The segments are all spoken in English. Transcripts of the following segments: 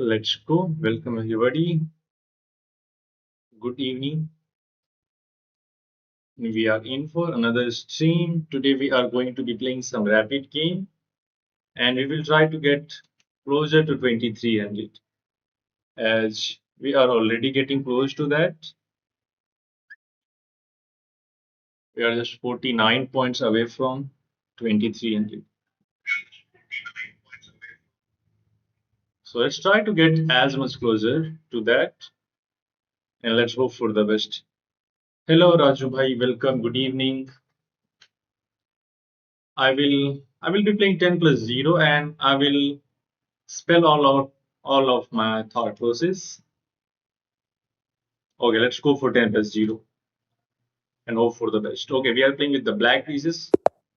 Let's go. Welcome everybody. Good evening. We are in for another stream. Today we are going to be playing some rapid game and we will try to get closer to 2300 as we are already getting close to that. We are just 49 points away from 2300. So let's try to get as much closer to that and let's hope for the best. Hello Raju bhai, welcome. Good evening. I will be playing 10 plus 0 and I will spell all out all of my thought process. Okay, let's go for 10 plus 0 and hope for the best. Okay, we are playing with the black pieces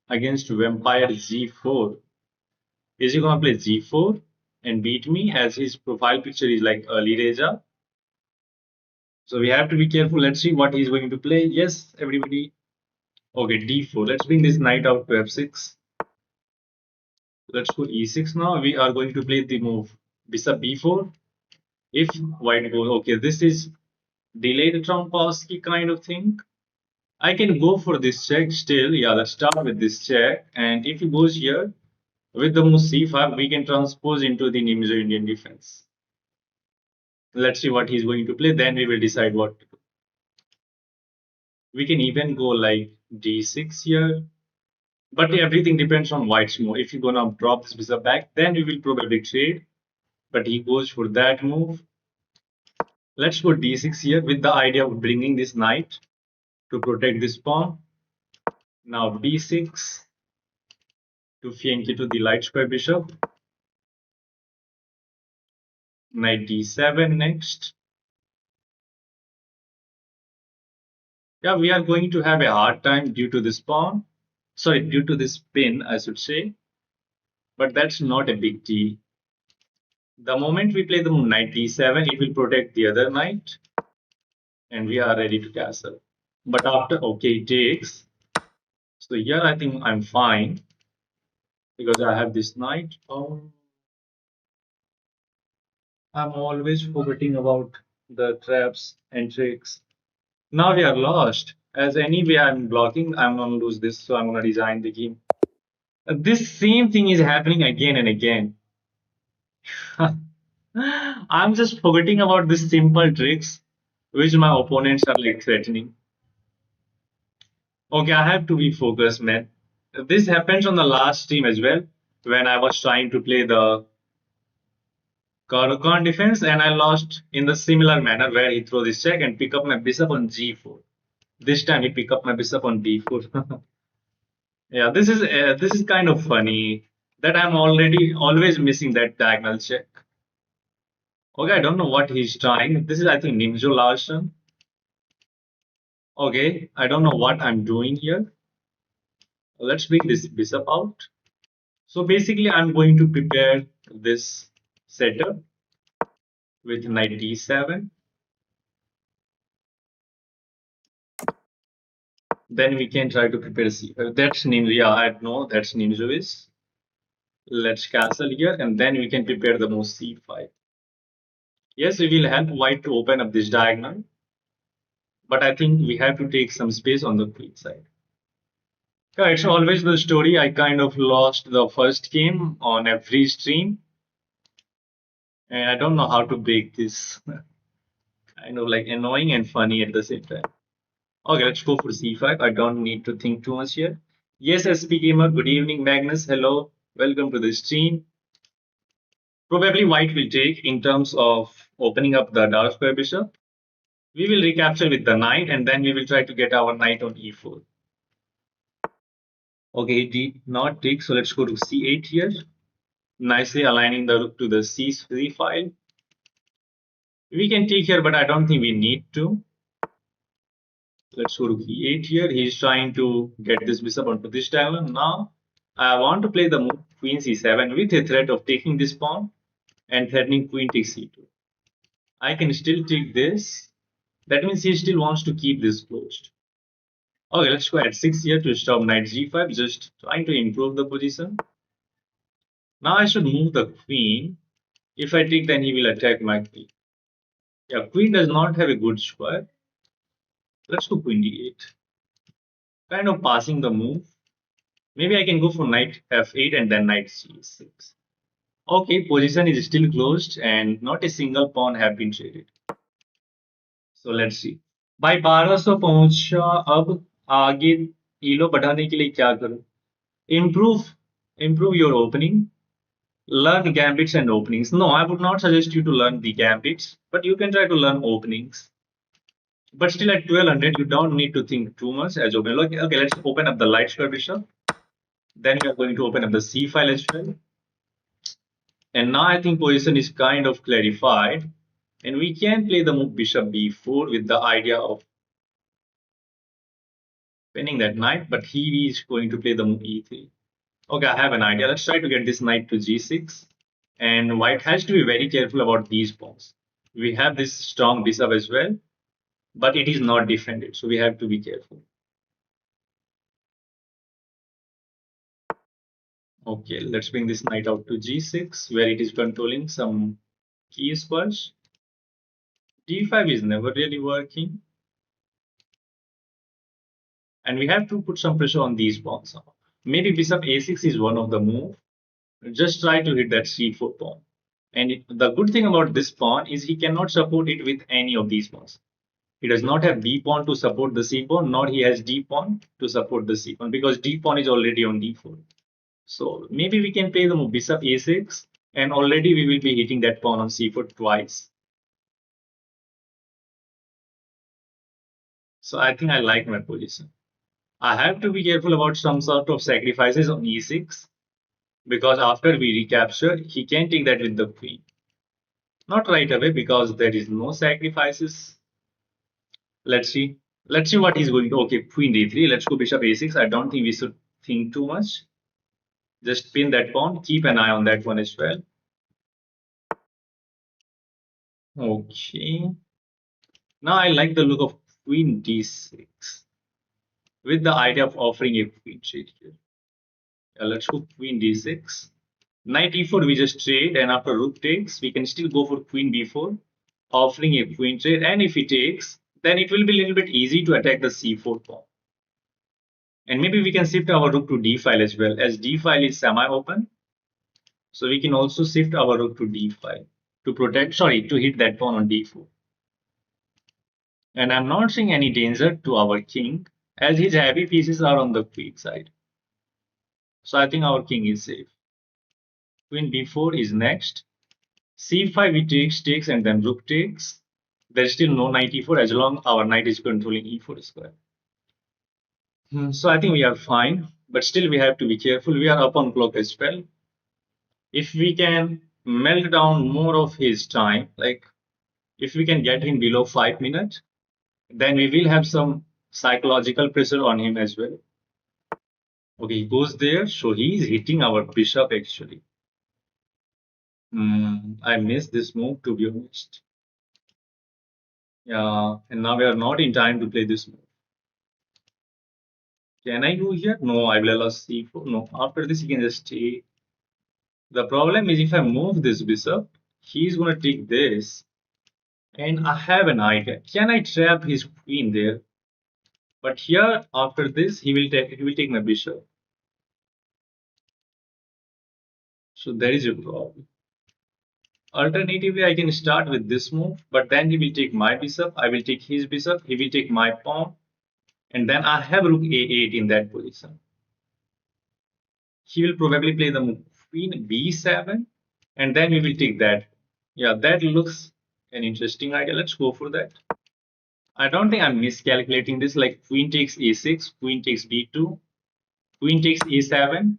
against Vampire Z4. Is he gonna play Z4 and beat me as his profile picture is like early Reja? So we have to be careful. Let's see what he's going to play. Yes, everybody. Okay, D4. Let's bring this knight out to F6. Let's go E6 now. We are going to play the move Bishop B4. If white goes, okay, this is delayed Trompowsky kind of thing. I can go for this check still. Yeah, let's start with this check. And if he goes here with the move c5, we can transpose into the Nimzo Indian defense. Let's see what he's going to play. Then we will decide what to do. We can even go like d6 here. But everything depends on white's move. If you're gonna drop this bishop back, then we will probably trade. But he goes for that move. Let's go d6 here with the idea of bringing this knight to protect this pawn. Now b6 to flank to the light square bishop. Knight d7 next. Yeah, we are going to have a hard time due to this pawn. Sorry, due to this pin, I should say. But that's not a big deal. The moment we play the knight d7, it will protect the other knight. And we are ready to castle. But after, okay, it takes. So here I think I'm fine. Because I have this knight. Oh, I'm always forgetting about the traps and tricks. Now we are lost. As anyway I'm blocking, I'm gonna lose this, so I'm gonna resign the game. This same thing is happening again and again. I'm just forgetting about these simple tricks which my opponents are like threatening. Okay, I have to be focused, man. This happens on the last stream as well when I was trying to play the Karakan defense and I lost in the similar manner where he throw this check and pick up my bishop on g4. This time he pick up my bishop on d4. Yeah, this is kind of funny that I'm already always missing that diagonal check. Okay, I don't know what he's trying. This is I think Nimjo Larsen. Okay, I don't know what I'm doing here. Let's bring this bishop out. So basically, I'm going to prepare this setup with knight d7. Then we can try to prepare c5. That's Nimjo. Yeah, I know that's Nimjo is. Let's cancel here, and then we can prepare the move c5. Yes, we will help white to open up this diagonal. But I think we have to take some space on the queen side. Yeah, it's always the story. I kind of lost the first game on every stream, and I don't know how to break this. Kind of like annoying and funny at the same time. Okay, let's go for c5. I don't need to think too much here. Yes, SP Gamer, good evening. Magnus, hello. Welcome to the stream. Probably white will take in terms of opening up the dark square bishop. We will recapture with the knight, and then we will try to get our knight on e4. Okay, it did not take, so let's go to c8 here. Nicely aligning the rook to the c3 file. We can take here, but I don't think we need to. Let's go to e8 here. He's trying to get this bishop onto this diagonal. Now, I want to play the move queen c7 with a threat of taking this pawn and threatening queen takes c2. I can still take this. That means he still wants to keep this closed. Okay, let's go at 6 here to stop knight g5, just trying to improve the position. Now I should move the queen. If I take, then he will attack my queen. Yeah, queen does not have a good square. Let's go queen d8. Kind of passing the move. Maybe I can go for knight f8 and then knight c6. Okay, position is still closed and not a single pawn have been traded. So let's see. भाई 1200 पहुंचा, अब आगे ईलो बढ़ाने के लिए क्या करूं? Improve, improve your opening. Learn gambits and openings. No, I would not suggest you to learn the gambits, but you can try to learn openings. But still at 1200, you don't need to think too much as open. Okay, let's open up the light square bishop. Then we are going to open up the c file as well. And now I think position is kind of clarified. And we can play the move bishop b4 with the idea of winning that knight, but he is going to play the move e3. Okay, I have an idea. Let's try to get this knight to g6. And white has to be very careful about these pawns. We have this strong bishop as well, but it is not defended, so we have to be careful. Okay, let's bring this knight out to g6, where it is controlling some key squares. d5 is never really working. And we have to put some pressure on these pawns. Maybe bishop a6 is one of the move. Just try to hit that c4 pawn. And the good thing about this pawn is he cannot support it with any of these pawns. He does not have b pawn to support the c pawn, nor he has d pawn to support the c pawn, because d pawn is already on d4. So maybe we can play the move bishop a6, and already we will be hitting that pawn on c4 twice. So I think I like my position. I have to be careful about some sort of sacrifices on e6, because after we recapture, he can take that with the queen. Not right away, because there is no sacrifices. Let's see. Let's see what he's going to. Okay, queen d3. Let's go bishop a6. I don't think we should think too much. Just pin that pawn. Keep an eye on that one as well. Okay. Now I like the look of queen d6 with the idea of offering a queen trade here. Yeah, let's go queen d6. Knight e4 we just trade, and after rook takes, we can still go for queen b4, offering a queen trade. And if he takes, then it will be a little bit easy to attack the c4 pawn. And maybe we can shift our rook to d file as well, as d file is semi-open. So we can also shift our rook to d file to protect, sorry, to hit that pawn on d4. And I'm not seeing any danger to our king, as his heavy pieces are on the weak side. So I think our king is safe. Queen b4 is next. c5 we takes, and then rook takes. There's still no knight e4 as long our knight is controlling e4 square. So I think we are fine, but still we have to be careful. We are up on clock as well. If we can melt down more of his time, like if we can get him below 5 minutes, then we will have some psychological pressure on him as well. Okay, he goes there, so he is hitting our bishop actually. I missed this move, to be honest. Yeah, and now we are not in time to play this move. Can I go here? No, I will allow c4. No, after this, he can just stay. The problem is if I move this bishop, he's going to take this. And I have an idea. Can I trap his queen there? But here, after this, he will take my bishop. So there is a problem. Alternatively, I can start with this move, but then he will take my bishop, I will take his bishop, he will take my pawn, and then I have rook a8 in that position. He will probably play the move queen b7, and then we will take that. Yeah, that looks an interesting idea. Let's go for that. I don't think I'm miscalculating this, like queen takes a6, queen takes b2, queen takes a7,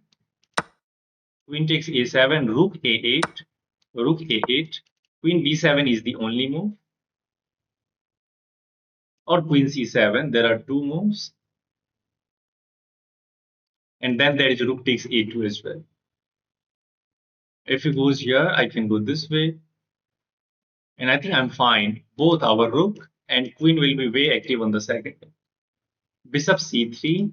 queen takes a7, rook a8, rook a8, queen b7 is the only move, or queen c7. There are two moves, and then there is rook takes a2 as well. If he goes here, I can go this way, and I think I'm fine. Both our rook and queen will be way active on the second. Bishop c3,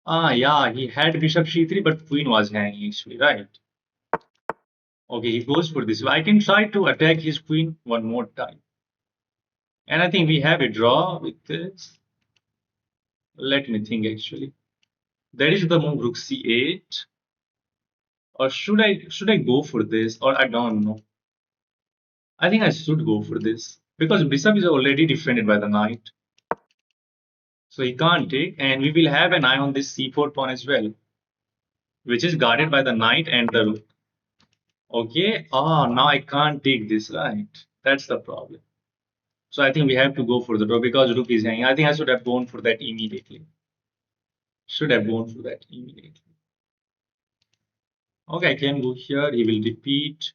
Ah, yeah, he had bishop c3, but queen was hanging actually, right? Okay, he goes for this. I can try to attack his queen one more time. And I think we have a draw with this. Let me think actually. That is the move rook c8. Or should I go for this? Or I don't know. I think I should go for this. Because bishop is already defended by the knight. So he can't take, and we will have an eye on this c4 pawn as well, which is guarded by the knight and the rook. Okay, now I can't take this, right? That's the problem. So I think we have to go for the draw because rook is hanging. I think I should have gone for that immediately. Should have gone for that immediately. Okay, I can go here. He will repeat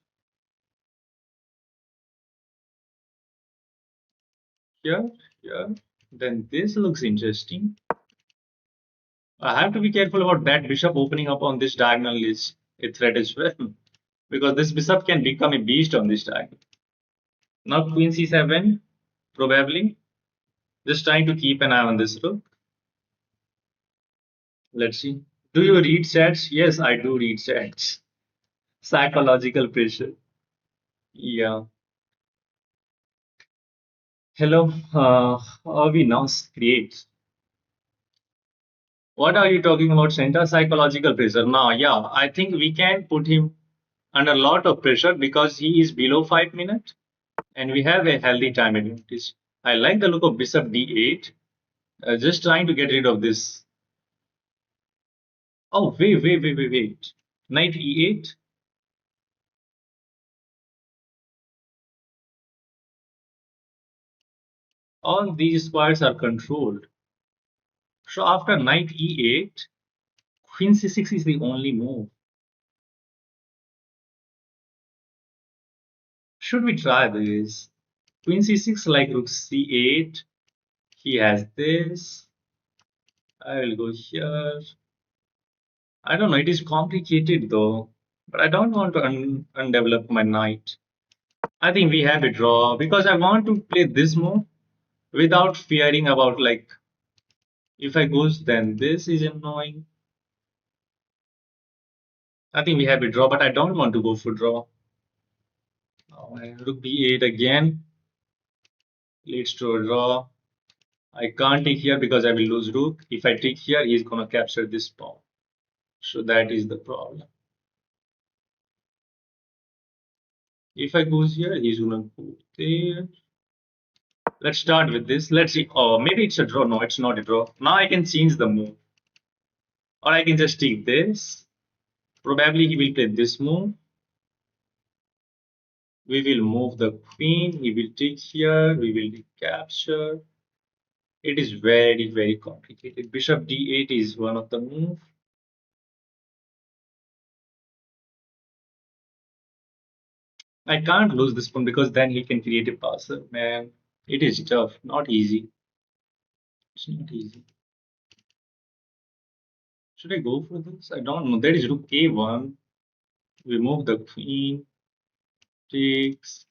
here, here. Then this looks interesting. I have to be careful about that bishop opening up on this diagonal is a threat as well. Because this bishop can become a beast on this diagonal. Now queen c7, probably. Just trying to keep an eye on this rook. Let's see. Do you read chats? Yes, I do read chats. Psychological pressure. Yeah. Hello. We now create. What are you talking about, Center? Psychological pressure. Now, yeah, I think we can put him under a lot of pressure because he is below 5 minutes and we have a healthy time advantage. I like the look of bishop d8. Just trying to get rid of this. Oh, wait. Knight e8. All these squares are controlled. So after knight e8, queen c6 is the only move. Should we try this? Queen c6 like rook c8. He has this. I will go here. I don't know. It is complicated though. But I don't want to undevelop my knight. I think we have a draw because I want to play this move without fearing about like if I goes then this is annoying. I think we have a draw, but I don't want to go for draw. Oh, rook b8 again leads to a draw. I can't take here because I will lose rook. If I take here, he's gonna capture this pawn. So that is the problem. If I goes here, he's gonna go there. Let's start with this. Let's see. Oh, maybe it's a draw. No, it's not a draw. Now I can change the move. Or I can just take this. Probably he will play this move. We will move the queen. He will take here. We will capture. It is very complicated. Bishop d8 is one of the moves. I can't lose this one because then he can create a passer. Man, it is tough, not easy. It's not easy. Should I go for this? I don't know. That is rook a1. We move the queen, takes,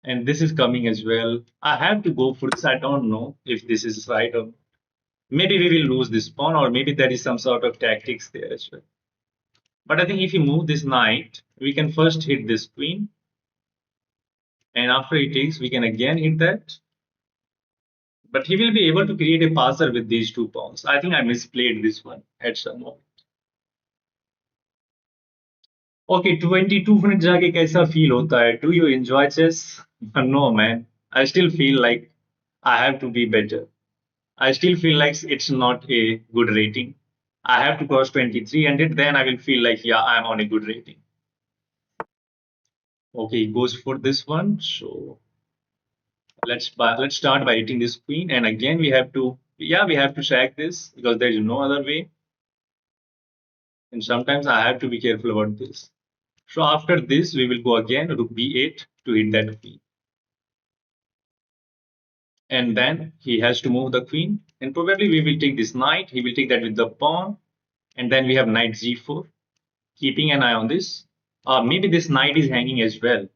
and this is coming as well. I have to go for this. I don't know if this is right or maybe we will lose this pawn, or maybe there is some sort of tactics there as well. But I think if you move this knight, we can first hit this queen, and after he takes, we can again hit that. But he will be able to create a passer with these two pawns. I think I misplayed this one at some moment. Okay, 22 minute जाके कैसा feel होता है? Do you enjoy chess? No, man. I still feel like I have to be better. I still feel like it's not a good rating. I have to cross 2300, then I will feel like, yeah, I'm on a good rating. Okay, he goes for this one. So let's start by hitting this queen. And again, we have to, yeah, we have to sack this because there is no other way. And sometimes I have to be careful about this. So after this, we will go again rook b8 to hit that queen. And then he has to move the queen. And probably we will take this knight. He will take that with the pawn. And then we have knight g4. Keeping an eye on this. Maybe this knight is hanging as well.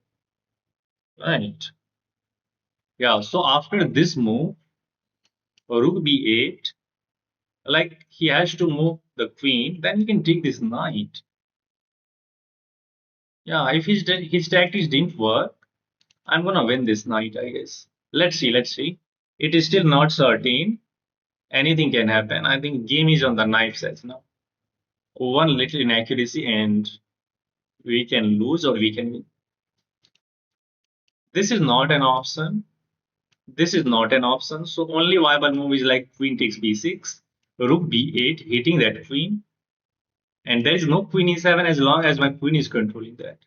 Right. Yeah, so after this move, rook b8, Like he has to move the queen, then he can take this knight. Yeah, if his tactics didn't work, I'm gonna win this knight, I guess. Let's see, let's see. It is still not certain. Anything can happen. I think game is on the knife's edge now. One little inaccuracy and we can lose or we can win. This is not an option. This is not an option. So only viable move is like queen takes b6, rook b8, hitting that queen. And there is no queen e7 as long as my queen is controlling that.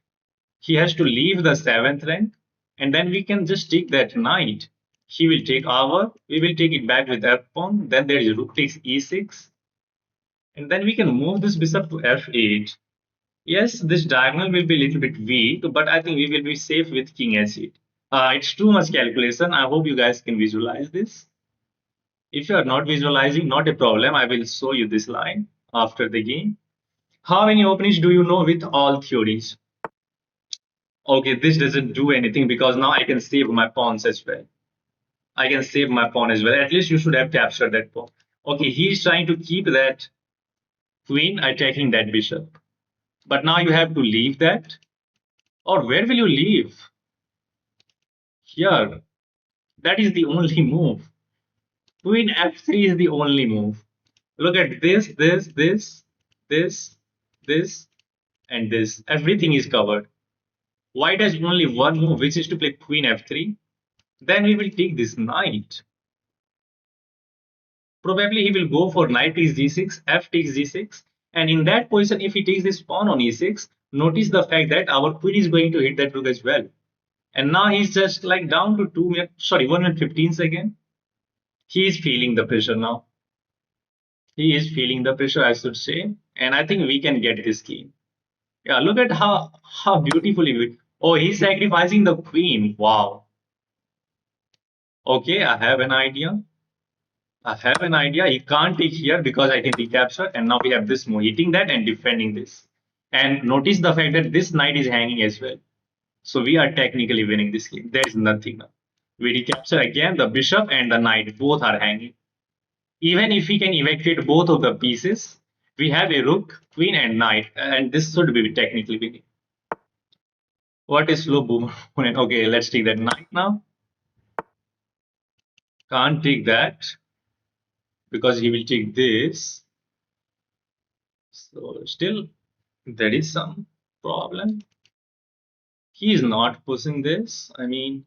He has to leave the seventh rank, and then we can just take that knight. He will take our, we will take it back with f pawn. Then there is rook takes e6, and then we can move this bishop to f8. Yes, this diagonal will be a little bit weak, but I think we will be safe with king h8. It's too much calculation. I hope you guys can visualize this. If you are not visualizing, not a problem. I will show you this line after the game. How many openings do you know with all theories? Okay, this doesn't do anything because now I can save my pawns as well. I can save my pawn as well. At least you should have captured that pawn. Okay, he's trying to keep that queen attacking that bishop. But now you have to leave that. Or where will you leave? Here. That is the only move. Queen f3 is the only move. Look at this, and this. Everything is covered. White has only one move, which is to play queen f3. Then we will take this knight. Probably he will go for knight takes g6, f takes g6. And in that position, if he takes this pawn on e6, notice the fact that our queen is going to hit that rook as well. And now he's just like down to 2 minutes, sorry, 115 seconds. He is feeling the pressure now. He is feeling the pressure, I should say. And I think we can get this game. Yeah, look at how beautifully we. Oh, he's sacrificing the queen. Wow. Okay, I have an idea. I have an idea. He can't take here because I can recapture. And now we have this move, hitting that and defending this. And notice the fact that this knight is hanging as well. So we are technically winning this game. There is nothing now. We recapture again the bishop and the knight. Both are hanging. Even if we can evacuate both of the pieces, we have a rook, queen, and knight. And this should be technically winning. What is slow boomer? Okay, let's take that knight now. Can't take that because he will take this. So still there is some problem. He is not pushing this. I mean,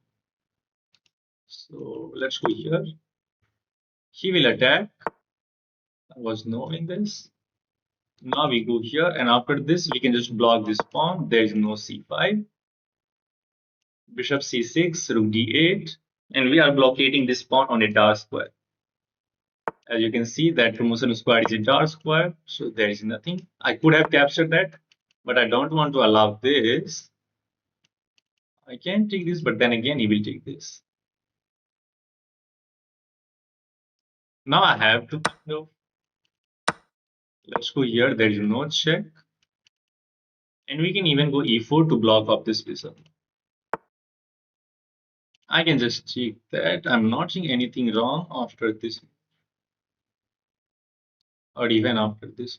so let's go here. He will attack. I was knowing this. Now we go here, and after this, we can just block this pawn. There is no c5. Bishop c6, rook d8, and we are blockading this pawn on a dark square. As you can see, that promotion square is a dark square, so there is nothing. I could have captured that, but I don't want to allow this. I can take this, but then again, he will take this. Now I have to kind of, let's go here. There is no check, and we can even go e4 to block up this bishop. I can just check that. I'm not seeing anything wrong after this, or even after this.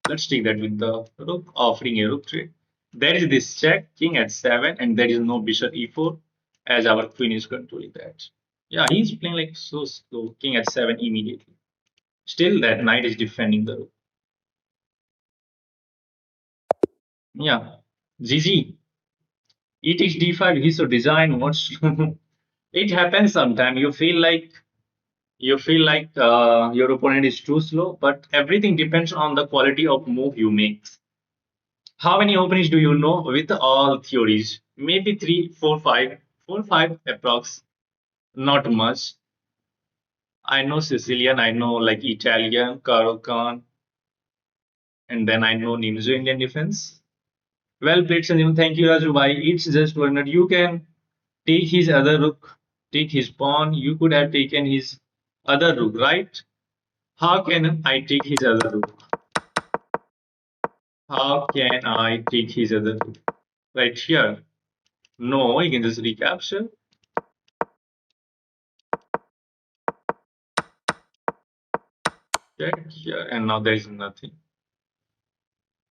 Let's take that with the rook, offering a rook trade. There is this check, king h7, and there is no bishop e4, as our queen is controlling that. Yeah, he's playing like so slow, king h7 immediately. Still, that knight is defending the rook. Yeah, GG. E takes d5, he's so design. What's it happens sometime. You feel like your opponent is too slow, but everything depends on the quality of move you make. How many openings do you know with all theories? Maybe three, four, five, four, five approx. Not much. I know Sicilian, I know like Italian, Karakan, and then I know Ninja Indian Defense. Well played, Sanjim. Thank you, Rajubai. It's just 1 minute. You can take his other rook, take his pawn. You could have taken his other rook, right? How can I take his other rook? How can I take his other rook? Right here. No, you can just recapture. Check here, and now there is nothing.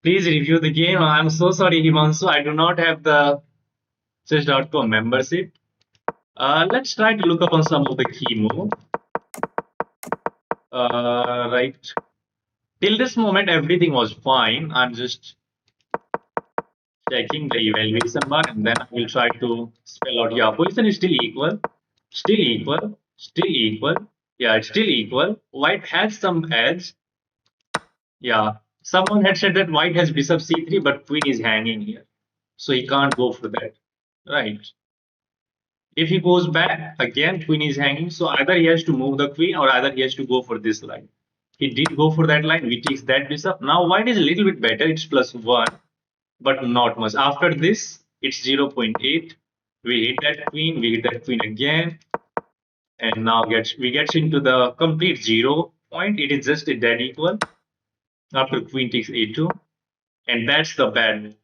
Please review the game. I'm so sorry, Himanshu. I do not have the chess.com membership. Let's try to look up on some of the key move. Right. Till this moment, everything was fine. I'm just checking the evaluation bar, and then I will try to spell out. Yeah, position is still equal, still equal, still equal. Yeah, it's still equal. White has some edge. Yeah, someone had said that white has bishop c3, but queen is hanging here, so he can't go for that. Right. If he goes back again, queen is hanging, so either he has to move the queen or either he has to go for this line. He did go for that line. We takes that bishop. Now white is a little bit better. It's +1, but not much. After this, it's 0.8. We hit that queen. We hit that queen again, and now we gets into the complete 0 point. It is just a dead equal after queen takes a2, and that's the bad move.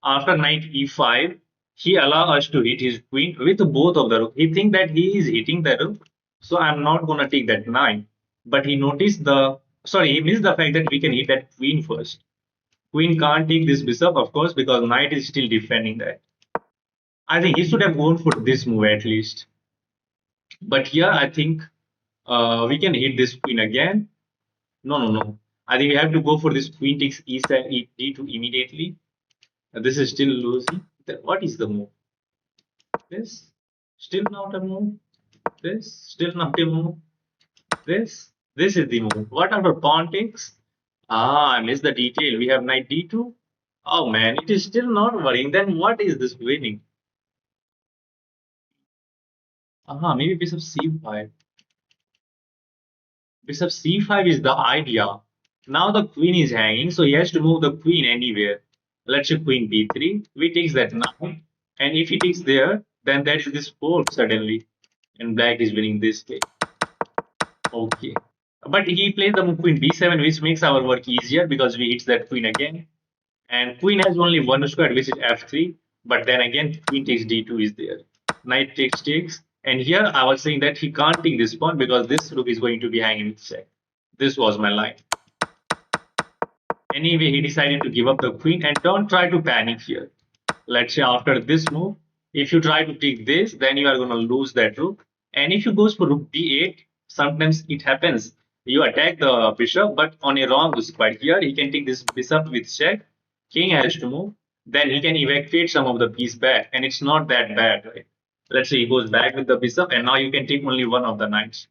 After knight e5, he allow us to hit his queen with both of the rook. He think that he is hitting the rook, so I'm not gonna take that knight. But he noticed he missed the fact that we can hit that queen first. Queen can't take this bishop, of course, because knight is still defending that. I think he should have gone for this move at least. But here, I think we can hit this queen again. No, no, no. I think we have to go for this queen takes e7, d2 immediately. This is still losing. What is the move? This still not a move. This still not a move. This is the move. What after pawn takes? Ah, I missed the detail. We have knight d2. Oh man, it is still not worrying. Then what is this winning? Ah, maybe bishop c5. Bishop c5 is the idea. Now the queen is hanging, so he has to move the queen anywhere. Let's say queen b3. We takes that now, and if he takes there, then that is this fork suddenly, and black is winning this way. Okay. But he plays the queen b7, which makes our work easier because we hit that queen again. And queen has only one square, which is f3. But then again, queen takes d2 is there. Knight takes. And here I was saying that he can't take this pawn because this rook is going to be hanging with check. This was my line. Anyway, he decided to give up the queen, and don't try to panic here. Let's say after this move, if you try to take this, then you are going to lose that rook. And if you goes for rook b8, sometimes it happens. You attack the bishop, but on a wrong square. Here, he can take this bishop with check. King has to move. Then he can evacuate some of the piece back, and it's not that bad, right? Let's say he goes back with the bishop, and now you can take only one of the knights.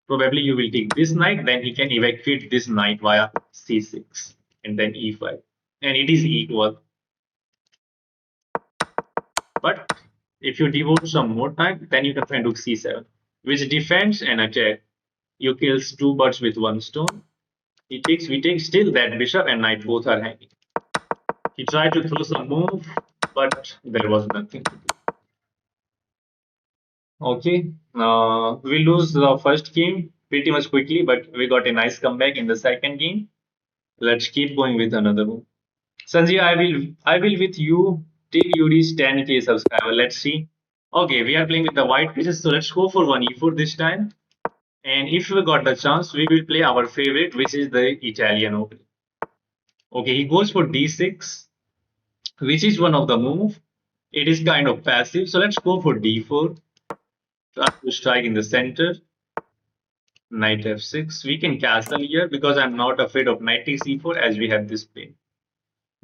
Probably you will take this knight, then he can evacuate this knight via c6 and then e5. And it is equal. But if you devote some more time, then you can find rook c7, which defends and attack. You kills two birds with one stone. We take still that bishop and knight both are hanging. He tried to throw some move, but there was nothing to do. Okay, we lose the first game pretty much quickly, but we got a nice comeback in the second game. Let's keep going with another one. Sanjay, I will with you till you reach 10K subscriber. Let's see. Okay, we are playing with the white pieces, so let's go for one e4 this time. And if we got the chance, we will play our favorite, which is the Italian Open. Okay, he goes for d6, which is one of the move. It is kind of passive, so let's go for d4. Try to strike in the center. Knight f6. We can castle here because I'm not afraid of knight takes e4 as we have this plane.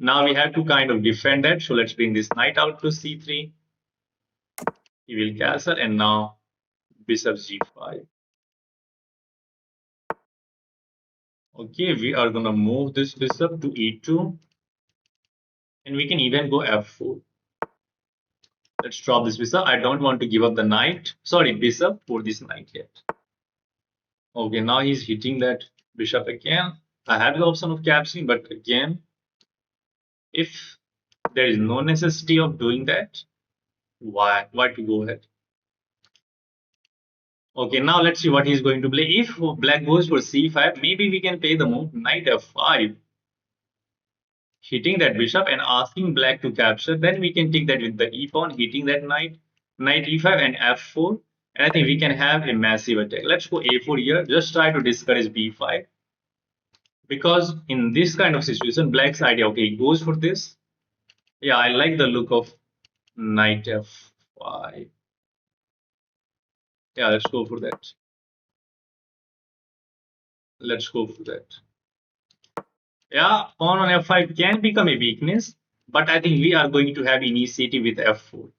Now we have to kind of defend that. So let's bring this knight out to c3. He will castle, and now bishop g5. Okay, we are gonna move this bishop to e2, and we can even go f4. Let's drop this bishop. I don't want to give up the knight. Sorry, bishop for this knight yet. Okay, now he's hitting that bishop again. I have the option of capturing, but again, if there is no necessity of doing that, why to go ahead? Okay, now let's see what he's going to play. If black goes for c5, maybe we can play the move knight f5, hitting that bishop and asking black to capture. Then we can take that with the e pawn, hitting that knight, knight e5 and f4. And I think we can have a massive attack. Let's go a4 here. Just try to discourage b5. Because in this kind of situation, black's idea, okay, he goes for this. Yeah, I like the look of knight f5. Yeah, let's go for that. Let's go for that. Yeah, pawn on f5 can become a weakness, but I think we are going to have initiative with f4.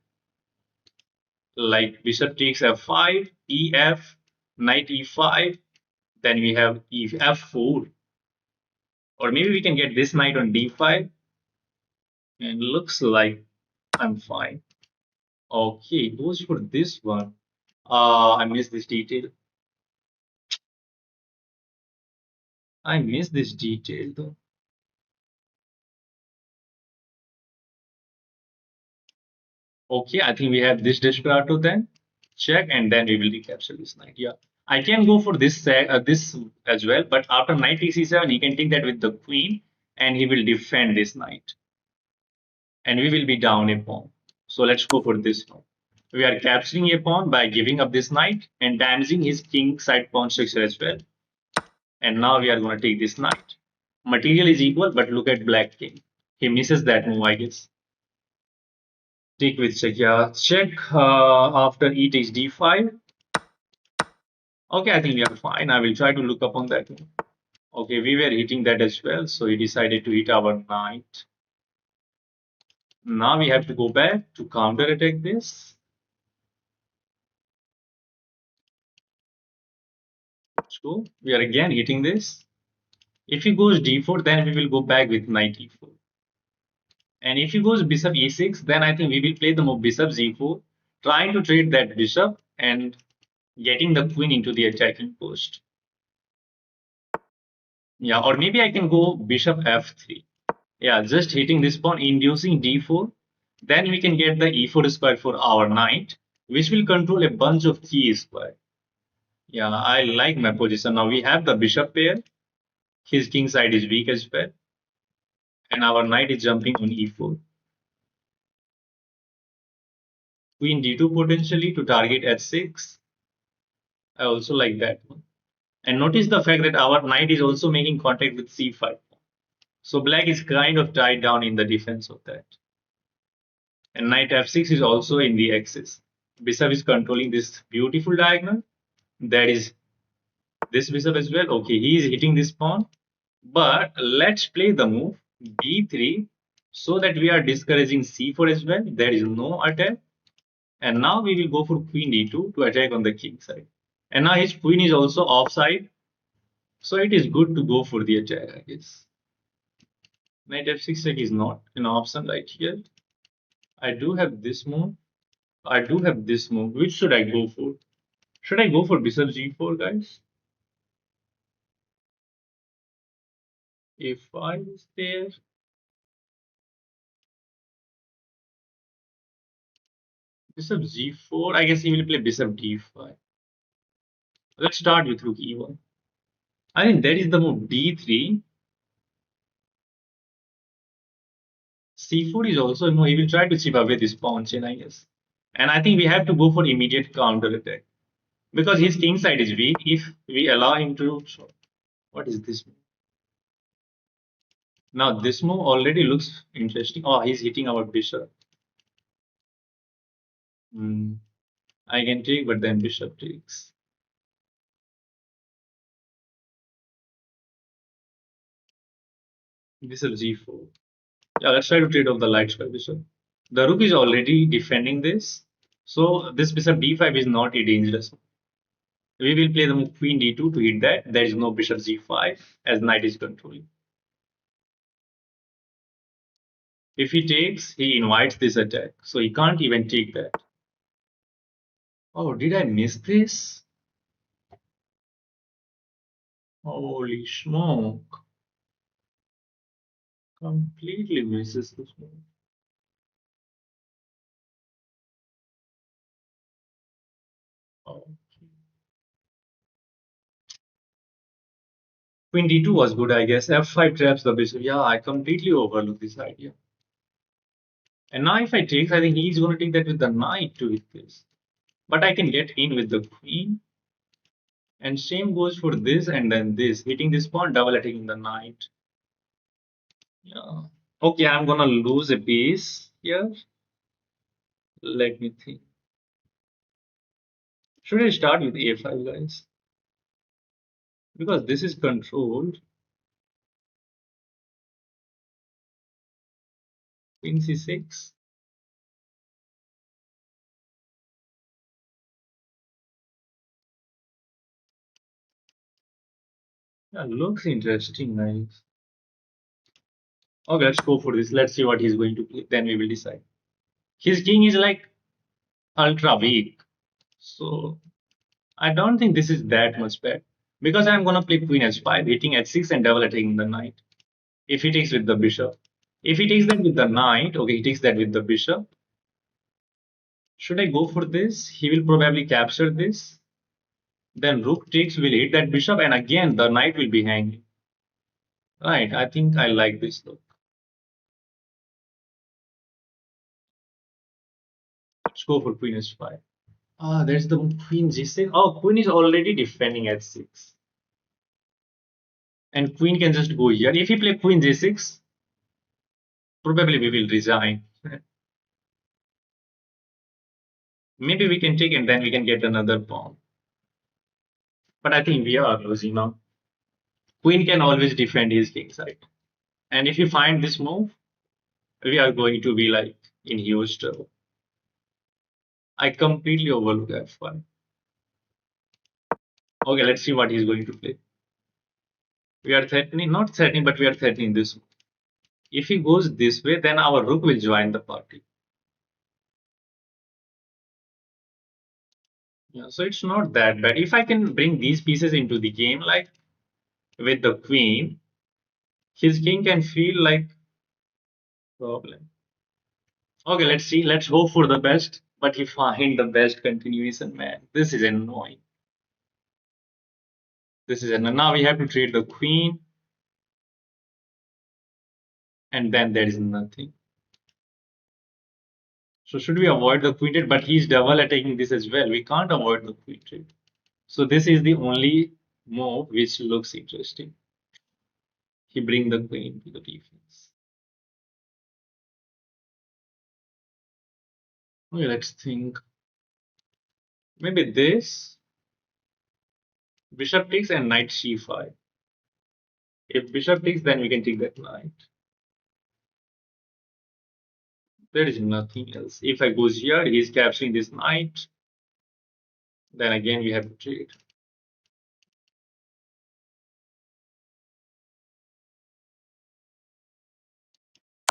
Like bishop takes f5, ef, knight e5, then we have f4. Or maybe we can get this knight on d5, and looks like I'm fine. Okay, goes for this one. I missed this detail. I missed this detail though. Okay, I think we have this desperado then. Check and then we will recapture this knight. Yeah, I can go for this as well, but after knight c7, he can take that with the queen, and he will defend this knight, and we will be down a pawn. So let's go for this one. We are capturing a pawn by giving up this knight and damaging his king side pawn structure as well. And now we are going to take this knight. Material is equal, but look at black king. He misses that move, I guess. Take with check, yeah. Check after e takes d5. Okay, I think we are fine. I will try to look up on that one. Okay, we were hitting that as well, so he decided to hit our knight. Now we have to go back to counter attack this. So we are again hitting this. If he goes d4, then we will go back with knight e4. And if he goes bishop e6, then I think we will play the move bishop z4, trying to trade that bishop and getting the queen into the attacking post. Yeah, or maybe I can go bishop f3. Yeah, just hitting this pawn, inducing d4. Then we can get the e4 square for our knight, which will control a bunch of keys square. Yeah, I like my position. Now we have the bishop pair. His king side is weak as well. And our knight is jumping on e4. Queen d2 potentially to target h6. I also like that one. And notice the fact that our knight is also making contact with c5. So black is kind of tied down in the defense of that. And knight f6 is also in the axis. Bishop is controlling this beautiful diagonal. That is this bishop as well. Okay, he is hitting this pawn. But let's play the move b3 so that we are discouraging c4 as well. There is no attack. And now we will go for queen d2 to attack on the king side. And now his queen is also offside. So it is good to go for the attack, I guess. Knight f6 check is not an option right here. I do have this move. I do have this move. Which should I go for? Should I go for bishop g4, guys? a5 is there. Bishop g4. I guess he will play bishop d5. Let's start with rook e1. I think that is the move d3. c4 is also no. He will try to chip away this pawn chain, I guess. And I think we have to go for immediate counter attack because his king side is weak. If we allow him to, so what is this move? Now this move already looks interesting. Oh, he's hitting our bishop. I can take, but then bishop takes. Bishop g4. Yeah, let's try to trade off the light square bishop. The rook is already defending this. So this bishop d5 is not a dangerous one. We will play the move queen d2 to hit that. There is no bishop g5 as knight is controlling. If he takes, he invites this attack. So he can't even take that. Oh, did I miss this? Holy smoke. Completely misses this move. Okay. Queen d2 was good, I guess. f5 traps the bishop. Yeah, I completely overlooked this idea. And now if I take, I think he's going to take that with the knight to hit this. But I can get in with the queen. And same goes for this and then this. Hitting this pawn, double attacking the knight. Yeah. Okay, I'm gonna lose a piece here. Let me think. Should I start with a5, guys? Because this is controlled. Queen c6. Yeah, looks interesting, guys. Okay, let's go for this. Let's see what he's going to play. Then we will decide. His king is like ultra weak. So I don't think this is that much bad. Because I'm gonna play queen h5, hitting h6 and double attacking the knight. If he takes with the bishop. If he takes that with the knight, okay, he takes that with the bishop. Should I go for this? He will probably capture this. Then rook takes will hit that bishop, and again the knight will be hanging. Right, I think I like this though. Let's go for queen h5. Ah, there's the queen g6. Oh, queen is already defending h6. And queen can just go here. If he play queen g6, probably we will resign. Maybe we can take and then we can get another pawn. But I think we are losing now. Queen can always defend his king side. And if you find this move, we are going to be like in huge trouble. I completely overlook f1. Okay, let's see what he's going to play. We are threatening, not threatening, but we are threatening this. If he goes this way, then our rook will join the party. Yeah, so it's not that bad. If I can bring these pieces into the game, like with the queen, his king can feel like problem. Okay, let's see. Let's hope for the best. But he find the best continuation, man. This is annoying. This is annoying. Now we have to trade the queen, and then there is nothing. So should we avoid the queen trade? But he's double attacking this as well. We can't avoid the queen trade. So this is the only move which looks interesting. He bring the queen to the defense. Okay, let's think. Maybe this. Bishop takes and knight c5. If bishop takes, then we can take that knight. There is nothing else. If I goes here, he is capturing this knight. Then again we have to trade.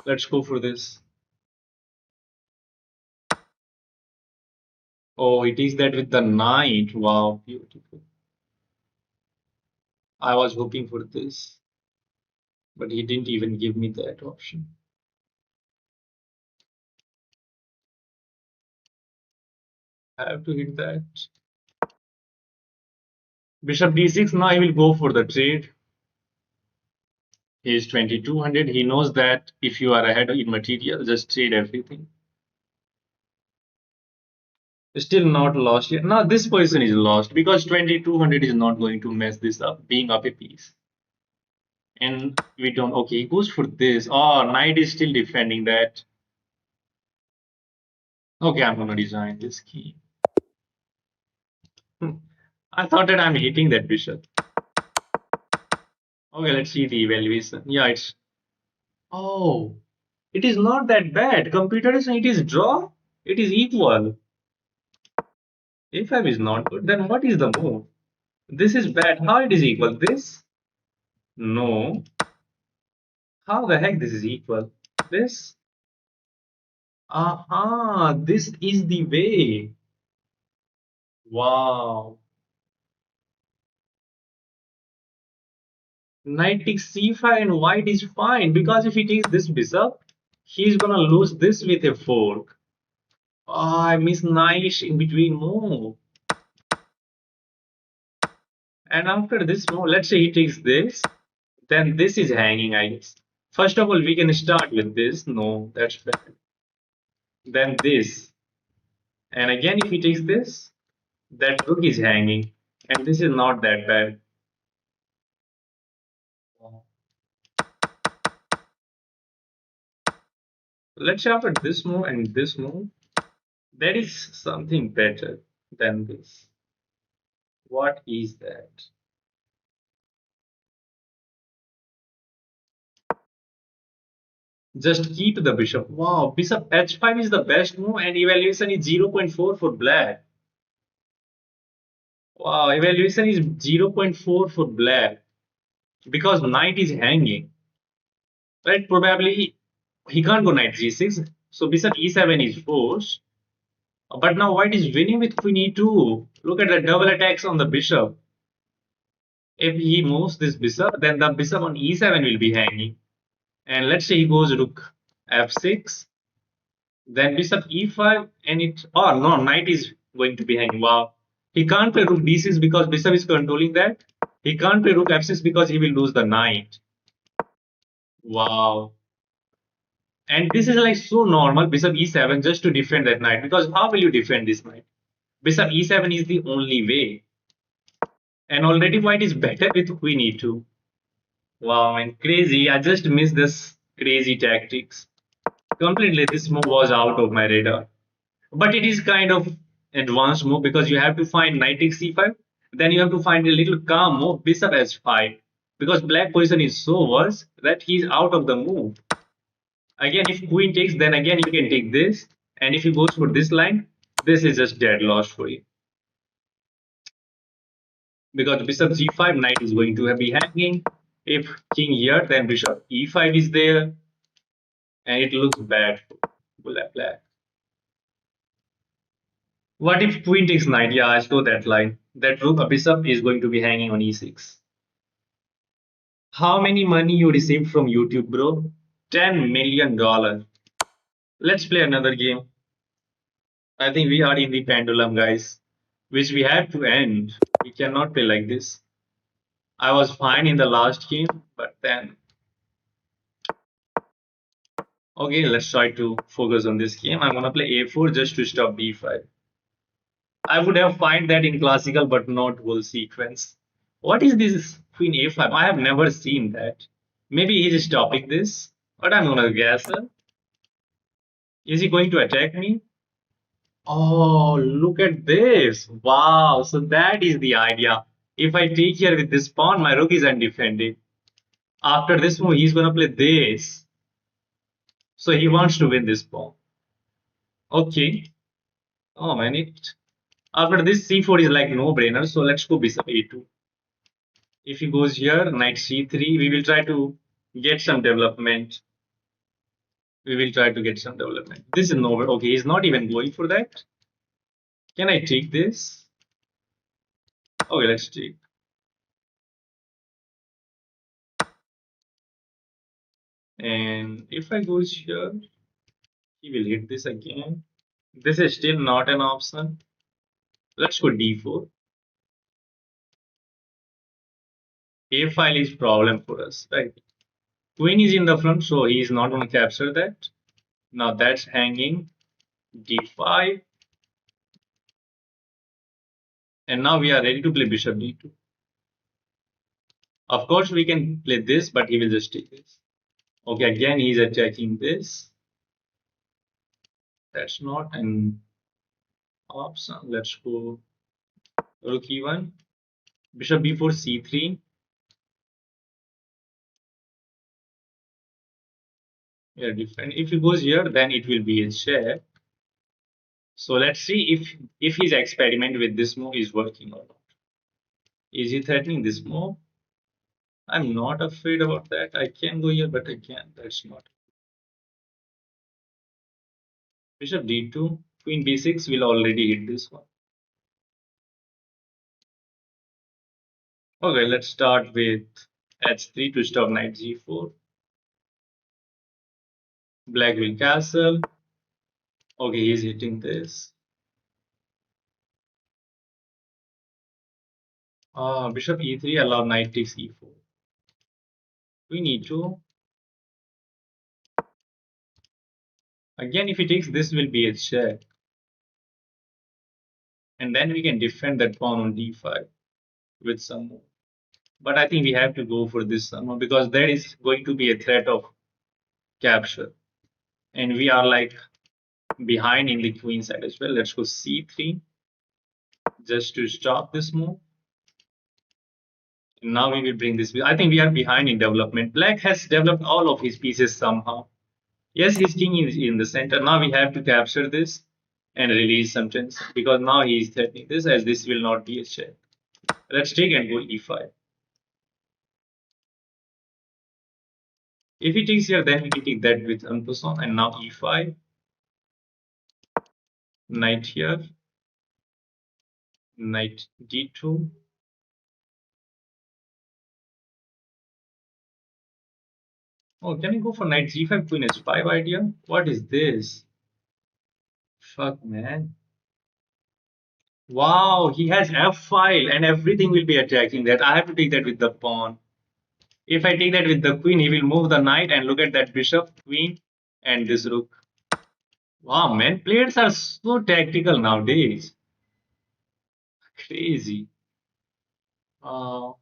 Let's go for this. Oh, it is that with the knight. Wow, beautiful. I was hoping for this, but he didn't even give me that option. I have to hit that. Bishop d6. Now I will go for the trade. He is 2200. He knows that if you are ahead in material, just trade everything. Still not lost yet. Now this position is lost because 2200 is not going to mess this up, being up a piece. And we don't. Okay, he goes for this. Oh, knight is still defending that. Okay, I'm gonna design this key. I thought that I'm hitting that bishop. Okay, let's see the evaluation. Yeah, it's. Oh, it is not that bad. Computer is saying it is draw. It is equal. A5 is not good. Then what is the move? This is bad. How it is equal? This? No. How the heck this is equal? This? Aha, this is the way. Wow. Knight takes c5 and white is fine because if he takes this bishop, he's gonna lose this with a fork. Oh, I miss knight in between move. And after this move, let's say he takes this, then this is hanging, I guess. First of all, we can start with this. No, that's bad. Then this. And again, if he takes this, that rook is hanging. And this is not that bad. Let's say after this move and this move, there is something better than this. What is that? Just keep the bishop. Wow, bishop h5 is the best move and evaluation is 0.4 for black. Wow, evaluation is 0.4 for black because knight is hanging. Right? Probably he can't go knight g6. So bishop e7 is forced. But now white is winning with queen e2. Look at the double attacks on the bishop. If he moves this bishop, then the bishop on e7 will be hanging. And let's say he goes rook f6, then bishop e5, and it. Oh no, knight is going to be hanging. Wow. He can't play rook d6 because bishop is controlling that. He can't play rook f6 because he will lose the knight. Wow. And this is like so normal, bishop e7 just to defend that knight. Because how will you defend this knight? Bishop e7 is the only way. And already white is better with queen e2. Wow, man, crazy. I just missed this crazy tactics. Completely, this move was out of my radar. But it is kind of advanced move because you have to find knight takes c5. Then you have to find a little calm move, bishop h5. Because black position is so worse that he's out of the move. Again, if queen takes, then again you can take this. And if he goes for this line, this is just dead loss for you. Because bishop g5, knight is going to be hanging. If king here, then bishop e5 is there. And it looks bad for black. What if queen takes knight? Yeah, I saw that line. That rook, a bishop is going to be hanging on e6. How many money you received from YouTube, bro? $10 million. Let's play another game. I think we are in the pendulum, guys, which we have to end. We cannot play like this. I was fine in the last game, but then okay, let's try to focus on this game. I'm gonna play a4 just to stop b5. I would have find that in classical, but not whole sequence. What is this queen a5? I have never seen that. Maybe he is stopping this, but I'm gonna guess. Is he going to attack me? Oh, look at this. Wow, so that is the idea. If I take here with this pawn, my rook is undefended. After this move, he's gonna play this. So he wants to win this pawn. Okay. Oh man, it after this c4 is like no brainer. So let's go bishop a2. If he goes here, knight c3, we will try to get some development. We will try to get some development. This is nowhere. Okay, he's not even going for that. Can I take this? Okay, let's take. And if I goes here, he will hit this again. This is still not an option. Let's go d4. A file is problem for us, right? Queen is in the front, so he is not going to capture that. Now that's hanging. d5. And now we are ready to play bishop d2. Of course, we can play this, but he will just take this. Okay, again, he's attacking this. That's not an option. Let's go rook e1. Bishop b4, c3. Yeah, different. If he goes here, then it will be his share. So let's see if his experiment with this move is working or not. Is he threatening this move? I'm not afraid about that. I can go here, but I can't. That's not. Bishop d2, queen b6 will already hit this one. Okay, let's start with h3 to stop knight g4. Black will castle. Okay, he's hitting this. Bishop e3 allow knight takes e4. Queen e2. Again, if he takes this will be a check. And then we can defend that pawn on d5 with some move. But I think we have to go for this somehow because there is going to be a threat of capture. And we are like behind in the queen side as well. Let's go c3 just to stop this move. And now we will bring this. I think we are behind in development. Black has developed all of his pieces somehow. Yes, his king is in the center. Now we have to capture this and release some tension because now he is threatening this as this will not be a check. Let's take and go e5. If he takes here, then we can take that with en passant, and now e5, knight here, knight d2. Oh, can we go for knight g5, queen h5 idea? What is this? Fuck, man. Wow, he has f5 and everything will be attacking that. I have to take that with the pawn. If I take that with the queen, he will move the knight and look at that bishop, queen, and this rook. Wow, man, players are so tactical nowadays. Crazy. Uh,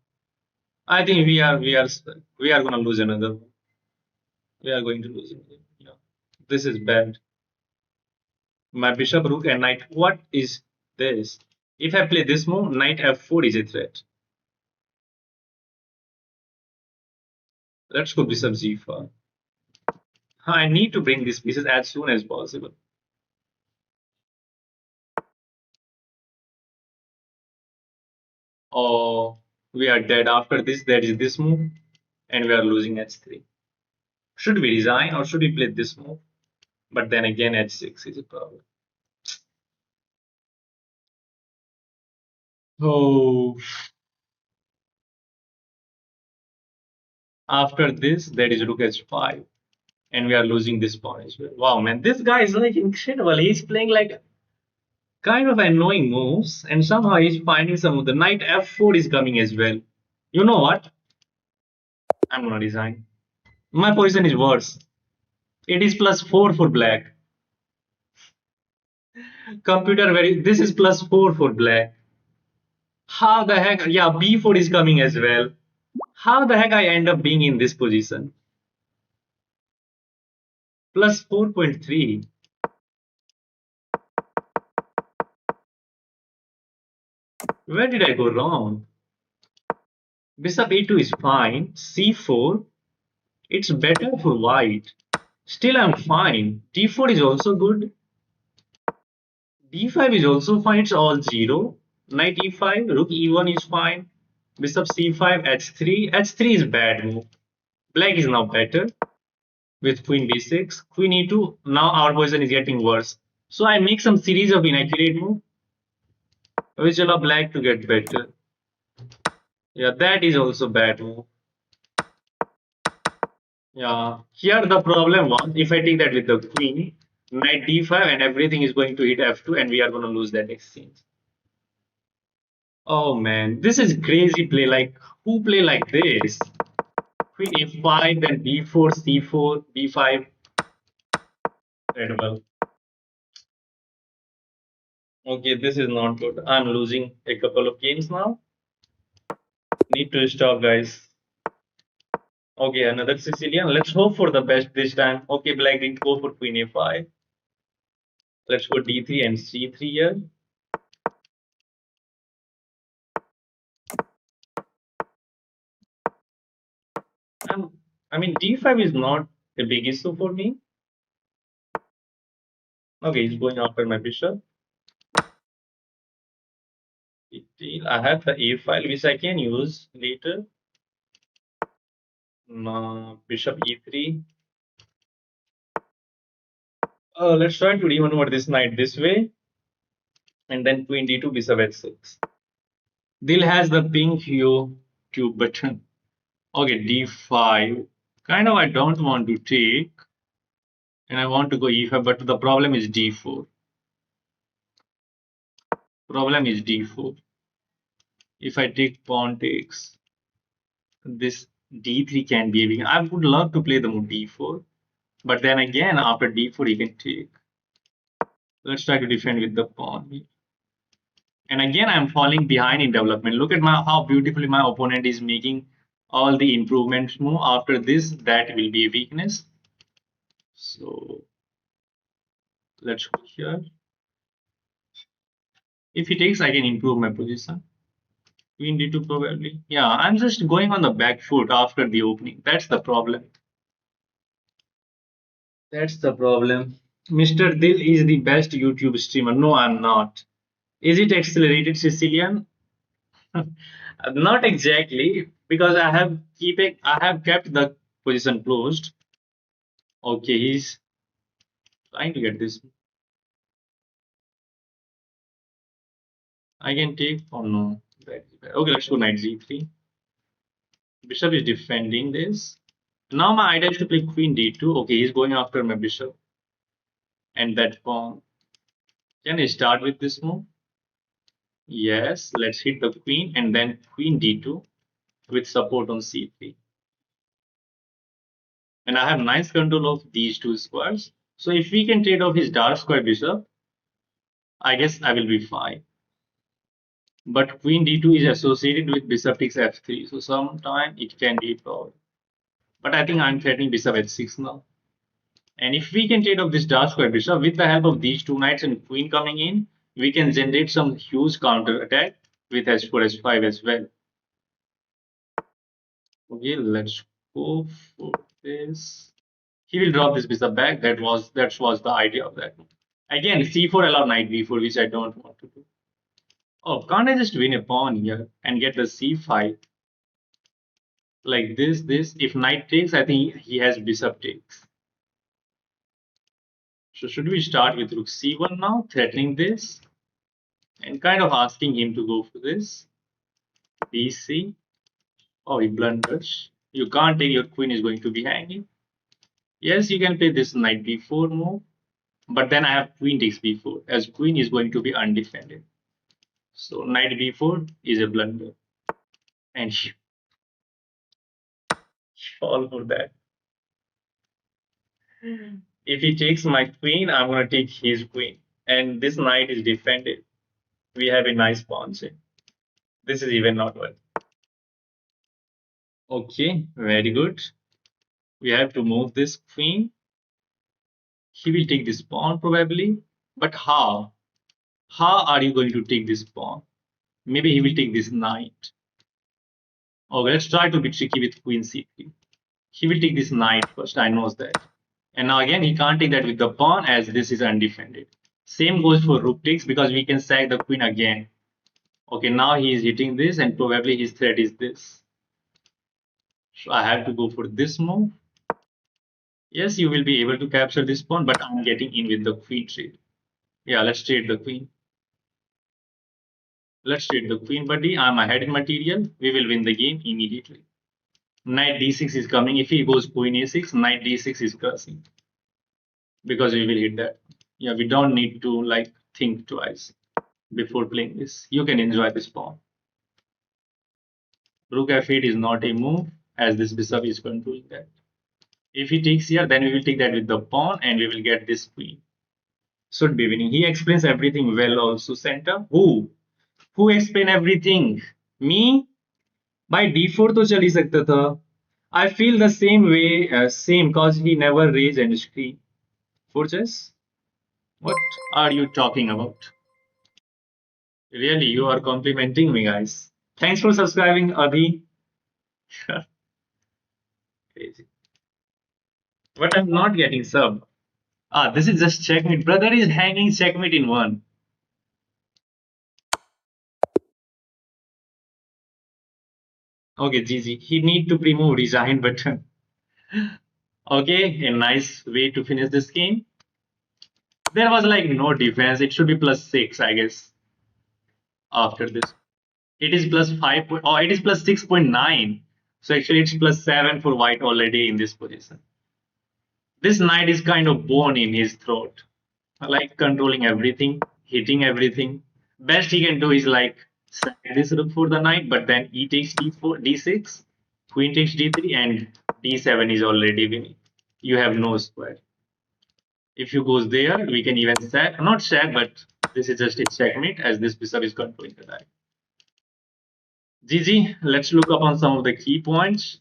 I think we are gonna lose another one. We are going to lose another one. Yeah. This is bad. My bishop, rook, and knight. What is this? If I play this move, knight f4 is a threat. Let's go bishop g4. I need to bring these pieces as soon as possible. Oh, we are dead after this. That is this move, and we are losing h3. Should we resign or should we play this move? But then again, h6 is a problem. Oh, after this, there is rook h5, and we are losing this pawn as well. Wow, man, this guy is like incredible. He's playing like kind of annoying moves, and somehow he's finding some of the knight f4 is coming as well. You know what? I'm gonna resign. My position is worse. It is +4 for black. Computer very. This is +4 for black. How the heck? Yeah, b4 is coming as well. How the heck I end up being in this position? +4.3. Where did I go wrong? Bishop a2 is fine. c4. It's better for white. Still, I'm fine. d4 is also good. d5 is also fine. It's all 0. Knight e5. Rook e1 is fine. Bishop c5. h3. h3 is bad move. Black is now better with queen b6. Queen e2. Now our position is getting worse. So I make some series of inaccurate move which allow black to get better. Yeah, that is also bad move. Yeah, here the problem was if I take that with the queen, knight d5, and everything is going to hit f2, and we are going to lose that exchange. Oh man, this is crazy play. Like, who play like this? Queen f5, then b4, c4, b5. Incredible. Okay, this is not good. I'm losing a couple of games now. Need to stop, guys. Okay, another Sicilian. Let's hope for the best this time. Okay, black didn't go for queen a5. Let's go d3 and c3 here. I mean, d5 is not a big issue for me. Okay, he's going after my bishop. I have the a file which I can use later. Bishop e3. Let's try to remaneuver this knight this way. And then queen d2, bishop h6. Dil has the pink hue tube button. Okay, d5. Kind of I don't want to take. And I want to go e5, but the problem is d4. Problem is d4. If I take pawn takes, this d3 can be a weakness. I would love to play the move d4, but then again, after d4, he can take. Let's try to defend with the pawn. And again, I'm falling behind in development. Look at how beautifully my opponent is making all the improvements move. After this, that will be a weakness. So let's go here. If he takes, I can improve my position. Queen d2 probably. Yeah, I'm just going on the back foot after the opening. That's the problem. That's the problem. Mr. Dil is the best YouTube streamer. No, I'm not. Is it accelerated Sicilian? Not exactly, because I have kept the position closed. Okay, he's trying to get this. I can take. Oh no. Okay, let's go knight g3. Bishop is defending this. Now my idea is to play queen d2. Okay, he's going after my bishop and that pawn. Can I start with this move? Yes, let's hit the queen and then queen d2 with support on c3. And I have nice control of these two squares. So if we can trade off his dark square bishop, I guess I will be fine. But queen d2 is associated with bishop takes f3, so sometime it can be a problem. But I think I'm threatening bishop h6 now. And if we can trade off this dark square bishop with the help of these two knights and queen coming in, we can generate some huge counter attack with h4, h5 as well. Okay, let's go for this. He will drop this bishop back. That was the idea of that. Again, c4 allow knight b4, which I don't want to do. Oh, can't I just win a pawn here and get the c5? Like this. If knight takes, I think he has bishop takes. So should we start with rook c1 now, threatening this? And kind of asking him to go for this. bc. Oh, he blunders. You can't take, your queen is going to be hanging. Yes, you can play this knight b4 move. But then I have queen takes b4, as queen is going to be undefended. So knight b4 is a blunder. And fall for that. If he takes my queen, I'm going to take his queen. And this knight is defended. We have a nice pawn chain. This is even not well. Okay, very good. We have to move this queen. He will take this pawn probably. But how? How are you going to take this pawn? Maybe he will take this knight. Okay, let's try to be tricky with queen c3. He will take this knight first, I know that. And now again, he can't take that with the pawn as this is undefended. Same goes for rook takes because we can sack the queen again. Okay, now he is hitting this and probably his threat is this. So I have to go for this move. Yes, you will be able to capture this pawn, but I'm getting in with the queen trade. Yeah, let's trade the queen. Let's trade the queen, buddy. I'm ahead in material. We will win the game immediately. Knight d6 is coming. If he goes queen a6, knight d6 is crossing. Because we will hit that. Yeah, we don't need to like think twice before playing this. You can enjoy this pawn. Rook f8 is not a move as this bishop is controlling that. If he takes here, then we will take that with the pawn and we will get this queen. Should be winning. He explains everything well also, center. Who? Who explain everything? Me? By d4 तो चल ही सकता था. I feel the same way, same cause he never raised and scream. For chess? What are you talking about? Really, you are complimenting me, guys. Thanks for subscribing, Adi. Crazy. But I'm not getting sub. Ah, this is just checkmate. Brother is hanging checkmate in one. Okay, GG. He need to pre-move resign button. Okay, a nice way to finish this game. There was like no defense. It should be +6, I guess. After this, it is +5. Oh, it is +6.9. So actually, it's +7 for white already in this position. This knight is kind of bone in his throat, like controlling everything, hitting everything. Best he can do is like sack this rook for the knight, but then e takes d4, d6, queen takes d3, and d7 is already winning. You have no square. If you goes there, we can even sack, not sack, but This is just a checkmate as this bishop is controlling the knight. GG, let's look upon some of the key points.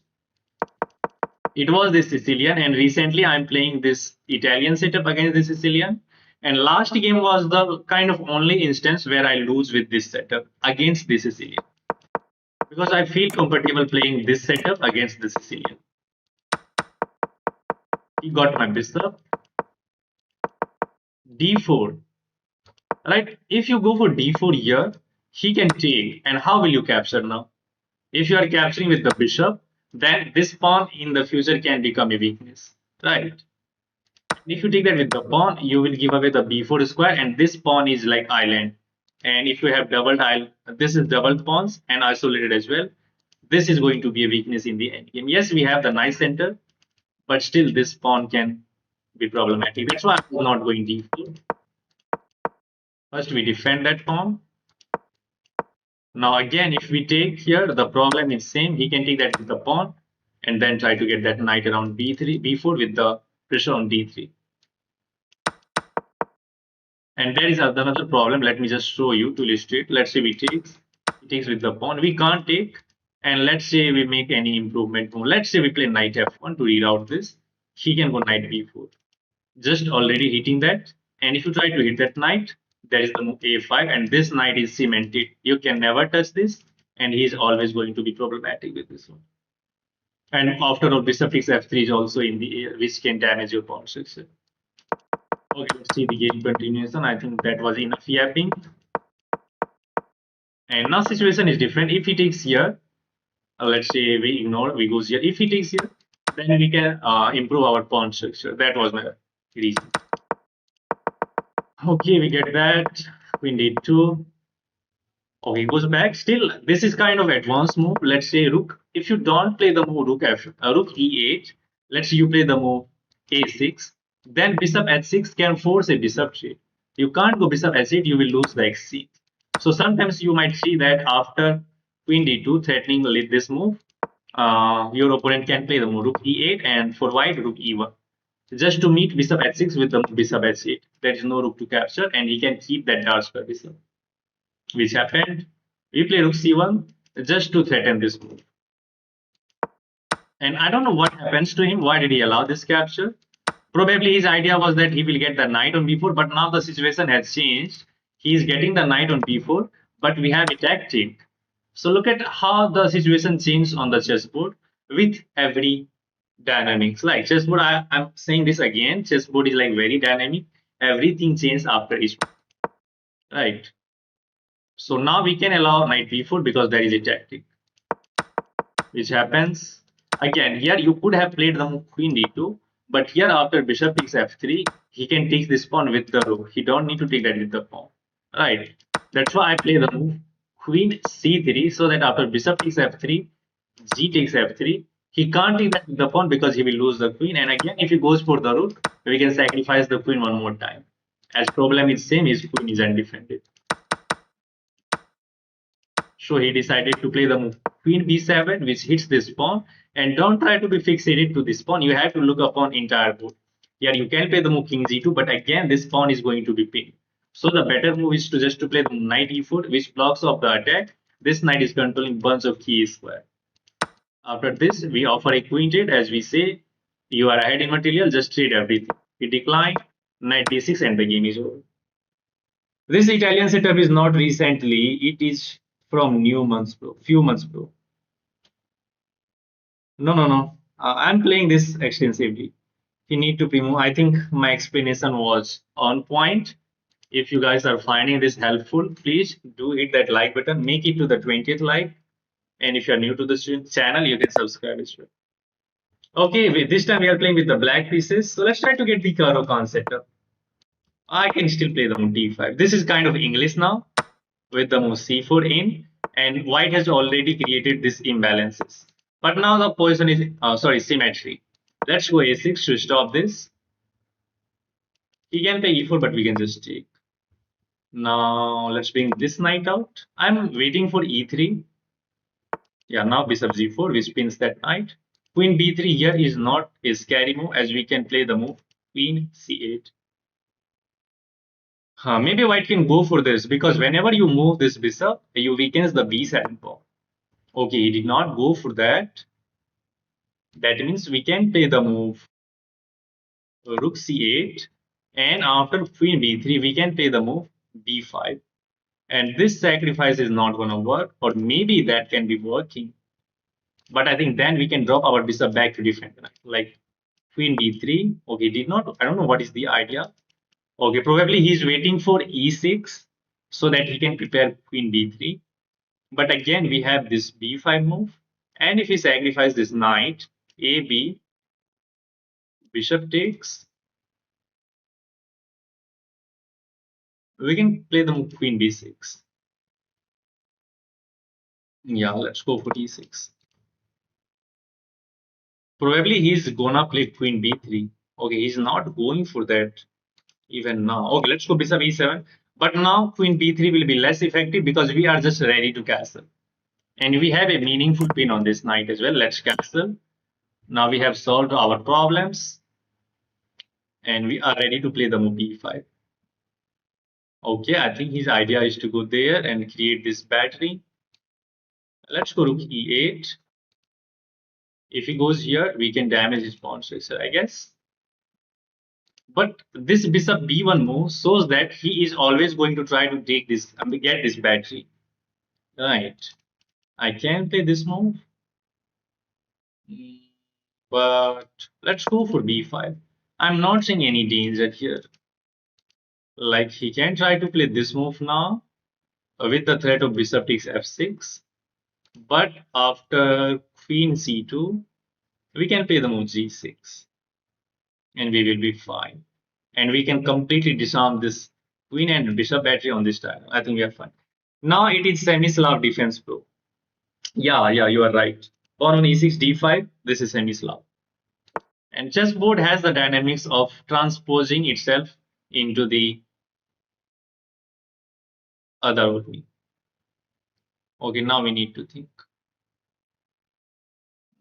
It was the Sicilian, and recently I'm playing this Italian setup against the Sicilian. And last game was the kind of only instance where I lose with this setup against the Sicilian. Because I feel comfortable playing this setup against the Sicilian. He got my bishop. D4. Right? If you go for D4 here, he can take. And how will you capture now? If you are capturing with the bishop, then this pawn in the future can become a weakness. Right? If you take that with the pawn, you will give away the b4 square, and this pawn is like island. And if you have doubled island, this is double pawns and isolated as well. This is going to be a weakness in the end game. Yes, we have the nice center, but still this pawn can be problematic. That's why I'm not going d4. First, we defend that pawn. Now again, if we take here, the problem is same. He can take that with the pawn and then try to get that knight around b3, b4 with the pressure on d3. And there is another problem. Let me just show you to illustrate. Let's say he takes with the pawn. We can't take. And let's say we make any improvement move. Let's say we play knight f1 to reroute this. He can go knight b4. Just already hitting that. And if you try to hit that knight, there is the move a5, and this knight is cemented. You can never touch this, and he is always going to be problematic with this one. And after all, bishop takes f3 is also in the air, which can damage your pawn structure. Okay, let's see the game continuation. I think that was enough yapping. And now situation is different. If he takes here, let's say we ignore, we goes here. If he takes here, then we can improve our pawn structure. That was my reason. Okay, we get that. Queen d2. Okay, goes back. Still, this is kind of advanced move. Let's say rook. If you don't play the move rook e8, let's say you play the move a6, then bishop h6 can force a bishop trade. You can't go bishop h8, you will lose the exchange. So sometimes you might see that after queen d2 threatening with this move, your opponent can play the move rook e8, and for white rook e1. Just to meet bishop h6 with the bishop h8. There is no rook to capture, and he can keep that dark square bishop. Which happened, we play rook c1 just to threaten this move. And I don't know what happens to him. Why did he allow this capture? Probably his idea was that he will get the knight on b4, but now the situation has changed. He is getting the knight on b4, but we have a tactic. So look at how the situation changed on the chessboard with every dynamics. Like chessboard, I'm saying this again, chessboard is like very dynamic. Everything changed after each, right? So now we can allow knight b4 because there is a tactic. Which happens again here. You could have played the move queen d2, but here after bishop takes f3, he can take this pawn with the rook. He don't need to take that with the pawn, right? That's why I play the move queen c3, so that after bishop takes f3, g takes f3, he can't take that with the pawn because he will lose the queen. And again, if he goes for the rook, we can sacrifice the queen one more time. As problem is same, his queen is undefended. So he decided to play the move queen b7, which hits this pawn. And don't try to be fixated to this pawn. You have to look upon entire board. Here you can play the move king g2, but again this pawn is going to be pinned. So the better move is to just to play the knight e4, which blocks off the attack. This knight is controlling bunch of key square. After this, we offer a queen trade. As we say, you are ahead in material, just trade everything. We decline, knight d6, and the game is over. This Italian setup is not recently, it is from few months bro. No. I'm playing this extensively. You need to remove. I think my explanation was on point. If you guys are finding this helpful, please do hit that like button. Make it to the 20th like. And if you're new to this channel, you can subscribe as well. Okay, this time we are playing with the black pieces. So let's try to get the Caro-Kann setup. I can still play the move d5. This is kind of English now with the move c4 in, and white has already created these imbalances. But now the position is symmetry. Let's go a6 to stop this. He can play e4, but we can just take. Now let's bring this knight out. I'm waiting for e3. Yeah, now bishop g4, which pins that knight. Queen b3 here is not a scary move, as we can play the move queen c8. Maybe white can go for this because whenever you move this bishop, you weakens the b7 pawn. Okay, he did not go for that. That means we can play the move rook c8, and after queen b3, we can play the move b5. And this sacrifice is not going to work, or maybe that can be working. But I think then we can drop our bishop back to defend, like queen b3. Okay, did not. I don't know what is the idea. Okay, probably he's waiting for e6 so that he can prepare queen b3. But again, we have this b5 move, and if we sacrifice this knight, a b, bishop takes, we can play the move queen b6. Yeah, let's go for e6. Probably he's gonna play queen b3. Okay, he's not going for that even now. Okay, let's go bishop e7. But now queen b3 will be less effective because we are just ready to castle. And we have a meaningful pin on this knight as well. Let's castle. Now we have solved our problems and we are ready to play the move b5. Okay, I think his idea is to go there and create this battery. Let's go rook e8. If he goes here, we can damage his pawn structure, I guess. But this bishop b1 move shows that he is always going to try to take this, get this battery. Right. I can play this move. But let's go for b5. I'm not seeing any danger here. Like he can try to play this move now with the threat of bishop takes f6. But after queen c2, we can play the move g6 and we will be fine. And we can completely disarm this queen and bishop battery on this tile. I think we are fine. Now it is semi-Slav defense pro. Yeah, you are right. Pawn on e6, d5, this is semi-Slav. And chessboard has the dynamics of transposing itself into the other opening. Okay, now we need to think.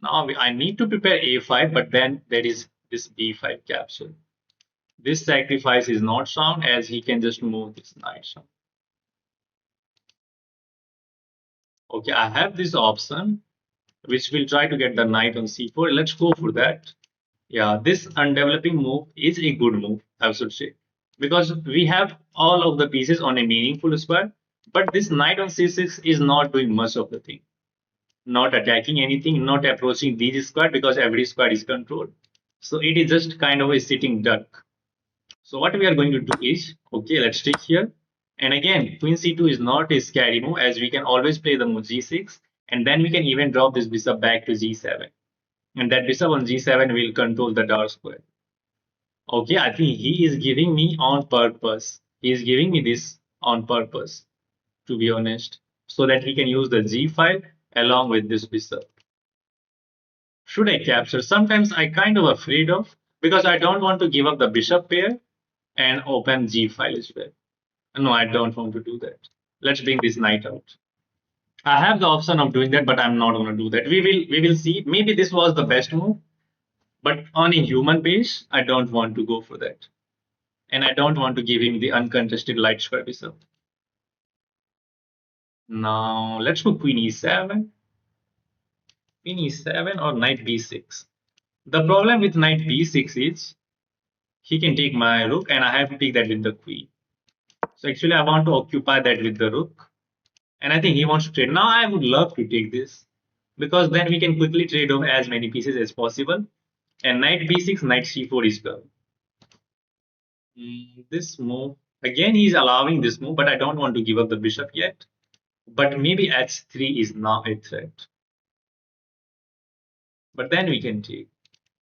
Now I need to prepare a5, but then there is this b5 capture. This sacrifice is not sound as he can just move this knight. Okay, I have this option which will try to get the knight on c4. Let's go for that. Yeah, this undeveloping move is a good move, I should say, because we have all of the pieces on a meaningful square, but this knight on c6 is not doing much of the thing, not attacking anything, not approaching these square because every square is controlled. So it is just kind of a sitting duck. So what we are going to do is, okay, let's take here. And again, queen c2 is not a scary move as we can always play the move g6, and then we can even drop this bishop back to g7. And that bishop on g7 will control the dark square. Okay, I think he is giving me on purpose. He is giving me this on purpose, to be honest, so that he can use the g file along with this bishop. Should I capture? Sometimes I kind of afraid of because I don't want to give up the bishop pair and open g file as well. No, I don't want to do that. Let's bring this knight out. I have the option of doing that, but I'm not going to do that. We will see. Maybe this was the best move. But on a human base, I don't want to go for that. And I don't want to give him the uncontested light square bishop. Now, let's go queen e7. Queen e7 or knight b6. The problem with knight b6 is he can take my rook and I have to take that with the queen. So actually, I want to occupy that with the rook. And I think he wants to trade. Now, I would love to take this because then we can quickly trade off as many pieces as possible. And knight b6, knight c4 is gone. This move, again, he's allowing this move, but I don't want to give up the bishop yet. But maybe h3 is now a threat. But then we can take.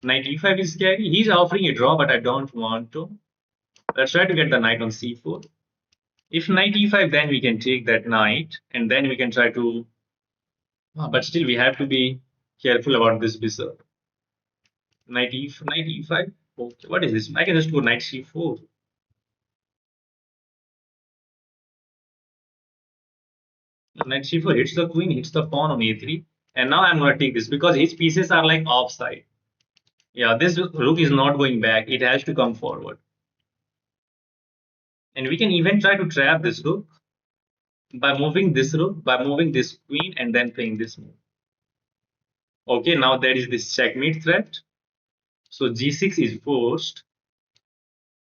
Knight e5 is scary. He's offering a draw, but I don't want to. Let's try to get the knight on c4. If knight e5, then we can take that knight, and then we can try to. But still, we have to be careful about this bishop. Knight e5. Okay, what is this? I can just go knight c4. Knight c4 hits the queen, hits the pawn on a3. And now I'm going to take this because his pieces are like offside. Yeah, this rook is not going back. It has to come forward. And we can even try to trap this rook by moving this rook, by moving this queen, and then playing this move. Okay, now there is this checkmate threat. So g6 is forced.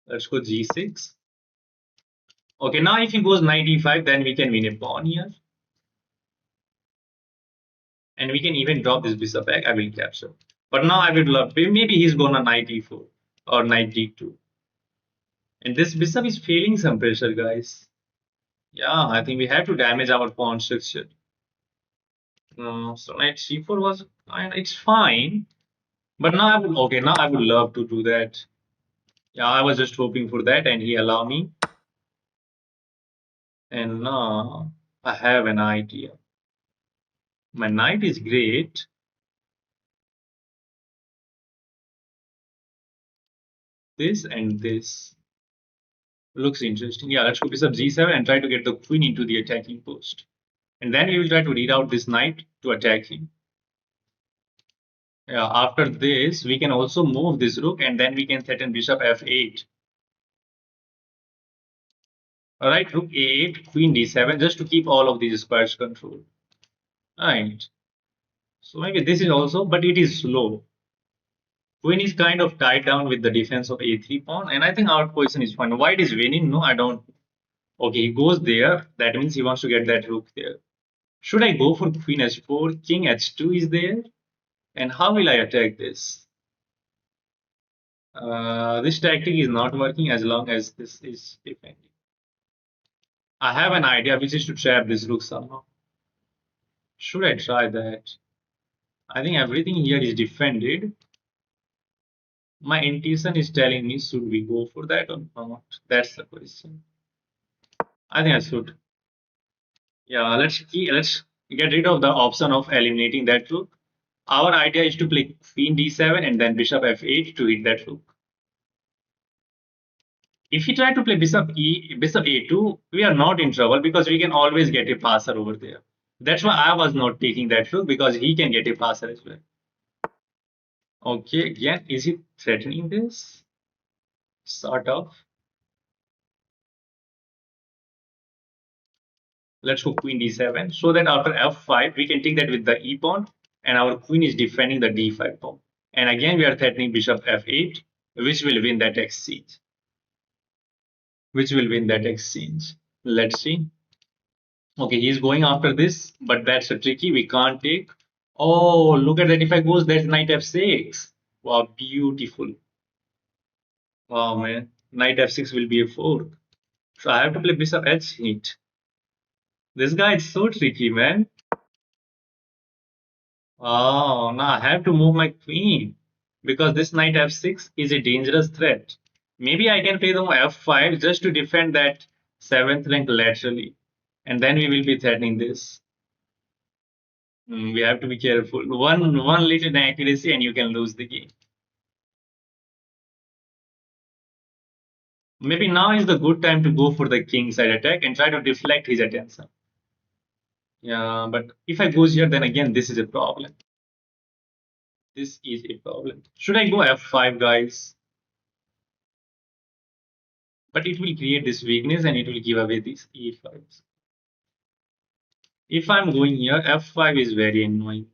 Let's go g6. Okay, now if he goes knight e5, then we can win a pawn here. And we can even drop this bishop back. I will capture. But now I would love, maybe he's gonna knight e4 or knight d2. And this bishop is feeling some pressure, guys. Yeah, I think we have to damage our pawn structure. So knight c4 was, it's fine. But now now I would love to do that. Yeah, I was just hoping for that and he allowed me. And now I have an idea. My knight is great. This and this looks interesting. Yeah, let's go bishop g7 and try to get the queen into the attacking post. And then we will try to read out this knight to attack him. Yeah, after this, we can also move this rook and then we can threaten bishop f8. Alright, rook a8, queen d7, just to keep all of these squares controlled. Right. So maybe this is also, but it is slow. Queen is kind of tied down with the defense of a3 pawn, and I think our position is fine. White is winning. No, I don't. Okay, he goes there. That means he wants to get that rook there. Should I go for queen h4? King h2 is there. And how will I attack this? This tactic is not working as long as this is defending. I have an idea, which is to trap this rook somehow. Should I try that? I think everything here is defended. My intuition is telling me, should we go for that or not? That's the question. I think I should. Yeah, let's get rid of the option of eliminating that rook. Our idea is to play queen d7 and then bishop f8 to hit that rook. If we try to play bishop a2, we are not in trouble because we can always get a passer over there. That's why I was not taking that rook because he can get a passer as well. Okay, again, is he threatening this? Sort of. Let's go queen d7 so that after f5 we can take that with the e pawn and our queen is defending the d5 pawn. And again we are threatening bishop f8, which will win that exchange. Let's see. Okay, he's going after this, but that's a tricky. We can't take. Oh, look at that. If I goes, that's knight f6. Wow, beautiful. Wow, man. Knight f6 will be a fork. So I have to play bishop h8. This guy is so tricky, man. Oh, now I have to move my queen because this knight f6 is a dangerous threat. Maybe I can play the f5 just to defend that seventh rank laterally, and then we will be threatening this. We have to be careful. One little inaccuracy and you can lose the game. Maybe now is the good time to go for the king side attack and try to deflect his attention. Yeah, but if I goes here, then again this is a problem. This is a problem. Should I go f5, guys? But it will create this weakness and it will give away these e5s. If I'm going here, f5 is very annoying.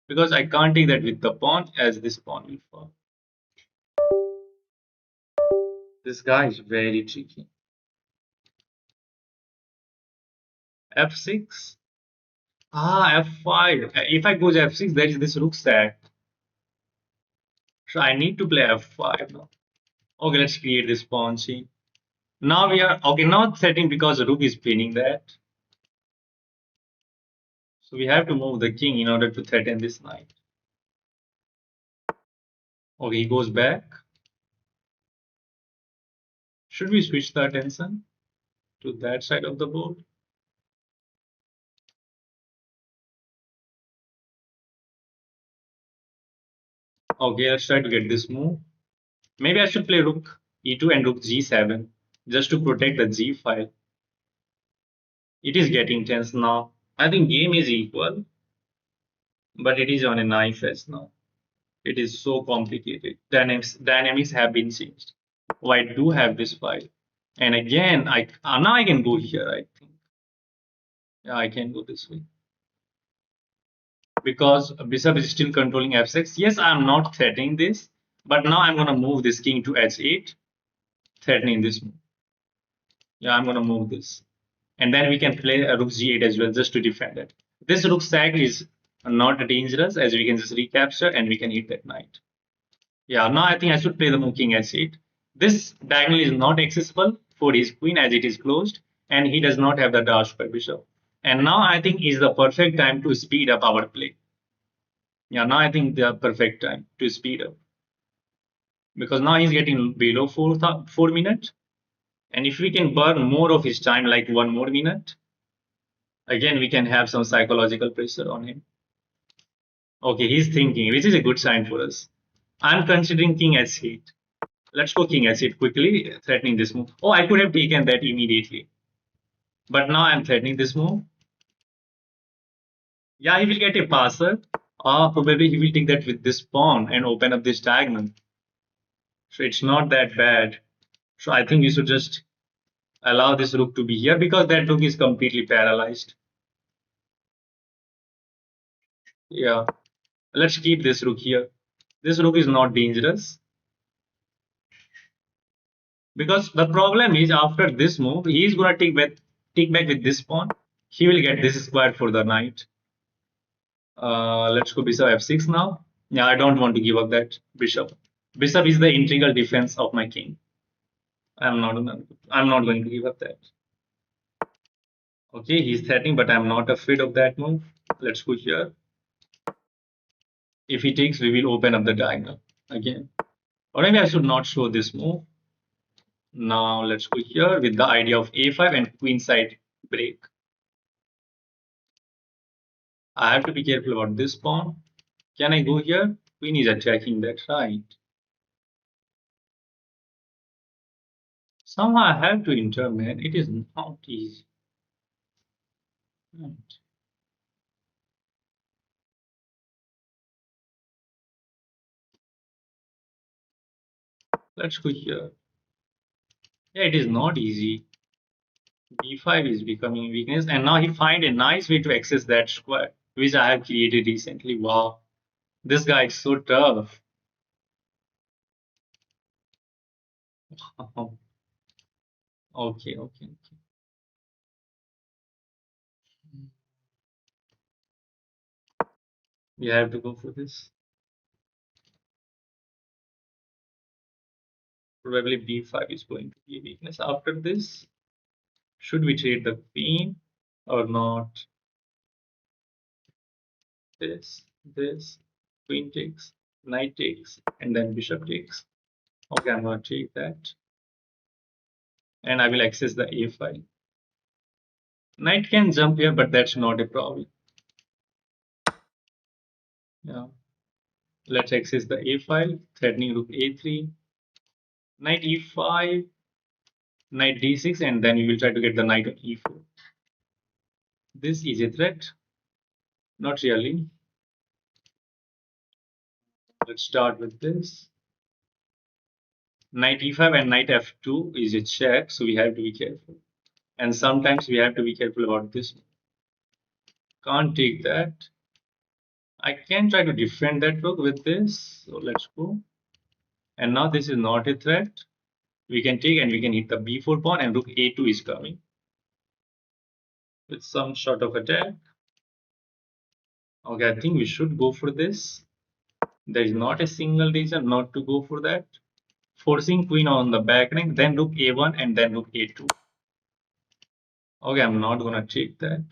Because I can't take that with the pawn as this pawn will fall. This guy is very tricky. f6. F5. If I go to f6, there is this rook sack. So I need to play f5 now. Okay, let's create this pawn chain. Now we are okay. Not setting because the rook is pinning that. So we have to move the king in order to threaten this knight. Okay, he goes back. Should we switch the attention to that side of the board? Okay, let's try to get this move. Maybe I should play rook e2 and rook g7 just to protect the g file. It is getting tense now. I think game is equal, but it is on a knife edge now. It is so complicated. Dynamics have been changed. White do have this file. And again, now I can go here, I think. Yeah, I can go this way. Because bishop is still controlling f6. Yes, I'm not threatening this, but now I'm going to move this king to h8, threatening this move. Yeah, I'm going to move this. And then we can play a rook g8 as well, just to defend it. This rook sack is not dangerous, as we can just recapture and we can hit that knight. Yeah, now I think I should play the move king h8. This diagonal is not accessible for his queen as it is closed, and he does not have the dark square bishop. And now I think is the perfect time to speed up our play. Yeah, now I think the perfect time to speed up, because now he's getting below 4 minutes, and if we can burn more of his time, like 1 more minute, again we can have some psychological pressure on him. Okay, he's thinking, which is a good sign for us. I'm considering king h8. Let's go king h8 quickly, threatening this move. Oh, I could have taken that immediately, but now I'm threatening this move. Yeah, he will get a passer. Probably he will take that with this pawn and open up this diagonal. So it's not that bad. So I think we should just allow this rook to be here, because that rook is completely paralyzed. Yeah, let's keep this rook here. This rook is not dangerous, because the problem is after this move, he is going to take back with this pawn. He will get this square for the knight. Let's go bishop f6 now. Yeah, I don't want to give up that bishop. Bishop is the integral defense of my king. I'm not. I'm not going to give up that. Okay, he's threatening, but I'm not afraid of that move. Let's go here. If he takes, we will open up the diagonal again. Or maybe I should not show this move. Now let's go here with the idea of a5 and queen side break. I have to be careful about this pawn. Can I go here? Queen is attacking that, right? Somehow I have to enter, man. It is not easy. Right. Let's go here. Yeah, it is not easy. b5 is becoming weakness, and now he find a nice way to access that square, which I have created recently. Wow, this guy is so tough. Okay, okay, okay. We have to go for this. Probably b5 is going to be a weakness after this. Should we trade the queen or not? This, queen takes, knight takes, and then bishop takes. Okay, I'm going to take that. And I will access the a file. Knight can jump here, but that's not a problem. Yeah. Let's access the a file, threatening rook a3, knight e5, knight d6, and then we will try to get the knight on e4. This is a threat. Not really. Let's start with this. Knight e5 and knight f2 is a check, so we have to be careful. And sometimes we have to be careful about this. Can't take that. I can try to defend that rook with this. So let's go. And now this is not a threat. We can take and we can hit the b4 pawn, and rook a2 is coming with some sort of attack. Okay, I think we should go for this. There is not a single reason not to go for that. Forcing queen on the back rank, then rook a1 and then rook a2. Okay, I'm not gonna take that.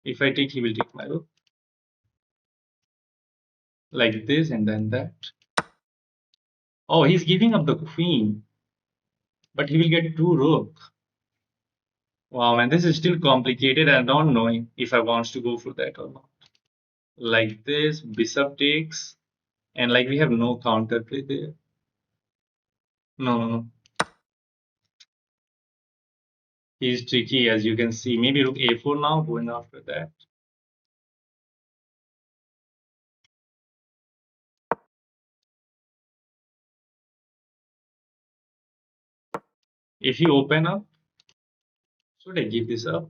If I take, he will take my rook. Like this and then that. Oh, he's giving up the queen. But he will get two rook. Wow, man, this is still complicated. I don't know if I want to go for that or not. Like this, bishop takes, and like we have no counterplay there. No, no, no. He's tricky, as you can see. Maybe rook a4 now, going after that. If you open up, should I give this up?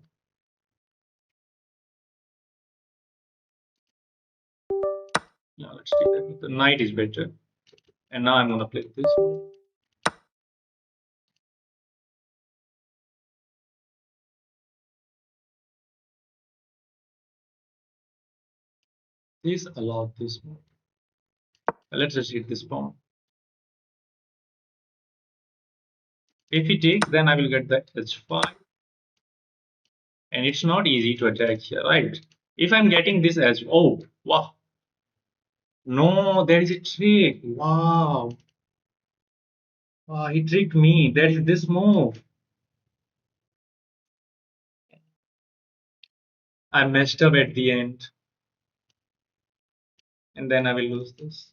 Yeah, let's take that. The knight is better. And now I'm gonna play this one. Please allow this one. Let's just hit this pawn. If he takes, then I will get the h5. And it's not easy to attack here, right? If I'm getting this as oh wow. No, there is a trick. Wow. Wow, he tricked me. There is this move. I messed up at the end. And then I will lose this.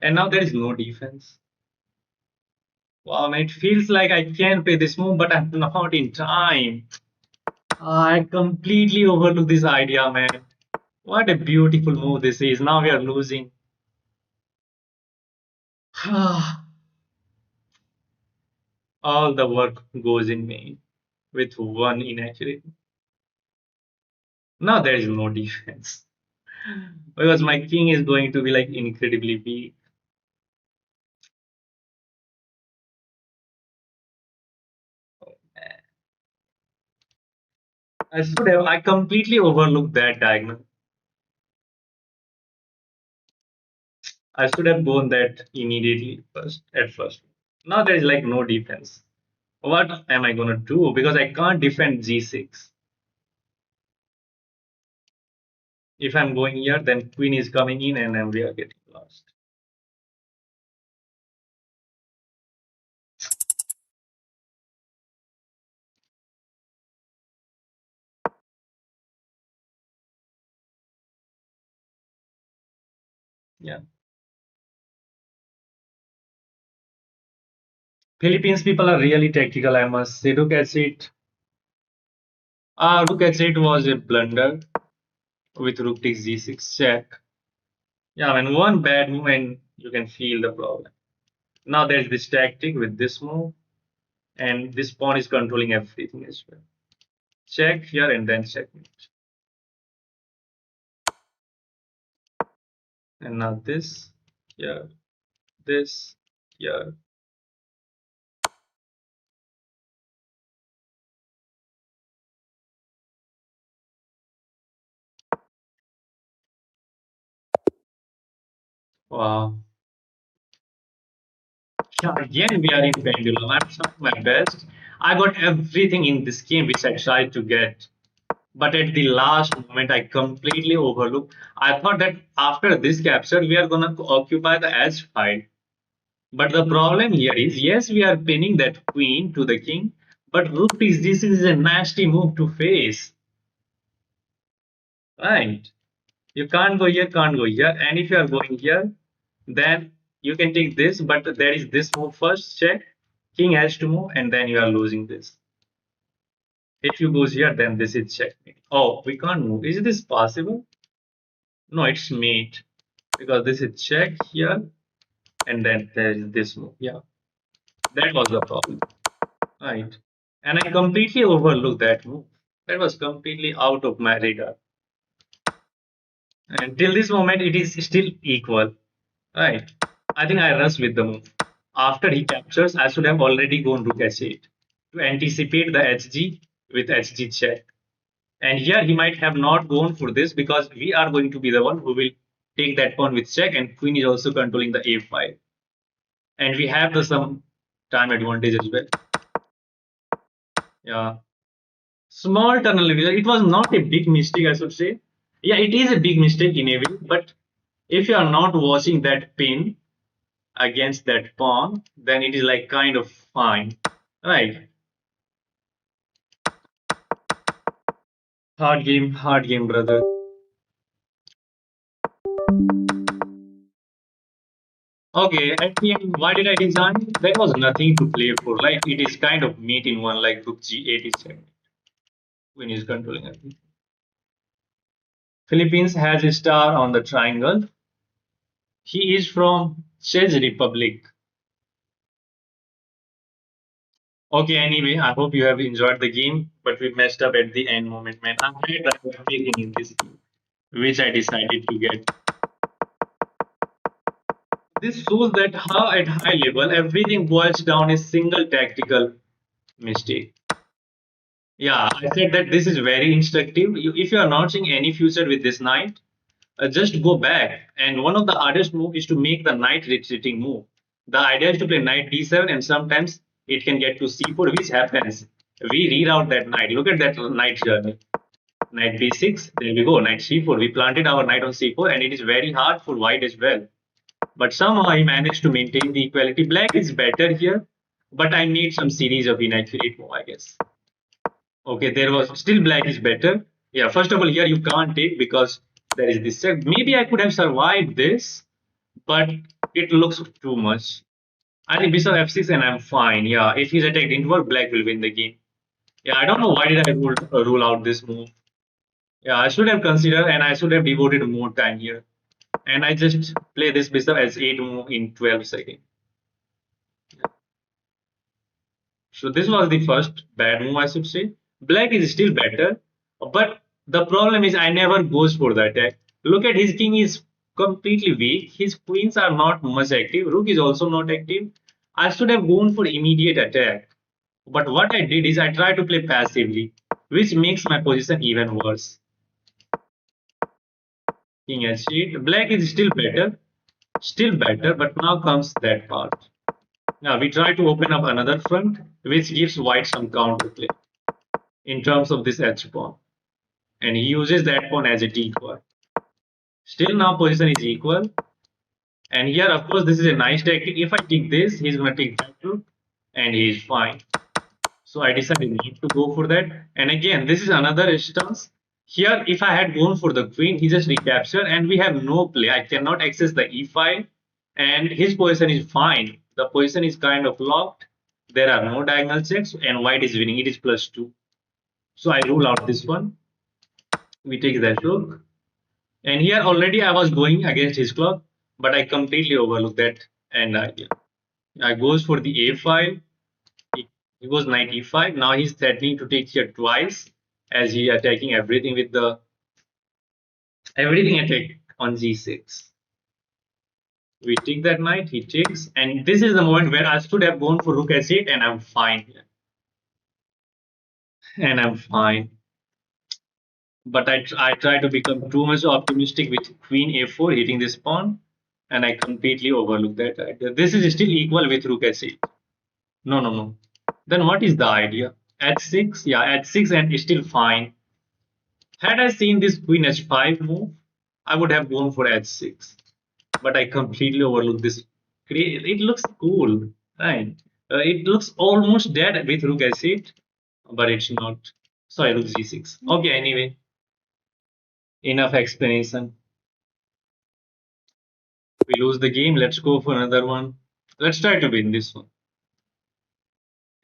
And now there is no defense. Wow, man, it feels like I can play this move, but I'm not in time. I completely overlooked this idea, man. What a beautiful move this is. Now we are losing. All the work goes in vain with one inaccurate. Now there is no defense because my king is going to be like incredibly weak. I completely overlooked that diagonal. I should have gone that immediately first at first. Now there is like no defense. What am I gonna do? Because I can't defend g6. If I'm going here, then queen is coming in and then we are getting lost. Yeah. Philippines people are really tactical, I must say. Look at it. Look at it was a blunder with rook takes g6 check. Yeah, when one bad move and you can feel the problem. Now there's this tactic with this move, and this pawn is controlling everything as well. Check here and then checkmate. And now this, here, this, here. Wow. Yeah, again we are in pendulum. I'm trying my best. I got everything in this game which I tried to get. But at the last moment, I completely overlooked. I thought that after this capture, we are gonna occupy the edge file. But the problem here is, yes, we are pinning that queen to the king, but rook takes this is a nasty move to face, right? You can't go here, can't go here, and if you are going here, then you can take this, but there is this move first, check, king has to move, and then you are losing this. If you goes here, then this is checkmate. Oh, we can't move. Is this possible? No, it's mate because this is check here, and then there is this move. Yeah, that was the problem, right? And I completely overlooked that move. That was completely out of my radar. And till this moment, it is still equal, right? I think I rushed with the move. After he captures, I should have already gone rook h8 to anticipate the hg with hg check. And here he might have not gone for this because we are going to be the one who will take that pawn with check, and queen is also controlling the a5. And we have the some time advantage as well. Yeah. Small tunnel vision. It was not a big mistake, I should say. Yeah, it is a big mistake in a way, but if you are not watching that pin against that pawn, then it is like kind of fine. Right. Hard game, brother. Okay, at the end, why did I resign? There was nothing to play for. Like it is kind of meat in one, like rook g8 is when he's controlling everything. Philippines has a star on the triangle. He is from Czech Republic. Okay, anyway, I hope you have enjoyed the game, but we messed up at the end moment, man. I had everything in this game, which I decided to get. This shows that how at high level everything boils down a single tactical mistake. Yeah, I said that this is very instructive. If you are not seeing any future with this knight, just go back. And one of the hardest move is to make the knight retreating move. The idea is to play knight d7, and sometimes it can get to c4, which happens. We reroute that knight. Look at that knight journey. Knight b6, there we go, knight c4. We planted our knight on c4, and it is very hard for white as well. But somehow he managed to maintain the equality. Black is better here, but I need some series of inaccurate move, I guess. Okay, there was still black is better. Yeah, first of all, here you can't take because there is this set. Maybe I could have survived this, but it looks too much. I think bishop f6 and I'm fine. Yeah, if his attack didn't work, black will win the game. Yeah, I don't know why did I rule out this move. Yeah, I should have considered and I should have devoted more time here. And I just play this bishop as 8 move in 12 seconds. So this was the first bad move, I should say. Black is still better, but the problem is I never goes for the attack. Look at his king is completely weak. His queens are not much active. Rook is also not active. I should have gone for immediate attack. But what I did is I tried to play passively, which makes my position even worse. King h8. Black is still better, but now comes that part. Now we try to open up another front, which gives white some counterplay in terms of this h pawn, and he uses that pawn as a decoy. Still now position is equal, and here of course this is a nice tactic. If I take this, he's gonna take that rook, and he's fine. So I decided not to go for that. And again, this is another instance. Here, if I had gone for the queen, he just recaptured, and we have no play. I cannot access the e file, and his position is fine. The position is kind of locked. There are no diagonal checks, and white is winning. It is +2. So I rule out this one. We take that rook. And here already I was going against his clock, but I completely overlooked that end idea. I goes for the a file. He goes knight e5. Now he's threatening to take here twice, as he attacking everything with the everything attack on g6. We take that knight, he takes, and this is the moment where I should have gone for rook h8, and I'm fine here. And I'm fine. But I try to become too much optimistic with queen a4 hitting this pawn, and I completely overlook that idea. This is still equal with rook h8. No, no, no. Then what is the idea? H6, yeah, h6 and it's still fine. Had I seen this queen h5 move, I would have gone for h6. But I completely overlooked this. It looks cool, right? It looks almost dead with rook h8, but it's not. Sorry, rook g6. Okay, anyway, enough explanation. We lose the game. Let's go for another one. Let's try to win this one.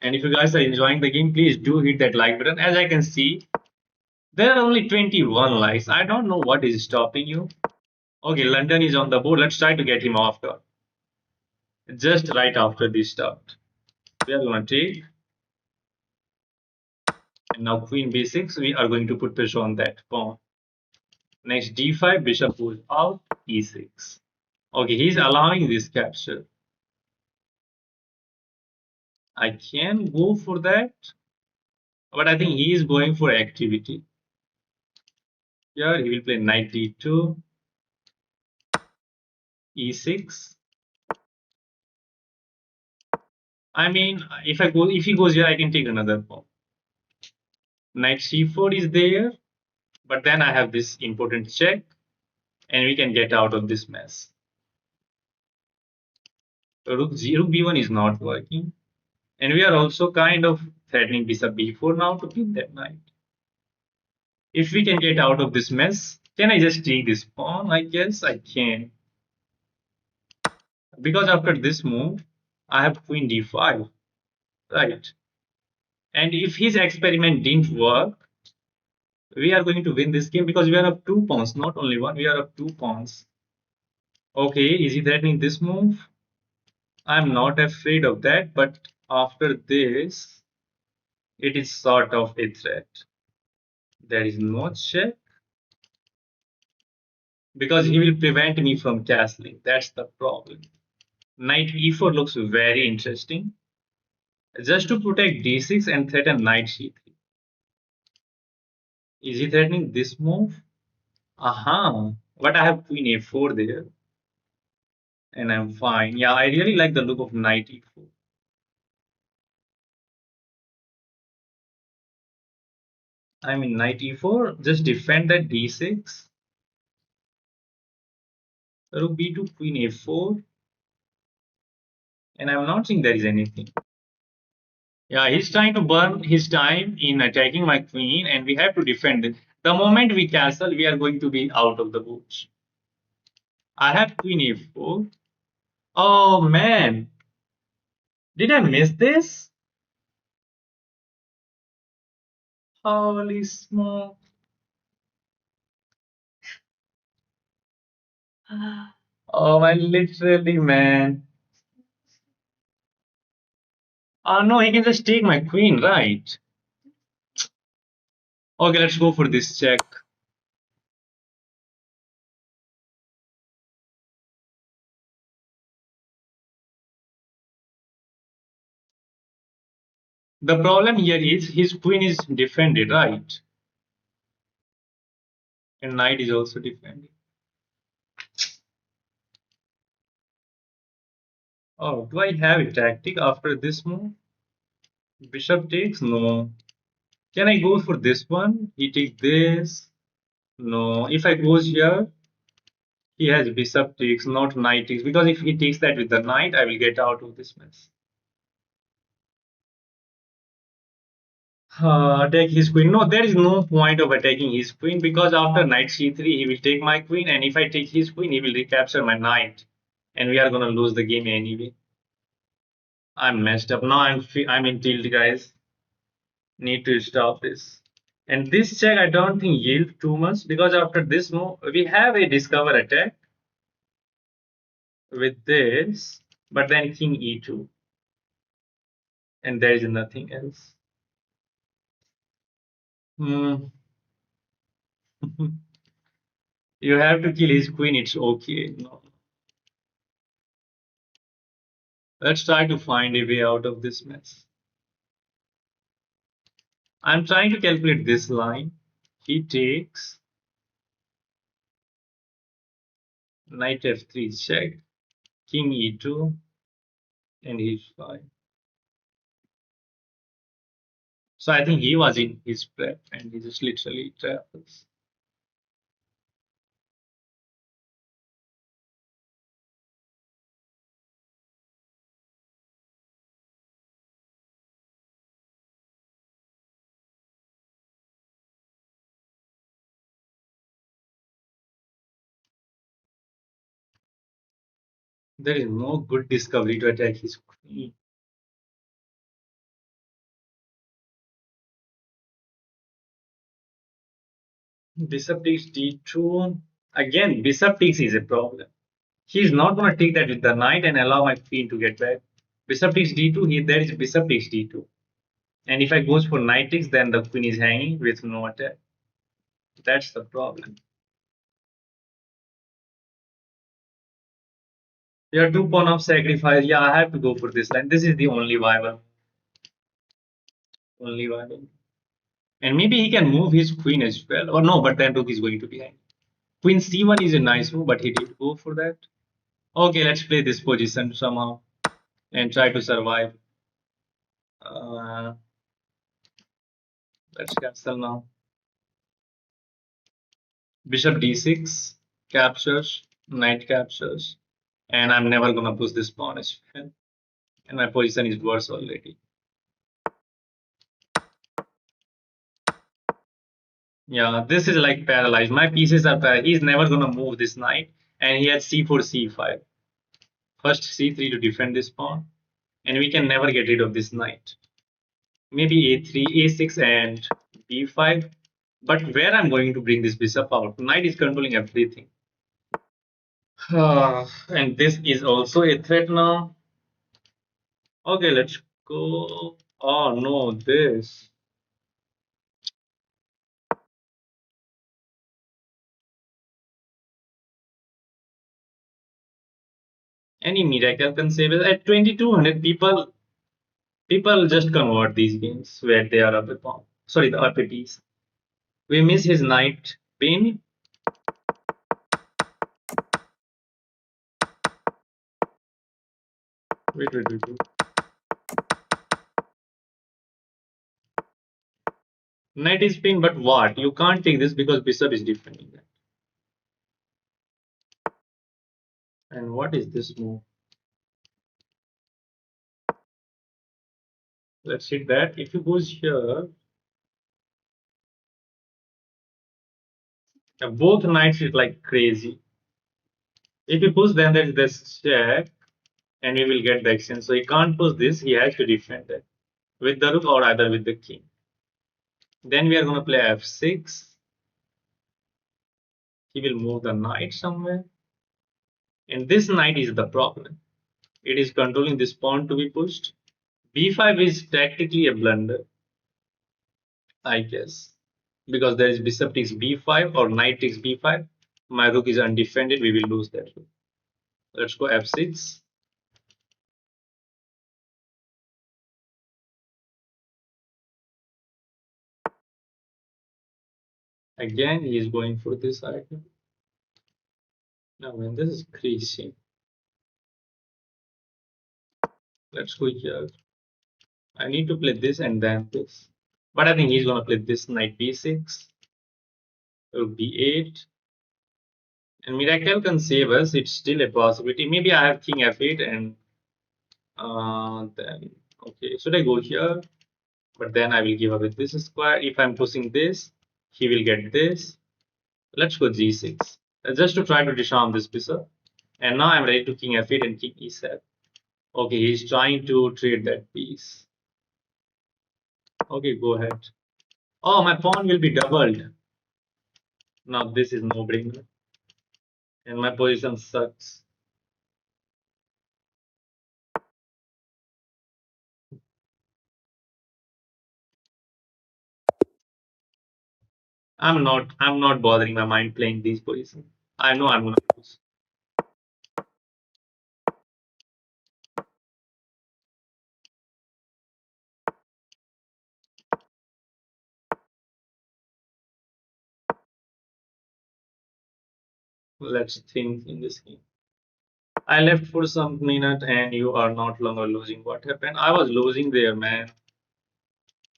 And if you guys are enjoying the game, please do hit that like button. As I can see, there are only 21 likes. I don't know what is stopping you. Okay, London is on the board. Let's try to get him after. Just right after this start. We are going to take. And now queen b6. We are going to put pressure on that pawn. Next d5. Bishop goes out. e6. Okay, he's allowing this capture. I can go for that. But I think he is going for activity. Here he will play knight d2. e6. I mean, if he goes here, I can take another pawn. Knight c4 is there, but then I have this important check, and we can get out of this mess. Rook b1 is not working, and we are also kind of threatening bishop b4 now to pin that knight. If we can get out of this mess, can I just take this pawn? I guess I can, because after this move, I have queen d5, right? And if his experiment didn't work, we are going to win this game because we are up 2 pawns, not only one, we are up 2 pawns. Okay, is he threatening this move? I'm not afraid of that, but After this, it is sort of a threat. There is no check because he will prevent me from castling. That's the problem. Knight e4 looks very interesting. Just to protect d6 and threaten knight c3. Is he threatening this move? Aha! But I have queen a4 there, and I'm fine. Yeah, I really like the look of knight e4. I mean, knight e4, just defend that d6. Rook b2, queen a4, and I'm not seeing there is anything. Yeah, he's trying to burn his time in attacking my queen, and we have to defend it. The moment we castle, we are going to be out of the woods. I have queen a4. Oh man, did I miss this? Holy smoke. Oh man, literally, man. Oh no, he can just take my queen, right? Okay, let's go for this check. The problem here is his queen is defended, right? And knight is also defended. Oh, do I have a tactic after this move? Bishop takes? No. Can I go for this one? He takes this? No. If I goes here, he has bishop takes, not knight takes. Because if he takes that with the knight, I will get out of this mess. Attack his queen. No, there is no point of attacking his queen because after knight c3, he will take my queen, and if I take his queen, he will recapture my knight, and we are gonna lose the game anyway. I'm messed up now. I'm in tilt, guys. Need to stop this. And this check, I don't think yield too much because after this move, we have a discover attack with this, but then king e2, and there is nothing else. Hmm. You have to kill his queen. It's okay. No. Let's try to find a way out of this mess. I'm trying to calculate this line. He takes knight f3 check, king e2, and he's fine. So I think he was in his prep and he just literally travels. There is no good discovery to attack his queen. Bishop takes d2. Again, bishop takes is a problem. He's not going to take that with the knight and allow my queen to get back. Bishop takes d2. There is bishop takes d2. And if I goes for knight takes, then the queen is hanging with no attack. That's the problem. There are two pawn of sacrifice. Yeah, I have to go for this line. This is the only viable. Only viable. And maybe he can move his queen as well. Or no, but then rook is going to be hanging. Queen c1 is a nice move, but he didn't go for that. Okay, let's play this position somehow and try to survive. Uh, let's cancel now. Bishop d6 captures, knight captures, and I'm never gonna push this pawn as well. And my position is worse already. Yeah, this is like paralyzed. My pieces are paralyzed. He's never gonna move this knight, and he has c4, c5. First c3 to defend this pawn, and we can never get rid of this knight. Maybe a3, a6, and b5. But where I'm going to bring this bishop out? Knight is controlling everything. And this is also a threat now. Okay, let's go. Oh no, this. Any miracle can save us. At 2200, people just convert these games where they are up a pawn. Sorry, the up a piece. We miss his knight pin. Wait. Knight is pin, but what? You can't take this because bishop is defending that. And what is this move? Let's hit that. If you goes here, both knights is like crazy. If you push, then there is this check, and we will get the exchange. So he can't push this. He has to defend it with the rook or either with the king. Then we are going to play f6. He will move the knight somewhere, and this knight is the problem. It is controlling this pawn to be pushed. b5 is tactically a blunder, I guess, because there is bishop takes b5 or knight takes b5. My rook is undefended. We will lose that rook. Let's go f6. Again, he is going for this item. Now, man, this is crazy. Let's go here. I need to play this and then this. But I think he's going to play this knight b6, rook b8. And Miracle can save us. It's still a possibility. Maybe I have king f8 and then, okay, should I go here? But then I will give away this square. If I'm pushing this, he will get this. Let's go g6. Just to try to disarm this bishop. And now I'm ready to king f8 and king e7. Okay, he's trying to trade that piece. Okay, go ahead. Oh, my pawn will be doubled. Now this is no brainer. And my position sucks. I'm not bothering my mind playing these positions. I know I'm gonna lose. Let's think in this game. I left for some minute and you are not longer losing. What happened? I was losing there, man.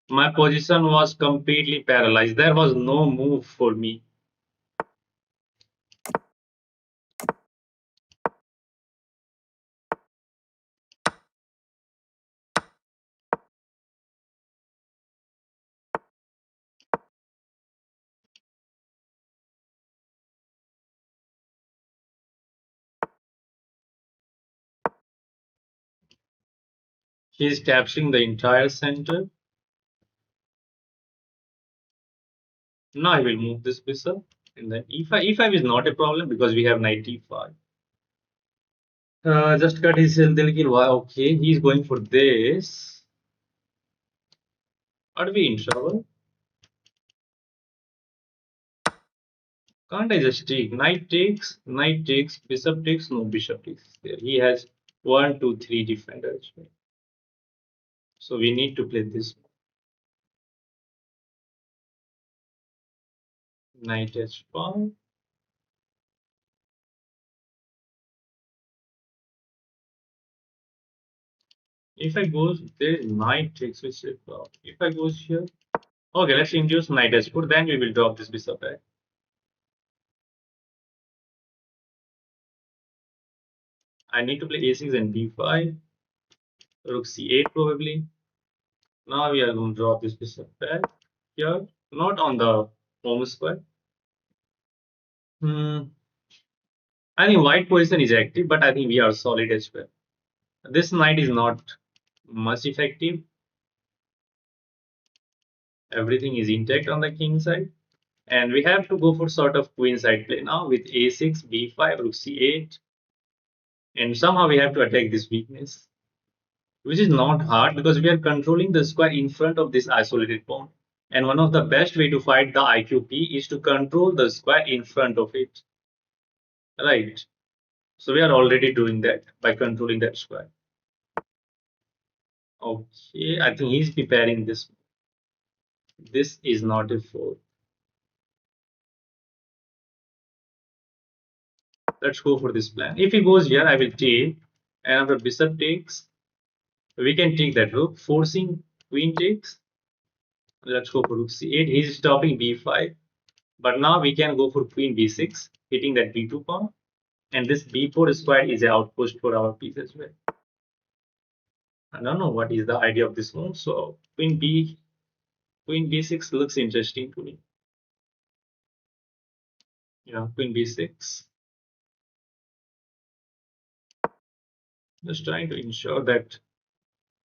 My position was completely paralyzed. There was no move for me. He's capturing the entire center. Now I will move this bishop. And then e5 is not a problem because we have knight e5. Just cut his kill. Why? Okay, he's going for this. Are we in trouble? Can't I just take? Knight takes, bishop takes, no bishop takes. There. He has one, two, three defenders. Right? So we need to play this. Knight h5. If I goes there, knight takes which if I goes here. Okay, let's induce knight h4, then we will drop this bishop back. I need to play a6 and b5. Rook c8 probably. Now we are going to drop this bishop back here, not on the home square. I think white position is active, but I think we are solid as well. This knight is not much effective. Everything is intact on the king side. And we have to go for sort of queen side play now with a6, b5, rook c8. And somehow we have to attack this weakness. which is not hard because we are controlling the square in front of this isolated pawn. And one of the best way to fight the IQP is to control the square in front of it, right? So we are already doing that by controlling that square. Okay, I think he's preparing this. This is not a 4. Let's go for this plan. If he goes here, I will take, and after bishop takes, we can take that rook, forcing queen takes. Let's go for rook c8. He's stopping b5, but now we can go for queen b6, hitting that b2 pawn, and this b4 square is an outpost for our piece as well. I don't know what is the idea of this move. So queen b6 looks interesting to me. Yeah, queen b6. Just trying to ensure that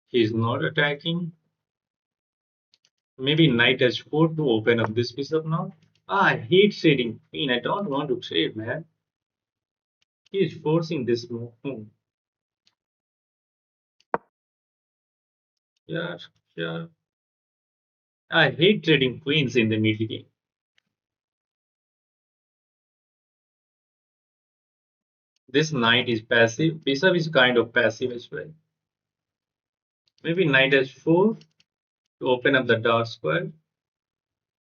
he's not attacking. Maybe knight h4 to open up this piece up now. I hate trading queen. I don't want to trade, man. He's forcing this move. Yeah, yeah. I hate trading queens in the middle game. This knight is passive. Bishop is kind of passive as well. Maybe knight h4 to open up the dark square.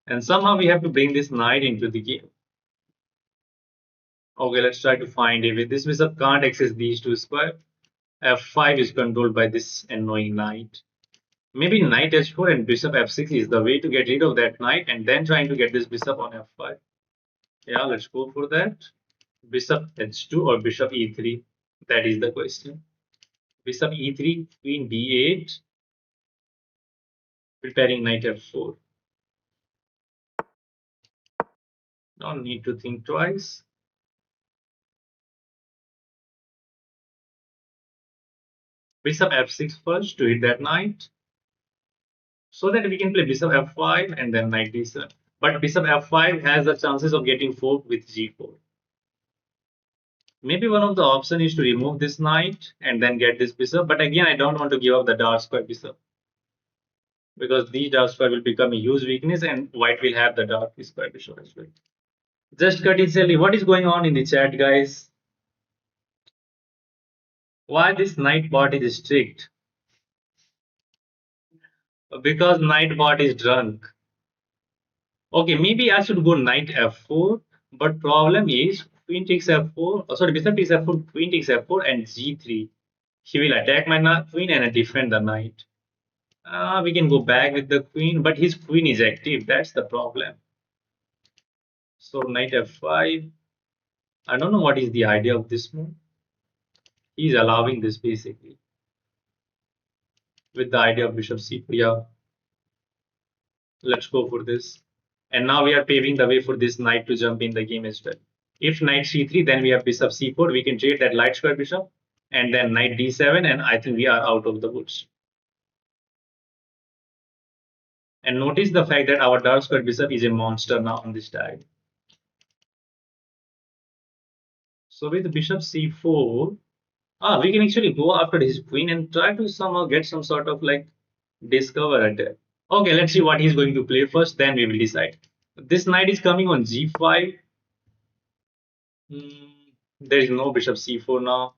And somehow we have to bring this knight into the game. Okay, let's try to find it. If this bishop can't access these two squares, f5 is controlled by this annoying knight. Maybe knight h4 and bishop f6 is the way to get rid of that knight and then trying to get this bishop on f5. Yeah, let's go for that. Bishop h2 or bishop e3? That is the question. Bishop e3, queen b8, preparing knight f4. Don't need to think twice. Bishop f6 first to hit that knight, so that we can play bishop f5 and then knight d7. But bishop f5 has the chances of getting forked with g4. Maybe one of the option is to remove this knight and then get this bishop. But again, I don't want to give up the dark square bishop because these dark square will become a huge weakness and white will have the dark square bishop as well. Just courteously, what is going on in the chat, guys? Why this knight bot is strict? Because knight bot is drunk. Okay, maybe I should go knight f4, but problem is queen takes f4. Oh, sorry, bishop takes f4, queen takes f4, and g3. He will attack my queen and I defend the knight. We can go back with the queen, but his queen is active. That's the problem. So knight f5. I don't know what is the idea of this move. He's allowing this basically with the idea of bishop c4. Yeah, let's go for this. And now we are paving the way for this knight to jump in the game as well. If knight c3, then we have bishop c4. We can trade that light square bishop, and then knight d7, and I think we are out of the woods. And notice the fact that our dark square bishop is a monster now on this tile. So with bishop c4, we can actually go after his queen and try to somehow get some sort of like discover attack. Okay, let's see what he's going to play first, then we will decide. This knight is coming on g5. There is no bishop c4 now.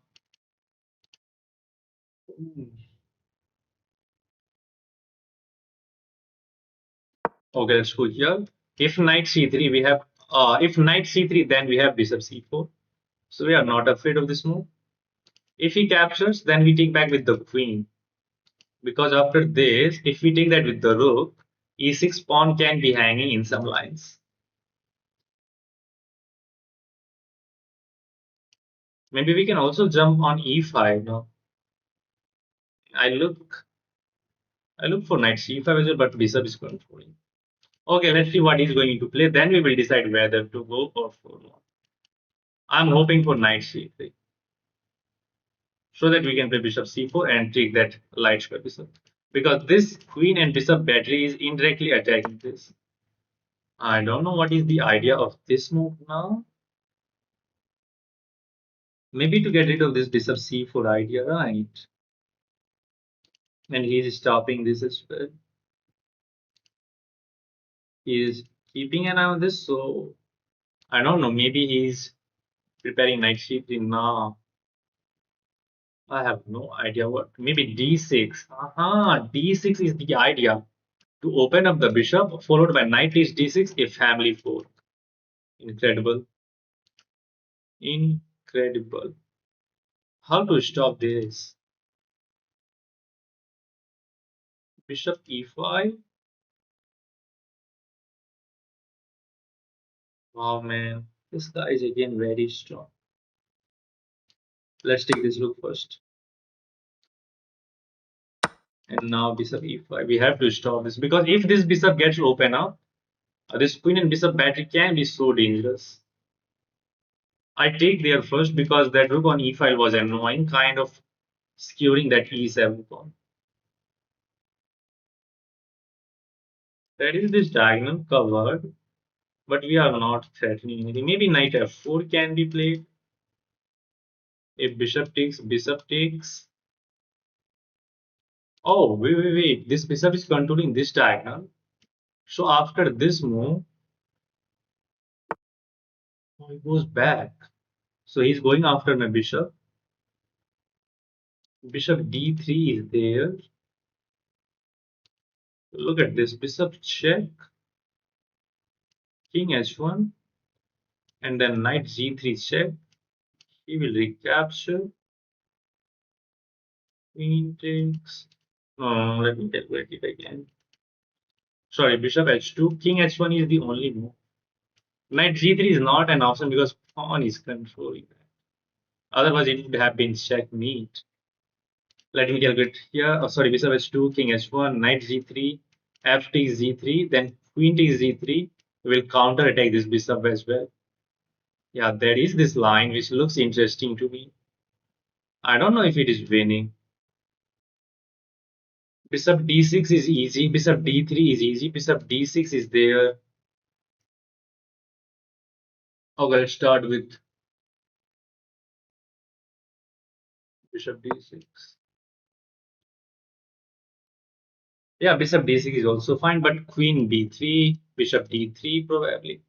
Okay, let's go here. If knight c3, we have if knight c3, then we have bishop c4. So we are not afraid of this move. If he captures, then we take back with the queen. Because after this, if we take that with the rook, e6 pawn can be hanging in some lines. Maybe we can also jump on e5 now. I look for knight c5 as well, but bishop is controlling. Okay, let's see what he's going to play. Then we will decide whether to go or for not. I'm hoping for knight c3 so that we can play bishop c4 and take that light square bishop. Because this queen and bishop battery is indirectly attacking this. I don't know what is the idea of this move now. Maybe to get rid of this bishop c4 idea, right? and he is stopping this as well. He is keeping an eye on this, so I don't know. Maybe he's preparing knight c3 now. I have no idea what. Maybe d6. Aha, d6 is the idea to open up the bishop, followed by knight takes d6, a family four. Incredible, incredible. How to stop this? Bishop e5. Wow, man, this guy is again very strong. Let's take this look first. And now bishop e5. We have to stop this because if this bishop gets open up, this queen and bishop battery can be so dangerous. I take there first because that rook on e5 was annoying, kind of skewering that e7 pawn. That is this diagonal covered, but we are not threatening anything. Maybe knight f4 can be played. If bishop takes. Oh, wait. This bishop is controlling this diagonal. So after this move, oh, he goes back. So he's going after my bishop. Bishop d3 is there. Look at this. Bishop check. King h1. And then knight g3 check. He will recapture. Queen takes. Let me calculate it again. Sorry, bishop h2. King h1 is the only move. Knight g3 is not an option because pawn is controlling that. Otherwise, it would have been checkmate. Let me calculate here. Oh, sorry, bishop h2, king h1, knight g3, f takes g3, then queen takes g3. We will counter attack this bishop as well. Yeah, there is this line which looks interesting to me. I don't know if it is winning. Bishop d6 is easy. Bishop d3 is easy. Bishop d6 is there. Okay, let's start with bishop d6. Yeah, bishop d6 is also fine, but queen b3, bishop d3 probably.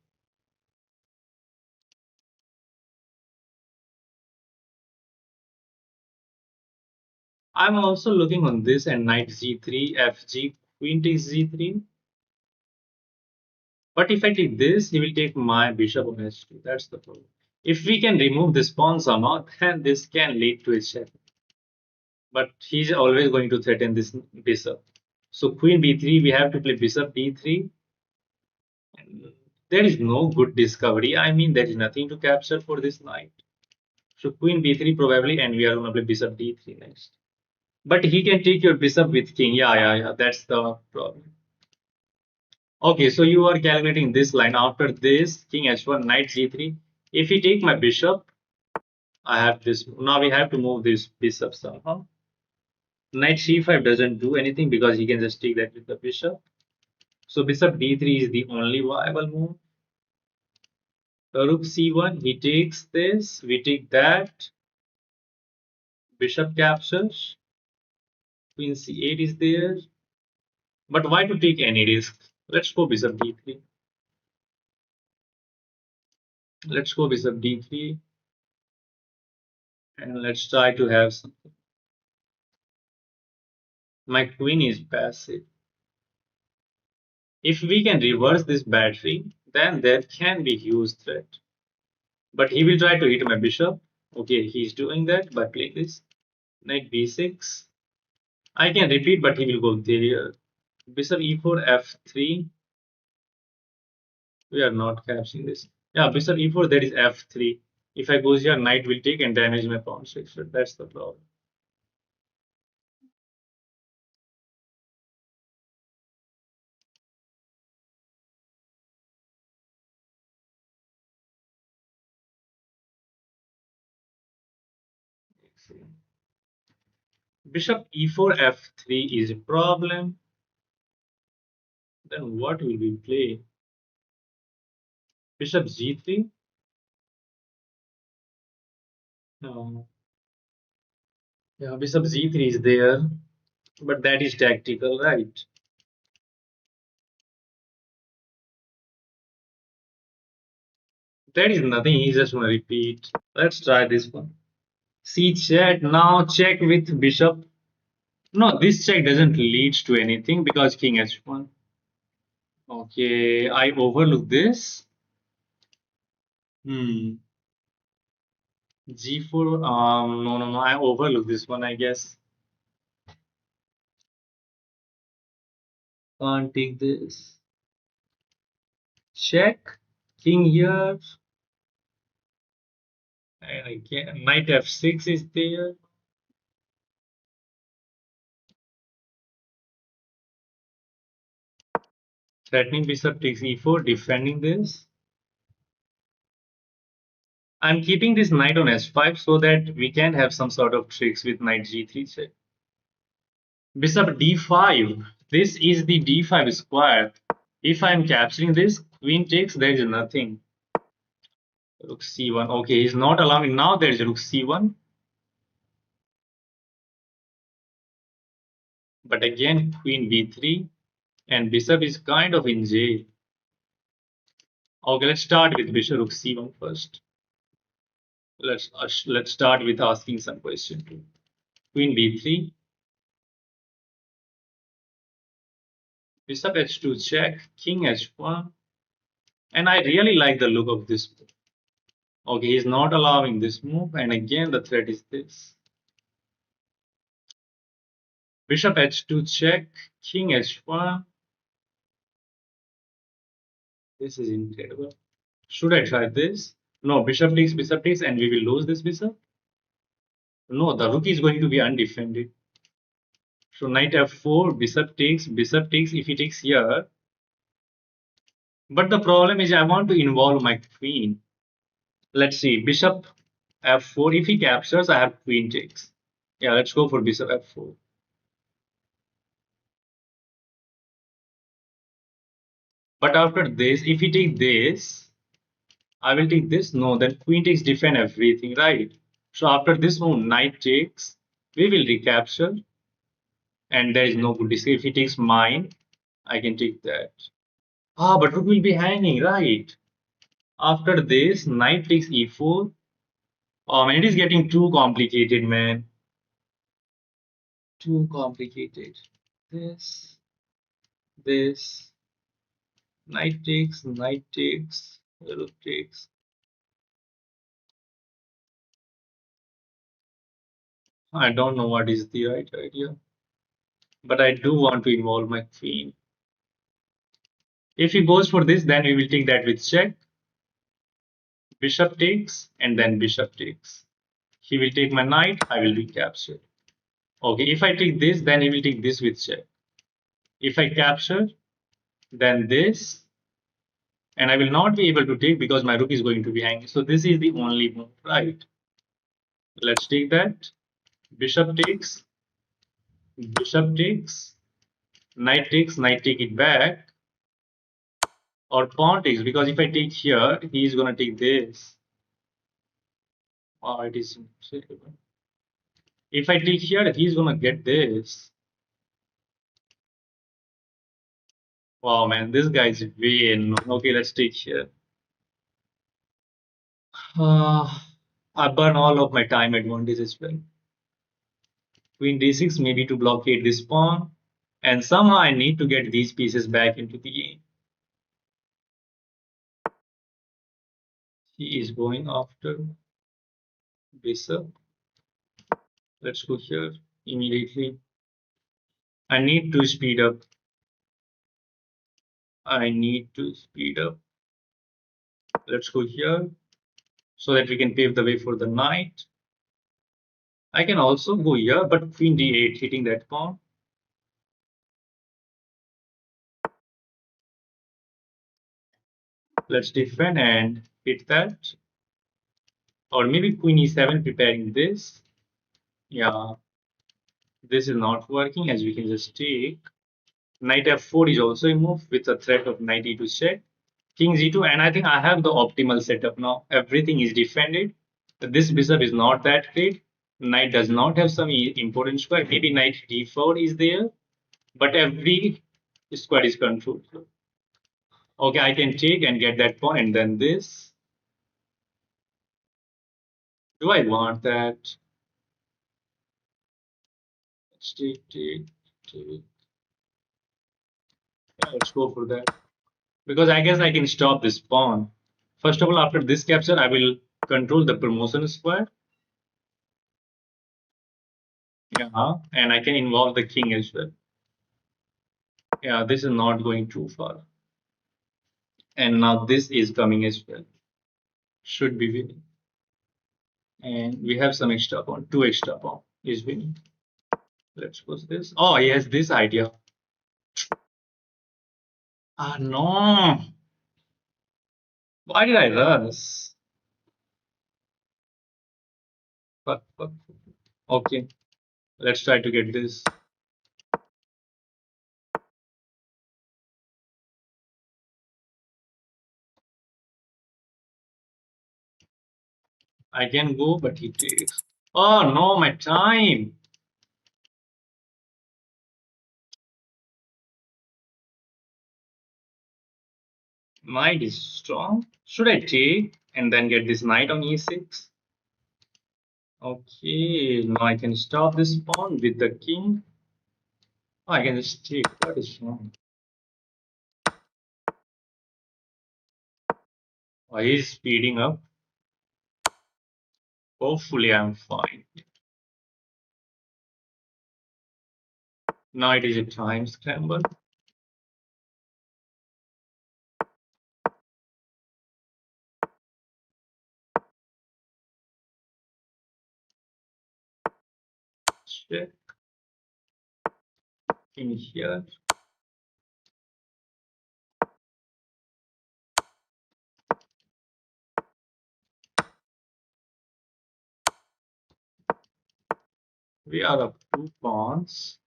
I'm also looking on this and knight g3, fg, queen takes g3. But if I take this, he will take my bishop on h2. That's the problem. If we can remove this pawn somehow, then this can lead to a check. But he's always going to threaten this bishop. So queen b3, we have to play bishop d3. And there is no good discovery. I mean, there is nothing to capture for this knight. So queen b3 probably, and we are going to play bishop d3 next. But he can take your bishop with king. Yeah. That's the problem. Okay, so you are calculating this line. After this, king h1, knight g3. If he take my bishop, I have this. Now we have to move this bishop somehow. Knight c5 doesn't do anything because he can just take that with the bishop. So bishop d3 is the only viable move. Rook c1, he takes this. We take that. Bishop captures. Queen c8 is there. But why to take any risk? Let's go bishop d3. Let's go bishop d3. And let's try to have something. My queen is passive. If we can reverse this battery, then there can be huge threat. But he will try to hit my bishop. Okay, he's doing that by playing this. Knight b6. I can repeat, but he will go there. Bishop e4, f3. We are not capturing this. Yeah, bishop e4, that is f3. If I goes here, knight will take and damage my pawn structure. That's the problem. Bishop e4, f3 is a problem. Then what will we play? Bishop g3. No. Yeah, bishop z3 is there. But that is tactical, right? That is nothing. He just want to repeat. Let's try this one. See chat now. Check with bishop. No, this check doesn't lead to anything because king h1. Okay, I overlook this. Hmm. G4. No, no, no. I overlook this one, I guess. Can't take this. Check. King here. And again, knight f6 is there. Threatening bishop takes e4, defending this. I'm keeping this knight on s5 so that we can have some sort of tricks with knight g3 check. Bishop d5. This is the d5 square. If I'm capturing this, queen takes, there is nothing. Rook c1. Okay, he's not allowing. Now there is rook c1. But again, queen b3. And bishop is kind of in jail. Okay, let's start with bishop rook c1 first. Let's start with asking some question too. Queen b3. Bishop h2 check. King h1. And I really like the look of this move. Okay, he's not allowing this move. And again, the threat is this. Bishop h2 check. King h1. This is incredible. Should I try this? No, bishop takes, and we will lose this bishop. No, the rook is going to be undefended. So knight f4, bishop takes, bishop takes. If he takes here, but the problem is I want to involve my queen. Let's see, bishop f4. If he captures, I have queen takes. Yeah, let's go for bishop f4. But after this, if he takes this, I will take this. No, then queen takes defend everything, right? So after this move, knight takes, we will recapture, and there is no good decision. If he takes mine, I can take that. Ah, but rook will be hanging, right? After this, knight takes e4. Oh man, it is getting too complicated, man. Too complicated. This, knight takes, rook takes. I don't know what is the right idea, but I do want to involve my queen. If he goes for this, then we will take that with check. Bishop takes, and then bishop takes. He will take my knight, I will recapture. Okay, if I take this, then he will take this with check. If I capture, then this, and I will not be able to take because my rook is going to be hanging. So this is the only move, right? Let's take that. Bishop takes, knight take it back, or pawn takes, because if I take here, he is going to take this. Wow, it is incredible. If I take here, he is going to get this. Wow, man, this guy is way in. Okay, let's take here. I burn all of my time advantage as well. Queen d6 maybe to blockade this pawn, and somehow I need to get these pieces back into the game. He is going after bishop. Let's go here immediately. I need to speed up. I need to speed up. Let's go here so that we can pave the way for the knight. I can also go here, but queen d8 hitting that pawn. Let's defend and hit that. Or maybe queen e7 preparing this. Yeah, this is not working, as we can just take. Knight f4 is also a move with a threat of knight e2 check. King g2, and I think I have the optimal setup now. Everything is defended. This bishop is not that great. Knight does not have some important square. Maybe knight d4 is there, but every square is controlled. Okay, I can take and get that pawn, and then this. Do I want that? Let's take. Yeah, let's go for that. Because I guess I can stop this pawn. First of all, after this capture, I will control the promotion square. Yeah, and I can involve the king as well. Yeah, this is not going too far. And now this is coming as well. Should be winning. And we have some extra pawn. Two extra pawn is winning. Let's put this. Oh, he has this idea. Ah, no. Why did I rush? Fuck. Okay, let's try to get this. I can go, but he takes. Oh no, my time. Knight is strong. Should I take and then get this knight on e6? Okay, now I can stop this pawn with the king. Oh, I can just take. What is wrong? Oh, he's speeding up. Hopefully, I'm fine. Now it is a time scramble. Check in here. We are up two pawns.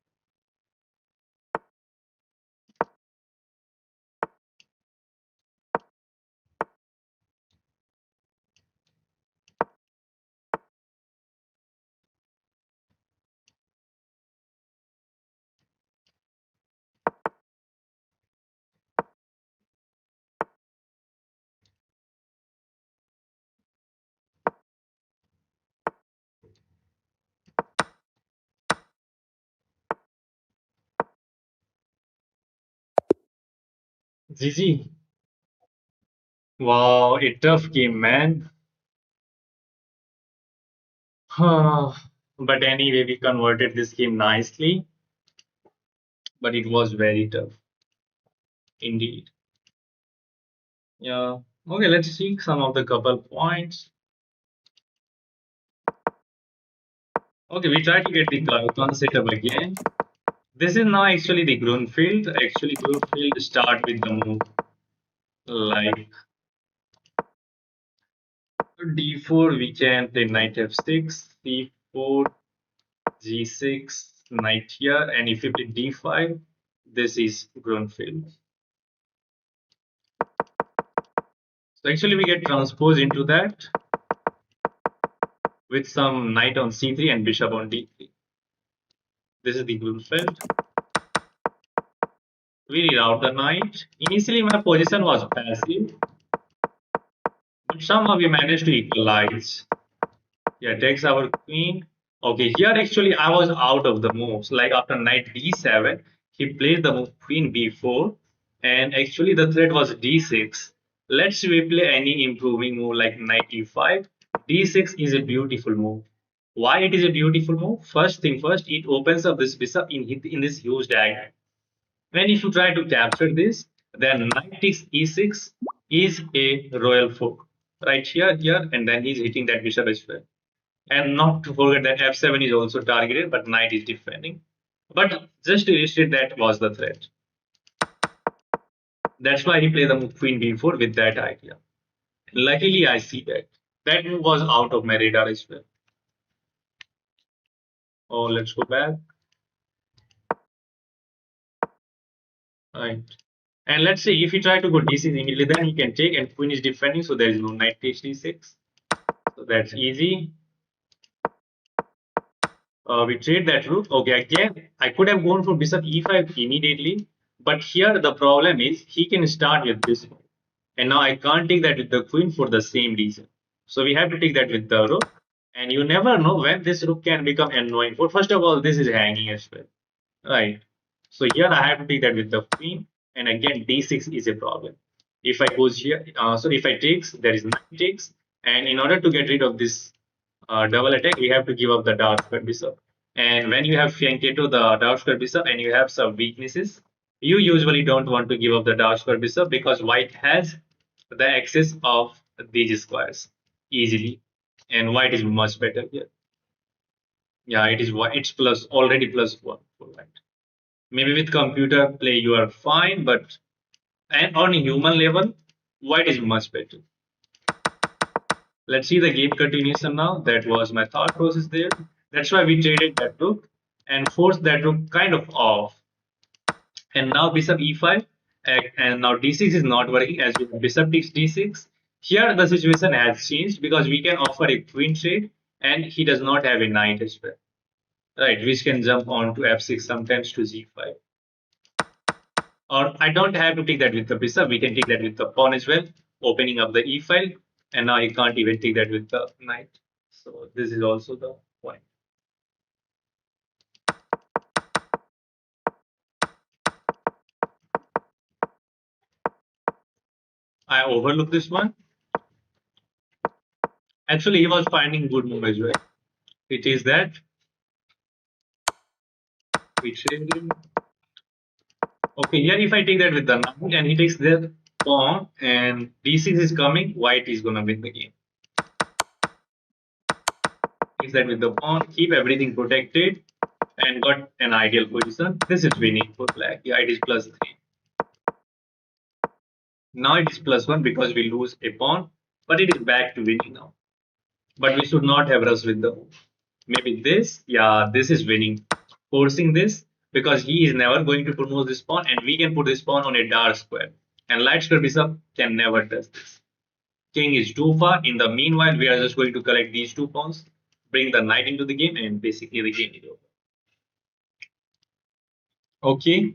GG. Wow, a tough game, man. But anyway, we converted this game nicely, but it was very tough indeed. Yeah. Okay, let's see some of the couple points. Okay, we try to get the Clarkon setup again. This is now actually the Grunfeld. Actually, Grunfeld start with the move like d4. We can play knight f6, c4, g6, knight here, and if we play d5, this is Grunfeld. So actually, we get transposed into that with some knight on c3 and bishop on d3. This is the Grunfeld. We reroute the knight. Initially, my position was passive, but somehow we managed to equalize. Yeah, takes our queen. Okay, here actually I was out of the moves. Like after knight d7, he played the move queen b4, and actually the threat was d6. Let's replay any improving move like knight e5. d6 is a beautiful move. Why it is a beautiful move? First thing first, it opens up this bishop in this huge diagonal. When if you try to capture this, then knight takes e6 is a royal fork. Right here, and then he's hitting that bishop as well. And not to forget that f7 is also targeted, but knight is defending. But just to illustrate that was the threat. That's why he played the move queen b4 with that idea. Luckily, I see that. That move was out of my radar as well. Oh, let's go back. Right. And let's say if he try to go d6 immediately, then he can take and queen is defending, so there is no knight takes d6. So that's easy. We trade that rook. Okay, again, I could have gone for bishop e5 immediately, but here the problem is he can start with this, and now I can't take that with the queen for the same reason. So we have to take that with the rook, and you never know when this rook can become annoying. For first of all, this is hanging as well, right? So here I have to take that with the queen, and again d6 is a problem. If I goes here, so if I takes, there is knight takes, and in order to get rid of this double attack, we have to give up the dark square bishop. And when you have fianchetto the dark square bishop and you have some weaknesses, you usually don't want to give up the dark square bishop because white has the access of these squares easily, and white is much better here. Yeah, it is white. It's plus already plus one for white. Maybe with computer play you are fine, but and on a human level, white is much better. Let's see the game continuation now. That was my thought process there. That's why we traded that rook and forced that rook kind of off. And now bishop e5, and now d6 is not working as with bishop takes d6. Here the situation has changed because we can offer a queen trade, and he does not have a knight as well, right? Which can jump on to f6 sometimes to g5. Or I don't have to take that with the bishop. We can take that with the pawn as well, opening up the e file. And now he can't even take that with the knight. So this is also the point. I overlooked this one. Actually, he was finding good move as well. It is that we traded him. Okay, here if I take that with the knight and he takes the pawn and d6 is coming, white is gonna win the game. Takes that with the pawn, keep everything protected and got an ideal position. This is winning for black. Yeah, it is plus 3. Now it is plus 1 because we lose a pawn, but it is back to winning now. But we should not have rushed with the move. Maybe this, yeah, this is winning. Forcing this because he is never going to put this pawn, and we can put this pawn on a dark square. And light square bishop can never touch this. King is too far. In the meanwhile, we are just going to collect these two pawns, bring the knight into the game, and basically the game is over. Okay.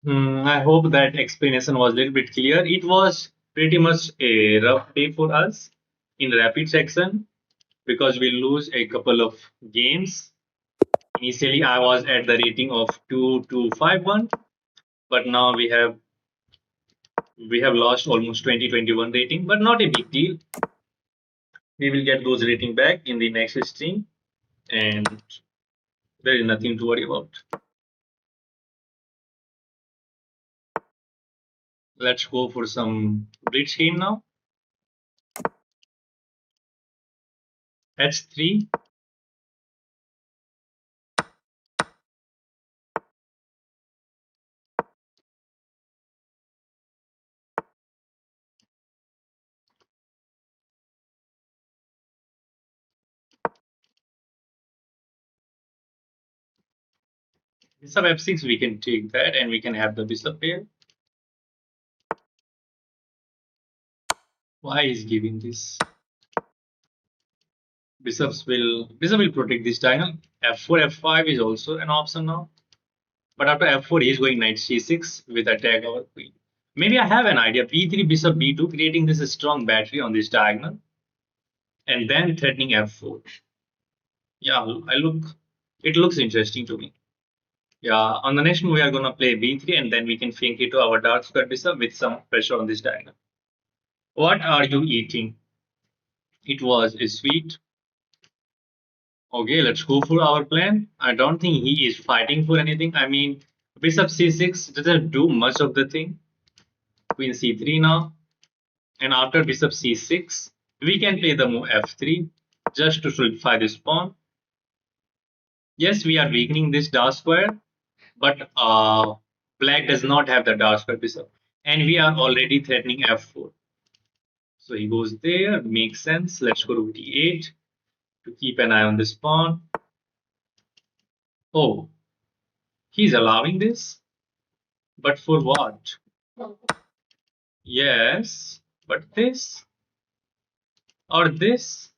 I hope that explanation was a little bit clear. It was pretty much a rough day for us in rapid section because we lose a couple of games. Initially, I was at the rating of 2251, but now we have lost almost 2021 rating, but not a big deal. We will get those rating back in the next stream, and there is nothing to worry about. Let's go for some Blitz game now. H3. Bishop F6, we can take that and we can have the bishop pair. Why is giving this? Bishop will protect this diagonal. F4, F5 is also an option now. But after F4, he is going knight C6 with attack our queen. Maybe I have an idea. B3, bishop B2, creating this strong battery on this diagonal, and then threatening F4. Yeah, it looks interesting to me. Yeah, on the next move, we are gonna play B3, and then we can fink it to our dark square bishop with some pressure on this diagonal. What are you eating? It was a sweet. Okay, let's go for our plan. I don't think he is fighting for anything. I mean, bishop c6 doesn't do much of the thing. Queen c3 now. And after bishop c6, we can play the move f3 just to solidify this pawn. Yes, we are weakening this dark square, but black does not have the dark square bishop. And we are already threatening f4. So he goes there, makes sense. Let's go to d8 to keep an eye on this pawn. Oh, he's allowing this, but for what? Yes, but this or this?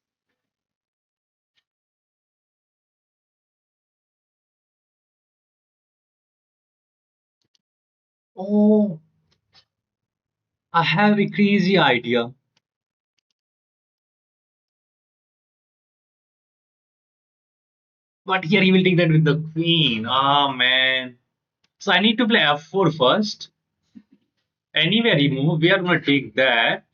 Oh, I have a crazy idea. But here he will take that with the queen. Ah, man. So I need to play f4 first. Anywhere he move, we are gonna take that.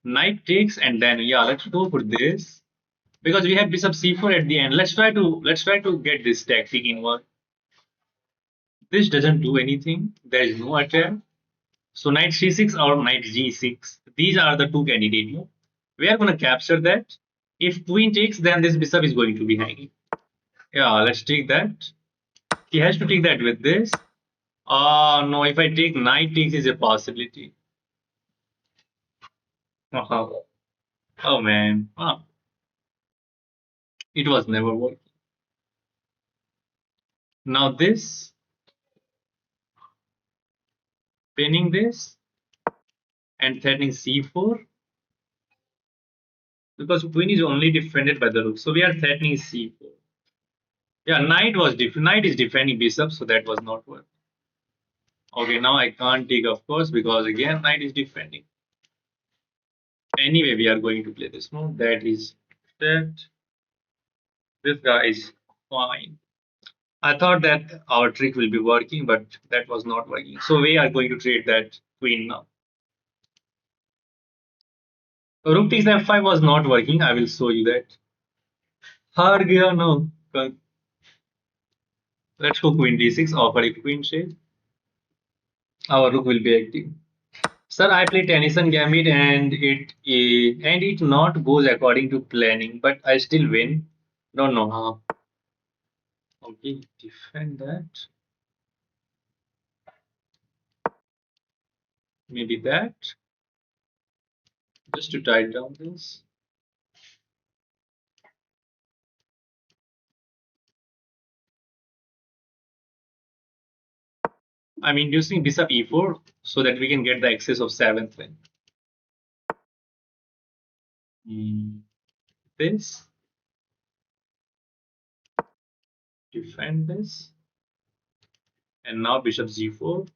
Knight takes, and then yeah, let's go for this because we have bishop c4 at the end. Let's try to get this tactic in work. This doesn't do anything. There is no attack. So knight c6 or knight g6. These are the two candidate move. We are gonna capture that. If queen takes, then this bishop is going to be hanging. Yeah, let's take that. He has to take that with this. No, if I take knight takes is a possibility. Oh, oh man. It was never working. Now this, pinning this and threatening c4 because queen is only defended by the rook. So we are threatening c4. Yeah, knight is defending bishop, so that was not work. Okay, now I can't take, of course, because again knight is defending. Anyway, we are going to play this move. That is that. This guy is fine. I thought that our trick will be working, but that was not working. So we are going to trade that queen now. Rook takes f5 was not working. I will show you that. हार गया no. Let's go queen d6. Offer a queen shade. Our rook will be active. Sir, I play Tennyson Gambit and it not goes according to planning, but I still win. Don't know how. Okay, defend that. Maybe that. Just to tie down this. I'm inducing bishop e4 so that we can get the access of seventh rank. This. Defend this. And now bishop g4.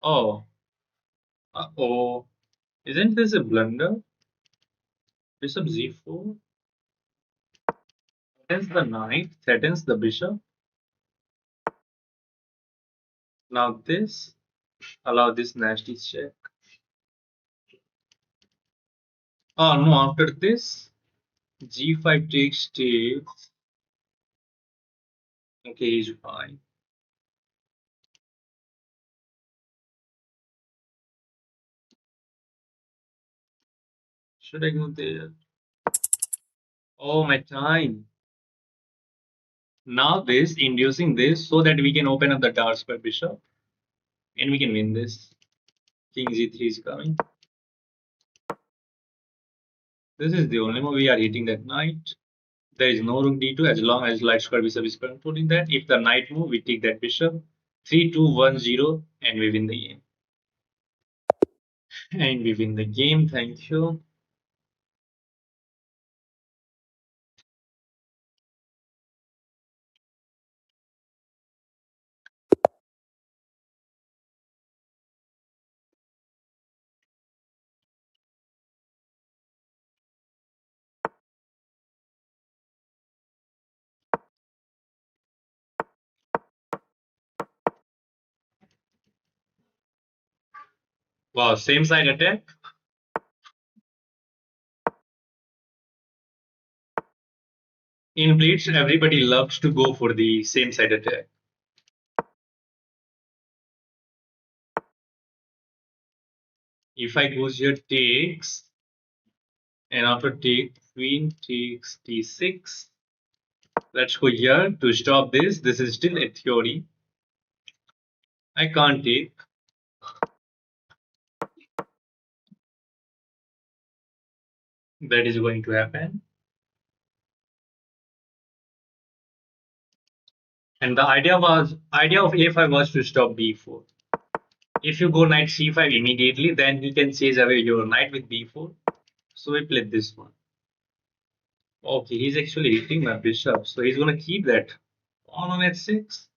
Oh. Uh-oh. Isn't this a blunder? Bishop g4. Threatens the knight. Threatens the bishop. Now this. Allow this nasty check. Oh no, after this. G5 takes. Okay, he's fine. Should I go there? Oh, my time. Now this, inducing this so that we can open up the dark square bishop and we can win this. King g3 is coming. This is the only move we are hitting that knight. There is no rook d2 as long as light square bishop is controlling that. If the knight move, we take that bishop. 3-2-1-0 and we win the game. And we win the game, thank you. Wow, same side attack. In Blitz, everybody loves to go for the same side attack. If I goes here takes, and after take queen takes d6. Let's go here to stop this. This is still a theory. I can't take. That is going to happen. And the idea of a5 was to stop b4. If you go knight c5 immediately, then he can chase away your knight with b4. So we played this one. Okay, he's actually hitting my bishop, so he's gonna keep that pawn on h6.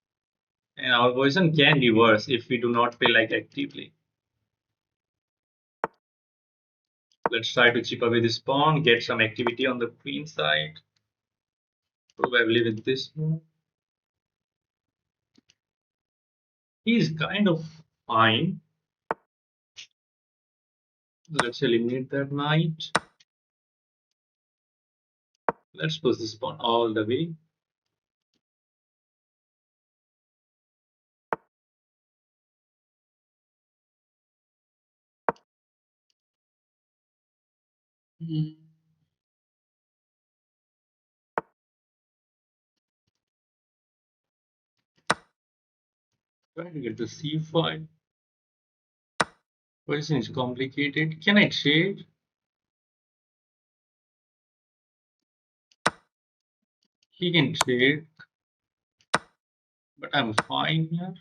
And our position can be worse if we do not play like actively. Let's try to chip away this pawn, get some activity on the queen side. Probably with this move. He's kind of fine. Let's eliminate that knight. Let's push this pawn all the way. Hmm. Try to get the c5. Position is complicated. Can I trade? He can trade, but I'm fine here.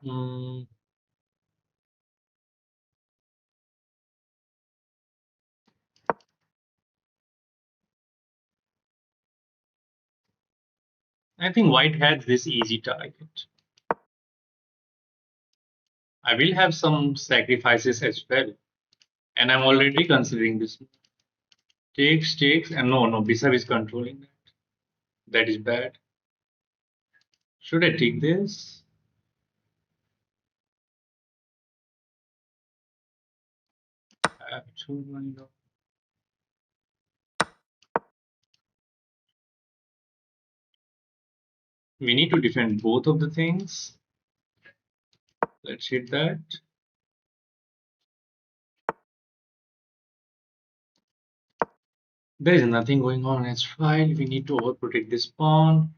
Hmm. I think white has this easy target. I will have some sacrifices as well, and I'm already considering this. Takes, and no, bishop is controlling that. That is bad. Should I take this? I have to wind up. We need to defend both of the things. Let's hit that. There is nothing going on in h5. We need to overprotect this pawn.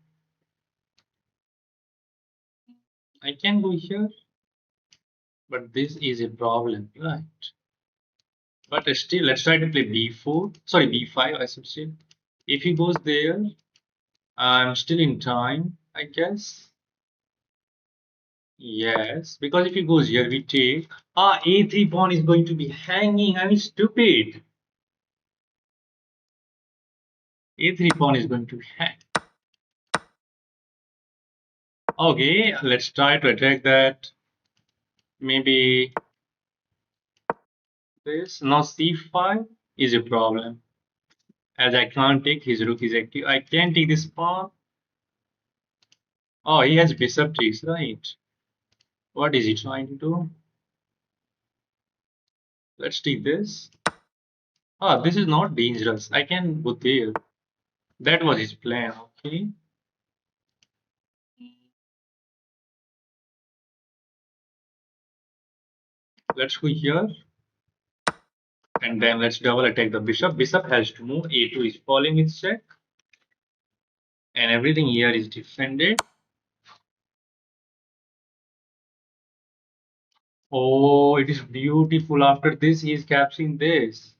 I can go here, but this is a problem, right? But still, let's try to play b4. Sorry, b5, I should say. If he goes there, I'm still in time, I guess. Yes, because if he goes here, we take. Ah, a3 pawn is going to be hanging. I'm stupid. A3 pawn is going to hang. Okay, let's try to attack that. Maybe this. Now c5 is a problem. As I can't take his rook is active. I can take this pawn. Oh, he has bishop takes, right? What is he trying to do? Let's take this. Ah, this is not dangerous. I can go there. That was his plan, okay? Let's go here. And then let's double attack the bishop. Bishop has to move. A2 is falling its check. And everything here is defended. Oh, it is beautiful. After this, he is capturing this.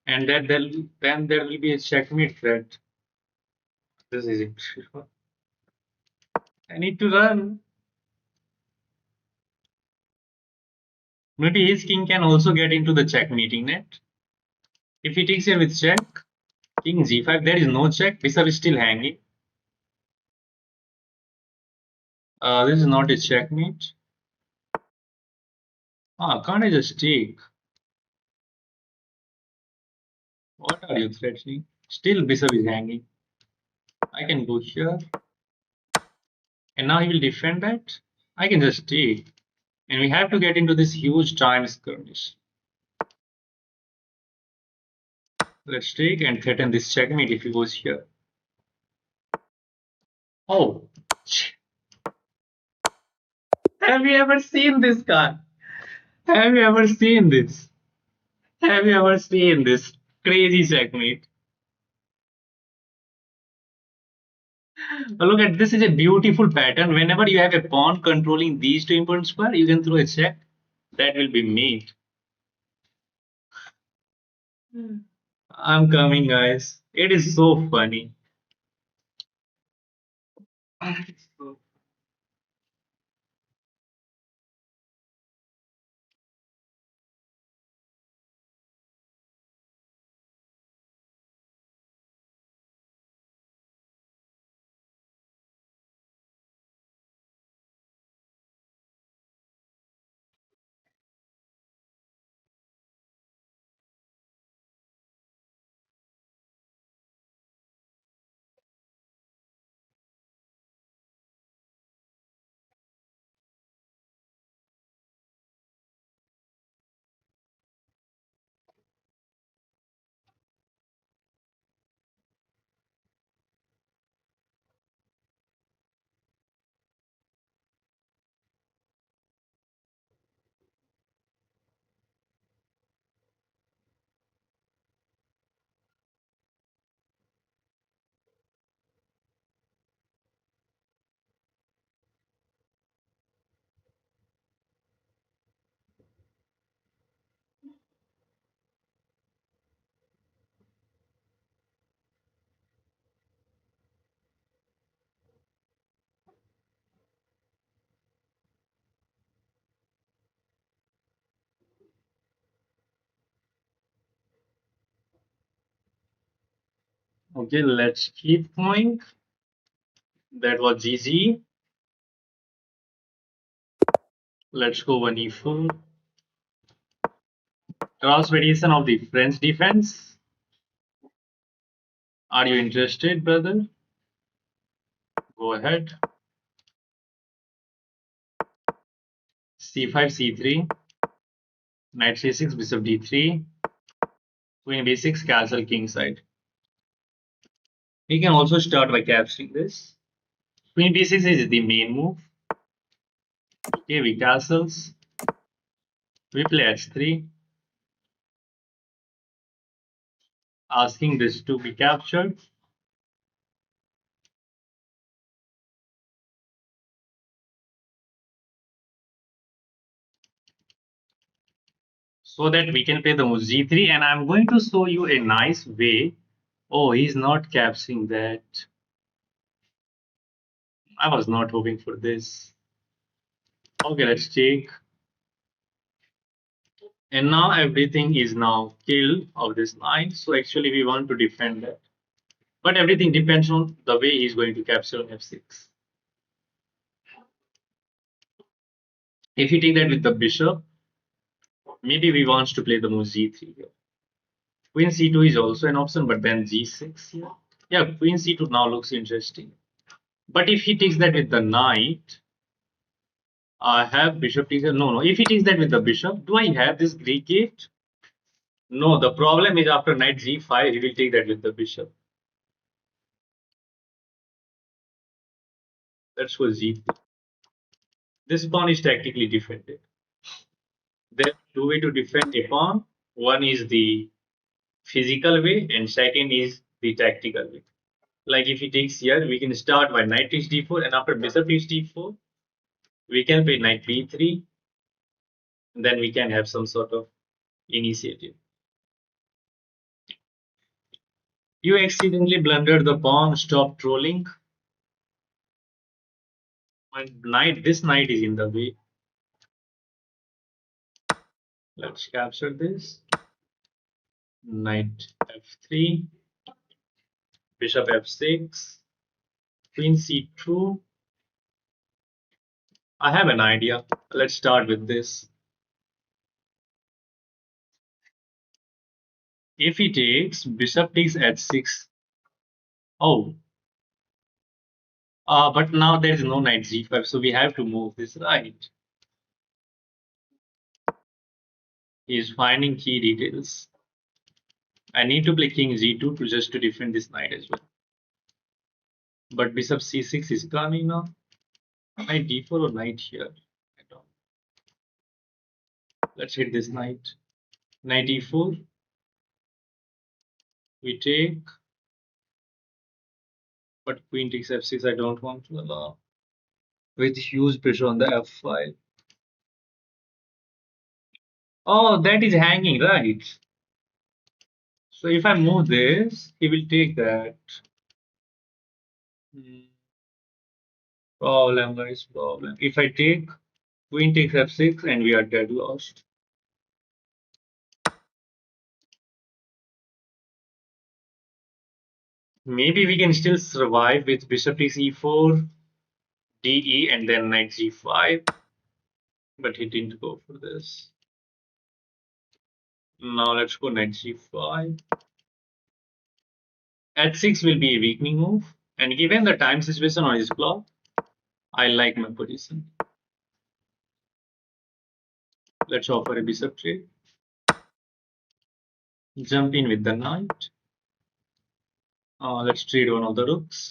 And then there will be a checkmate threat. This is it. I need to run. Maybe his king can also get into the checkmating net. If he takes here with check, king g5, there is no check. Bishop is still hanging. This is not a checkmate. Ah, can't I just take? What are you threatening? Still bishop is hanging. I can go here. And now he will defend that. I can just take. And we have to get into this huge time skirmish. Let's take and threaten this checkmate if he goes here. Oh, have you ever seen this guy? Have you ever seen this? Have you ever seen this crazy checkmate? Look at this is a beautiful pattern. Whenever you have a pawn controlling these two important square, you can throw a check. That will be mate. I'm coming, guys. It is so funny. Okay, let's keep going. That was GG. Let's go 1e4. Cross variation of the French defense. Are you interested, brother? Go ahead. C5, C3, knight C6, bishop D3, queen B6, castle kingside. We can also start by capturing this. Queen B6 is the main move. Okay, we castles. We play H3, asking this to be captured. So that we can play the move G3, and I'm going to show you a nice way. Oh, he's not capturing that. I was not hoping for this. Okay, let's take. And now everything is now killed of this knight. So actually we want to defend that. But everything depends on the way he's going to capture on f6. If he take that with the bishop, maybe we want to play the move g3 here. Queen c2 is also an option, but then g6 here. Yeah, queen c2 now looks interesting. But if he takes that with the knight, I have bishop takes. No, no. If he takes that with the bishop, do I have this Greek gate? No, the problem is after knight g5, he will take that with the bishop. Let's go g3. This pawn is tactically defended. There are two ways to defend a pawn. One is the physical way, and second is the tactical way. Like if he takes here, we can start by knight takes d4, and after bishop takes d4, we can play knight b3, and then we can have some sort of initiative. You accidentally blundered the pawn. Stop trolling. My knight, this knight is in the way. Let's capture this. Knight f3, bishop f6, queen c2. I have an idea. Let's start with this. If he takes, bishop takes h6. Oh, but now there is no knight g5, so we have to move this right. He is finding key details. I need to play king g2 to just to defend this knight as well. But bishop c6 is coming now. Knight d4 or knight here? I don't. Let's hit this knight. Knight e4. We take, but queen takes f6. I don't want to allow. With huge pressure on the f file. Oh, that is hanging, right? So if I move this, he will take that. Problem, guys, problem. If I take queen takes f6 and we are dead lost. Maybe we can still survive with bishop takes e4, de, and then knight g5. But he didn't go for this. Now let's go knight g5. h6 will be a weakening move. And given the time situation on his clock, I like my position. Let's offer a bishop trade. Jump in with the knight. Let's trade one of the rooks.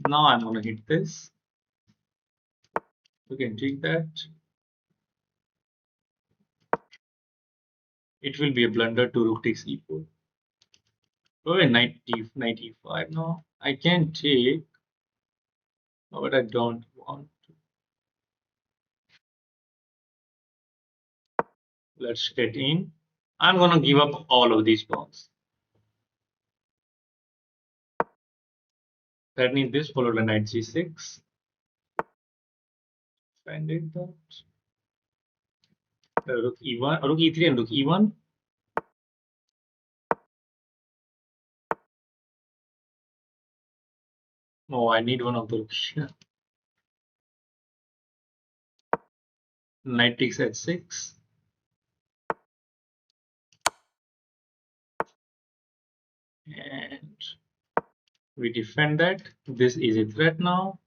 Now I'm gonna hit this. You can take that. It will be a blunder to rook takes e4. Oh, knight e5 now. I can take, but I don't want to. Let's get in. I'm gonna give up all of these pawns. Threatening this followed by knight g6. Defended that. Rook e1, rook e3 and rook e1. Oh, I need one of the rooks. Knight takes h6. And we defend that. This is a threat now.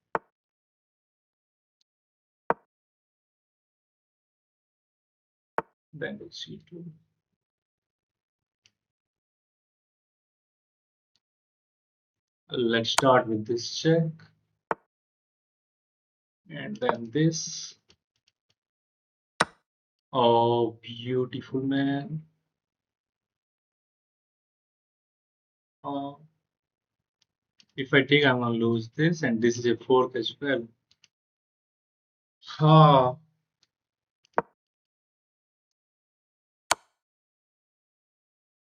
Then rook c2. Let's start with this check. And then this. Oh, beautiful, man. Oh, if I take, I'm gonna lose this, and this is a fork as well. Ah,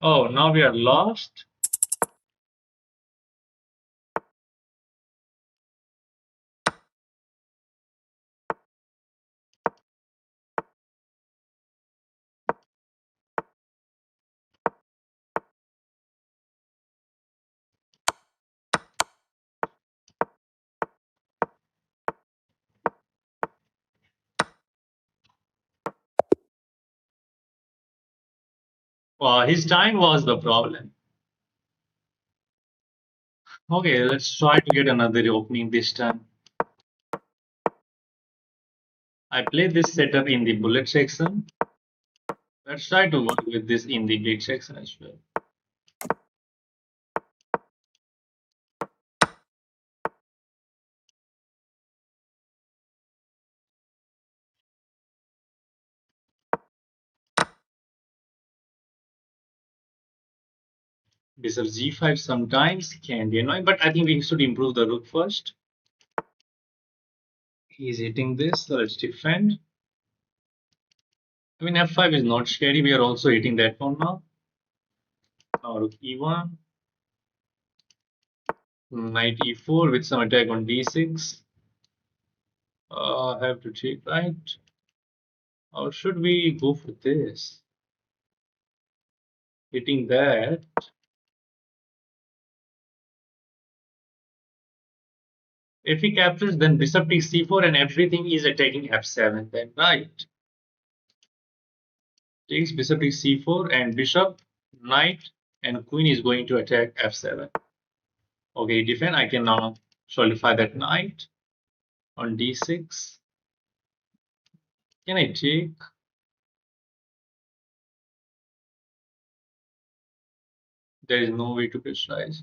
oh, now we are lost. His time was the problem. Okay, let's try to get another opening this time. I played this setup in the bullet section. Let's try to work with this in the Blitz section as well. Bishop g5 sometimes can be annoying, but I think we should improve the rook first. He's hitting this, so let's defend. I mean, f5 is not scary. We are also hitting that one now. Now rook e1. Knight e4 with some attack on d6. Have to take right. Or should we go for this? Hitting that. If he captures, then bishop takes c4 and everything is attacking f7. Then right. Takes bishop takes c4 and bishop, knight, and queen is going to attack f7. Okay, defend. I can now solidify that knight on d6. Can I take? There is no way to pressurize.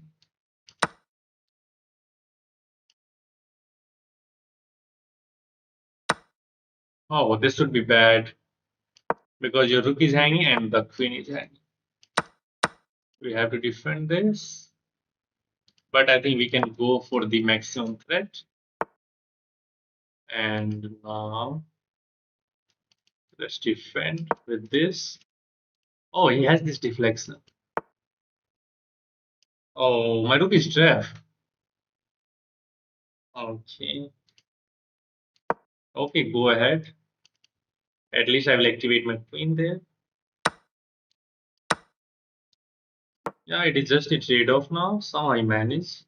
Oh, this would be bad because your rook is hanging and the queen is hanging. We have to defend this, but I think we can go for the maximum threat. And now let's defend with this. Oh, he has this deflection. Oh, my rook is trapped. Okay. Okay, go ahead. At least I will activate my queen there. Yeah, it is just a trade-off now. Somehow I manage.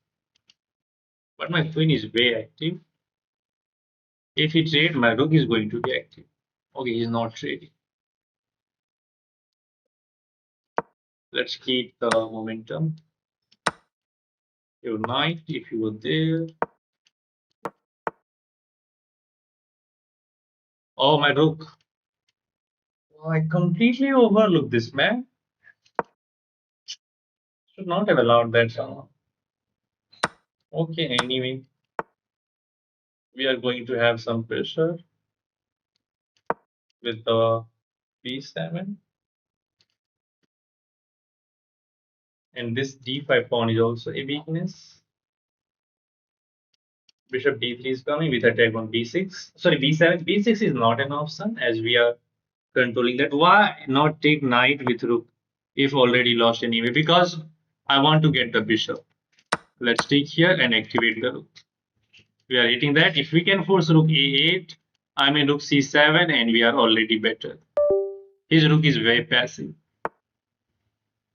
But my queen is way active. If he trade, my rook is going to be active. Okay, he's not trading. Let's keep the momentum. Your knight, if you were there. Oh, my rook. Oh, I completely overlooked this, man. Should not have allowed that somehow. Okay, anyway. We are going to have some pressure with the b7. And this d5 pawn is also a weakness. Bishop d3 is coming with attack on b6. Sorry, b7. b6 is not an option as we are controlling that. Why not take knight with rook if already lost anyway? Because I want to get the bishop. Let's take here and activate the rook. We are hitting that. If we can force rook a8, I mean rook c7 and we are already better. His rook is very passive.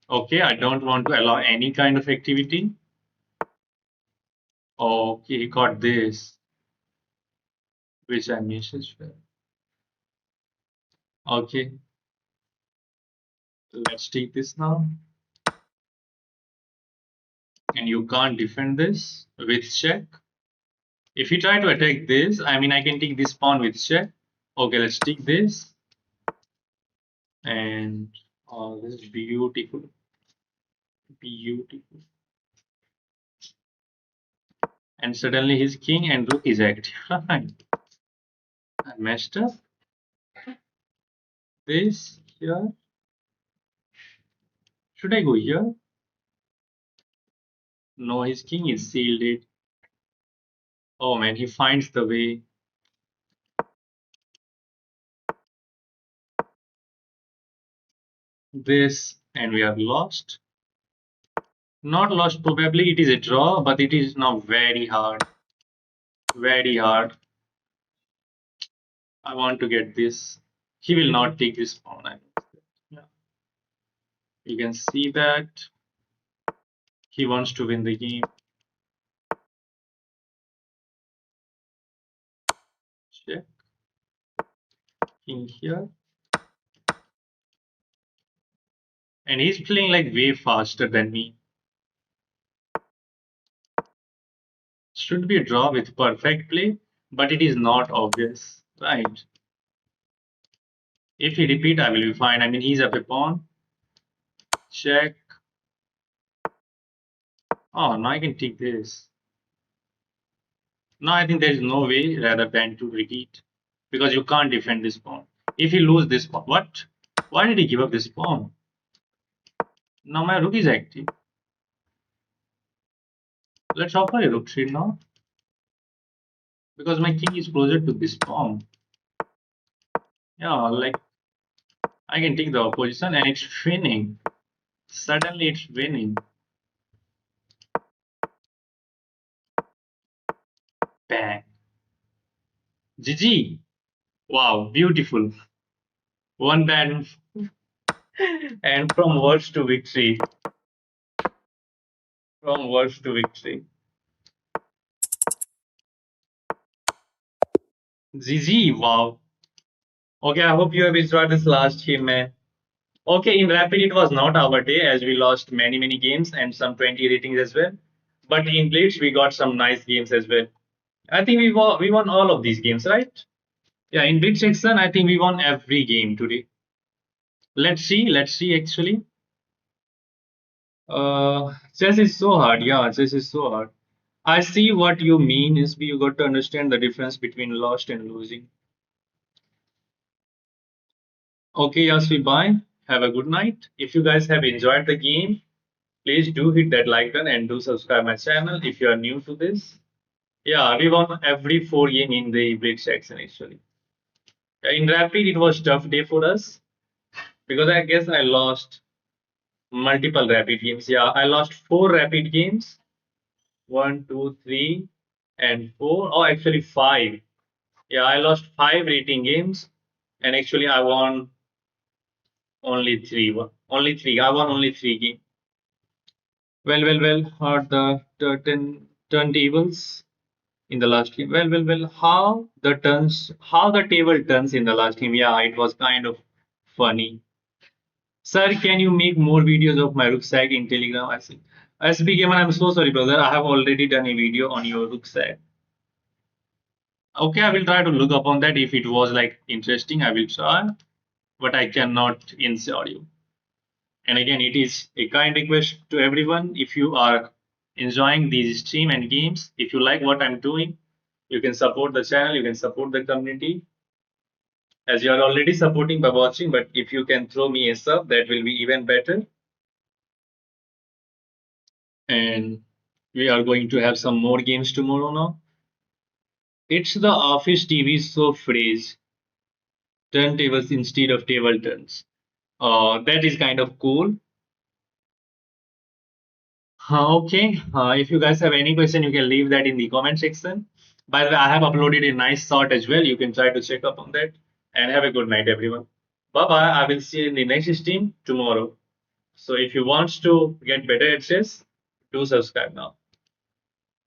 Okay, I don't want to allow any kind of activity. Okay, he got this, which I missed as well. Okay, let's take this now. And you can't defend this with check. If you try to attack this, I mean, I can take this pawn with check. Okay, let's take this. And oh, this is beautiful. Beautiful. And suddenly his king and rook is active. I messed up this here. Should I go here? No, his king is sealed it. Oh man, he finds the way. This, and we are lost. Not lost, probably it is a draw, but it is now very hard. Very hard. I want to get this. He will not take this pawn. Yeah. You can see that he wants to win the game. Check. King here. And he's playing like way faster than me. Should be a draw with perfect play, but it is not obvious, right? If he repeat, I will be fine. I mean, he's up a pawn. Check. Oh, now I can take this. Now I think there is no way rather than to repeat because you can't defend this pawn. If he lose this pawn, what? Why did he give up this pawn? Now my rook is active. Let's offer a rook trade now because my king is closer to this pawn. Yeah, like I can take the opposition and it's winning. Suddenly it's winning. Bang. GG. Wow, beautiful. One bad and from worst to victory. From worst to victory. GG. Wow. Okay, I hope you have enjoyed this last game, man. Okay, in Rapid, it was not our day as we lost many games and some 20 ratings as well. But in Blitz, we got some nice games as well. I think we won all of these games, right? Yeah, in Blitz section, I think we won every game today. Let's see actually. Chess is so hard. Yeah, chess is so hard. I see what you mean is you got to understand the difference between lost and losing. Okay, Yasvi, bye. Have a good night. If you guys have enjoyed the game, please do hit that like button and do subscribe my channel if you are new to this. Yeah, we won every 4 game in the Blitz section actually. In Rapid, it was tough day for us because I guess I lost multiple Rapid games. Yeah, I lost 4 Rapid games. One, two, three, and four. Oh, actually five. Yeah, I lost 5 rating games, and actually I won only three. Only three. I won only 3 games. Well. Are the turntables in the last game? Well. How the table turns in the last game? Yeah, it was kind of funny. Sir, can you make more videos of my rucksack in Telegram? I see. SB Gamer, I'm so sorry, brother. I have already done a video on your rucksack. Okay, I will try to look upon that. If it was like interesting, I will try, but I cannot insure you. And again, it is a kind request to everyone. If you are enjoying these stream and games, if you like what I'm doing, you can support the channel, you can support the community as you are already supporting by watching. But if you can throw me a sub, that will be even better. And we are going to have some more games tomorrow now. It's the office TV so phrase turntables instead of table turns. That is kind of cool. Okay, if you guys have any question, you can leave that in the comment section. By the way, I have uploaded a nice short as well. You can try to check up on that. And have a good night, everyone. Bye bye. I will see you in the next stream tomorrow. So if you want to get better at chess, do subscribe now.